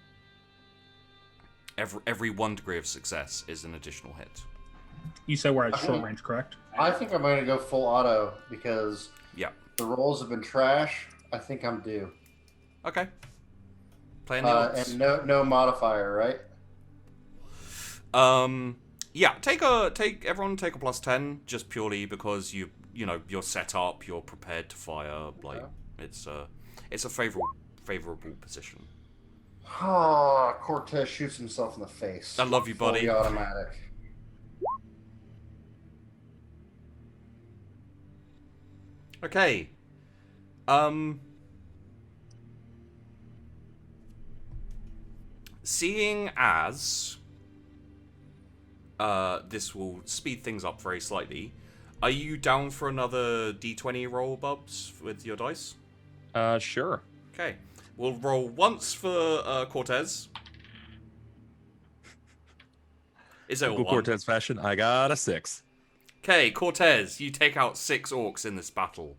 degree of success is an additional hit. You said we're at short range, correct? I think I'm going to go full auto because Yeah. the rolls have been trash. I think I'm due. Okay. Playing the odds. And no modifier, right? Yeah, everyone take a +10 just purely because you're set up, you're prepared to fire. It's a favorable position. Oh, Cortez shoots himself in the face. I love you, buddy. Fully automatic. Okay. Seeing as this will speed things up very slightly, are you down for another D20 roll, Bubs, with your dice? Sure. Okay. We'll roll once for Cortez. Is it a Typical 1? Cortez fashion, I got a 6. Okay, Cortez, you take out 6 orcs in this battle.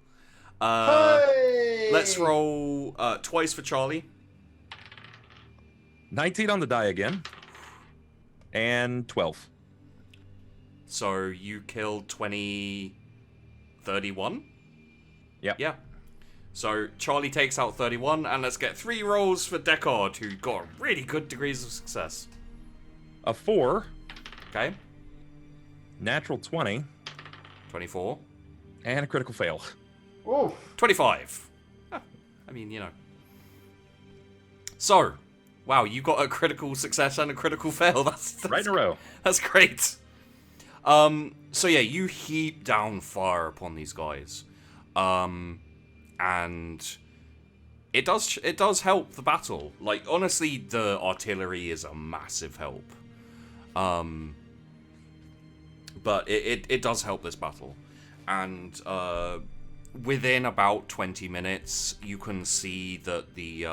Hey! Let's roll twice for Charlie. 19 on the die again. And 12. So you killed 31? Yep. Yeah. So Charlie takes out 31, and let's get 3 rolls for Deckard, who got really good degrees of success. A 4. Okay. Natural 20. 24. And a critical fail. Oof. 25. I mean, So, wow, you got a critical success and a critical fail. That's Right in a row. That's great. So yeah, you heap down fire upon these guys. And it does help the battle. Like, honestly, the artillery is a massive help. But it does help this battle. And within about 20 minutes, you can see that the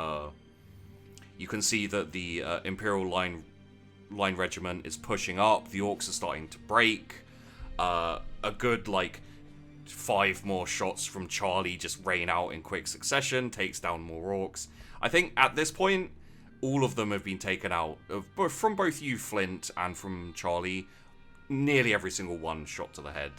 Imperial line regiment is pushing up. The orcs are starting to break. A good 5 more shots from Charlie just rain out in quick succession, takes down more orcs. I think at this point, all of them have been taken out. From both you, Flint, and from Charlie, nearly every single one shot to the head.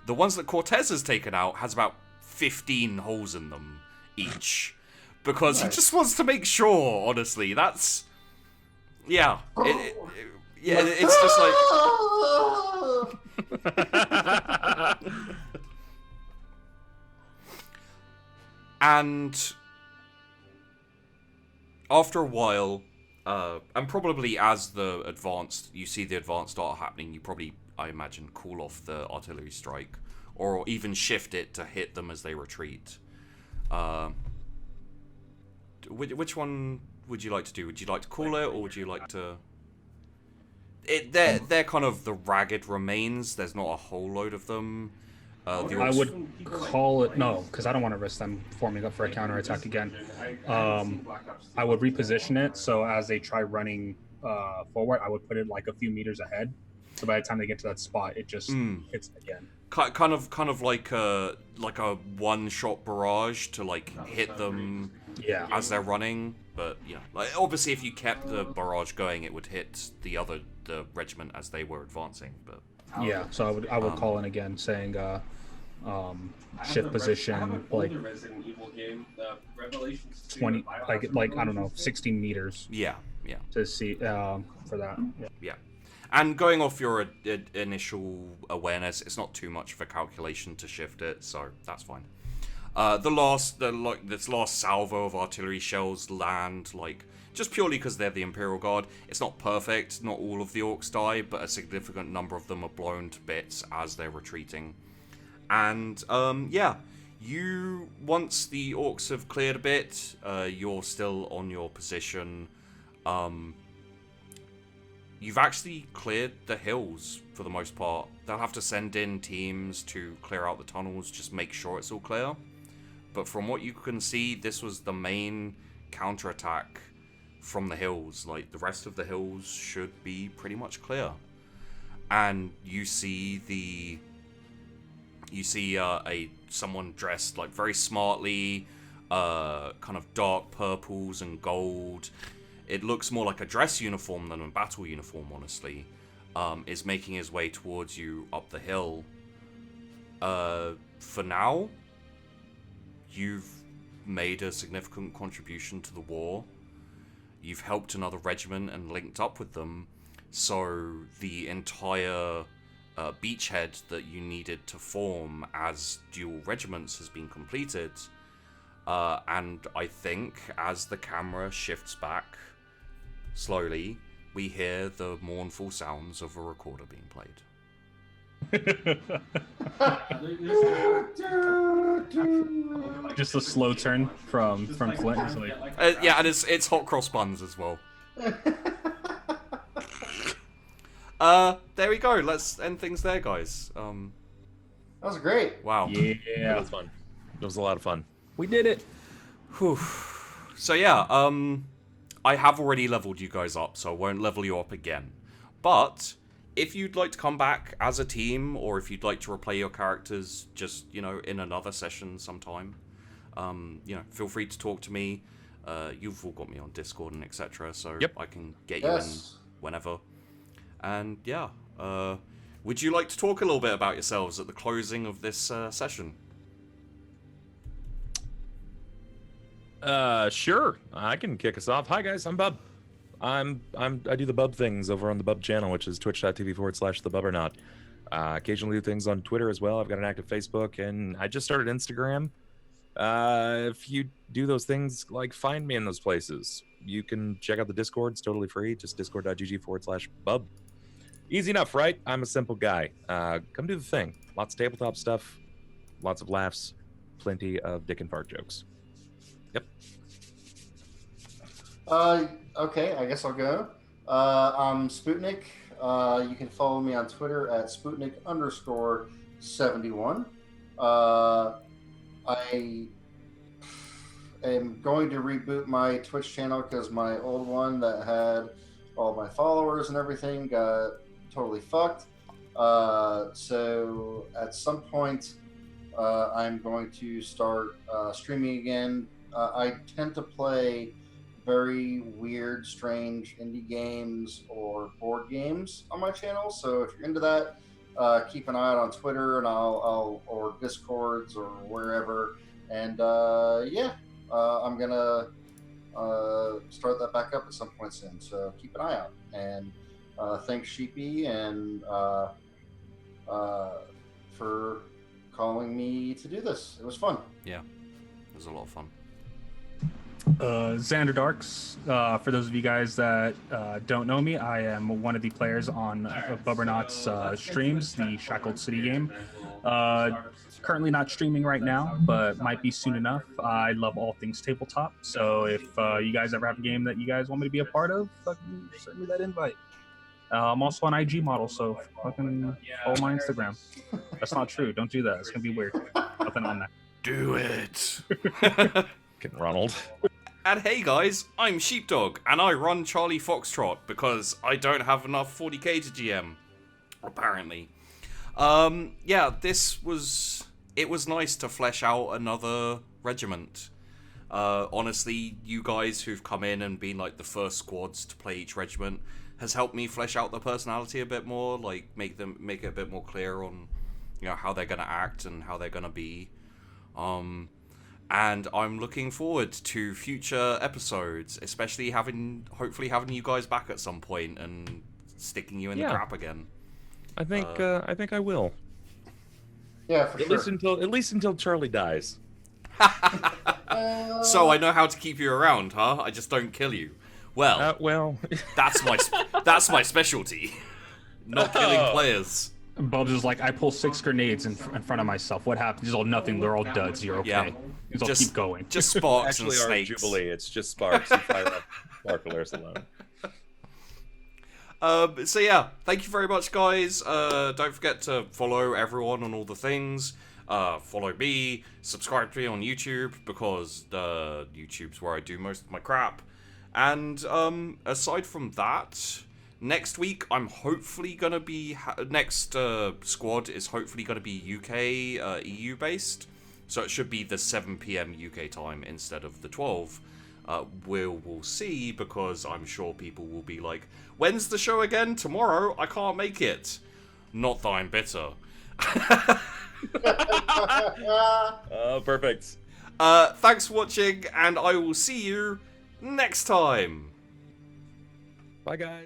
The ones that Cortez has taken out has about 15 holes in them each. Because he just wants to make sure, honestly. That's... Yeah. It's just like... And after a while, and probably as you see the advance start happening, you probably, I imagine, call off the artillery strike, or even shift it to hit them as they retreat. Which one would you like to do? Would you like to call it, or would you like to... They're kind of the ragged remains. There's not a whole load of them. I would call it... No, because I don't want to risk them forming up for a counterattack again. I would reposition it, so as they try running forward, I would put it a few meters ahead. So by the time they get to that spot, it just hits again. kind of like a one-shot barrage to like hit them as they're running. But like obviously if you kept the barrage going, it would hit the regiment as they were advancing. But yeah, so I would call in again saying shift position like Resident Evil game, Revelations 20 like I don't know 16 meters. Yeah. To see for that. Yeah. And going off your initial awareness, it's not too much of a calculation to shift it, so that's fine. This last salvo of artillery shells land just purely because they're the Imperial Guard. It's not perfect. Not all of the orcs die, but a significant number of them are blown to bits as they're retreating. And once the orcs have cleared a bit, you're still on your position. You've actually cleared the hills for the most part. They'll have to send in teams to clear out the tunnels, just make sure it's all clear. But from what you can see, this was the main counterattack from the hills. Like, the rest of the hills should be pretty much clear. And you see someone dressed like very smartly, kind of dark purples and gold. It looks more like a dress uniform than a battle uniform, honestly. Is making his way towards you up the hill. For now, you've made a significant contribution to the war. You've helped another regiment and linked up with them. So the entire beachhead that you needed to form as dual regiments has been completed. And I think as the camera shifts back slowly, we hear the mournful sounds of a recorder being played. Just a slow turn from Flint. It's like, yeah, and it's hot cross buns as well. There we go. Let's end things there, guys. That was great. Wow. yeah, It was fun. It was a lot of fun. we did it. Whew. So yeah, I have already leveled you guys up, so I won't level you up again. But if you'd like to come back as a team, or if you'd like to replay your characters just, in another session sometime, feel free to talk to me. You've all got me on Discord and etc., so Yep. I can get you in whenever. And yeah, would you like to talk a little bit about yourselves at the closing of this session? Sure. I can kick us off. Hi guys, I'm Bub. I do the Bub things over on the Bub channel, which is twitch.tv/the Bubbernaut. Occasionally do things on Twitter as well. I've got an active Facebook, and I just started Instagram. If you do those things, find me in those places. You can check out the Discord. It's totally free. Just discord.gg/bub. Easy enough, right? I'm a simple guy. Come do the thing. Lots of tabletop stuff, lots of laughs, plenty of dick and fart jokes. Yep. Okay, I guess I'll go. I'm Spootnik. You can follow me on Twitter at Spootnik_71. I am going to reboot my Twitch channel because my old one that had all my followers and everything got totally fucked. So at some point, I'm going to start streaming again. I tend to play very weird, strange indie games or board games on my channel. So if you're into that, keep an eye out on Twitter and I'll or Discords or wherever. And I'm gonna start that back up at some point soon. So keep an eye out. And thanks Sheepy and for calling me to do this. It was fun. Yeah, it was a lot of fun. Zannder Darks. For those of you guys that don't know me, I am one of the players on Bubbernaut's streams, the Shackled City game. Currently not streaming right now, but might be soon enough. I love all things tabletop, so if you guys ever have a game that you guys want me to be a part of, fucking send me that invite. I'm also an IG model, so fucking follow my Instagram. That's not true. Don't do that. It's gonna be weird. Nothing on that. Do it. Getting Ronald. And hey guys, I'm Sheepdog, and I run Charlie Foxtrot because I don't have enough 40k to GM, apparently. Yeah, it was nice to flesh out another regiment. Honestly, you guys who've come in and been like the first squads to play each regiment has helped me flesh out their personality a bit more, like make it a bit more clear on, you know, how they're gonna act and how they're gonna be. And I'm looking forward to future episodes, especially hopefully having you guys back at some point and sticking you in the crap again. I think I will. Yeah, for sure. At least until Charlie dies. So I know how to keep you around, huh? I just don't kill you. Well, that's my specialty. Not killing players. Bubs is like, I pull 6 grenades in front of myself. What happens? He's all nothing. They're all duds. You're okay. Yeah. He's all keep going. Just sparks Actually, and our snakes. Jubilee, it's just sparks. You fire up sparklers alone. So yeah, thank you very much, guys. Don't forget to follow everyone on all the things. Follow me, subscribe to me on YouTube, because YouTube's where I do most of my crap. And aside from that, next week I'm hopefully gonna be next squad is hopefully gonna be UK EU based, so it should be the 7 PM UK time instead of the 12. We'll see, because I'm sure people will be like, when's the show again? Tomorrow? I can't make it. Not that I'm bitter. Perfect. Thanks for watching, and I will see you next time. Bye, guys.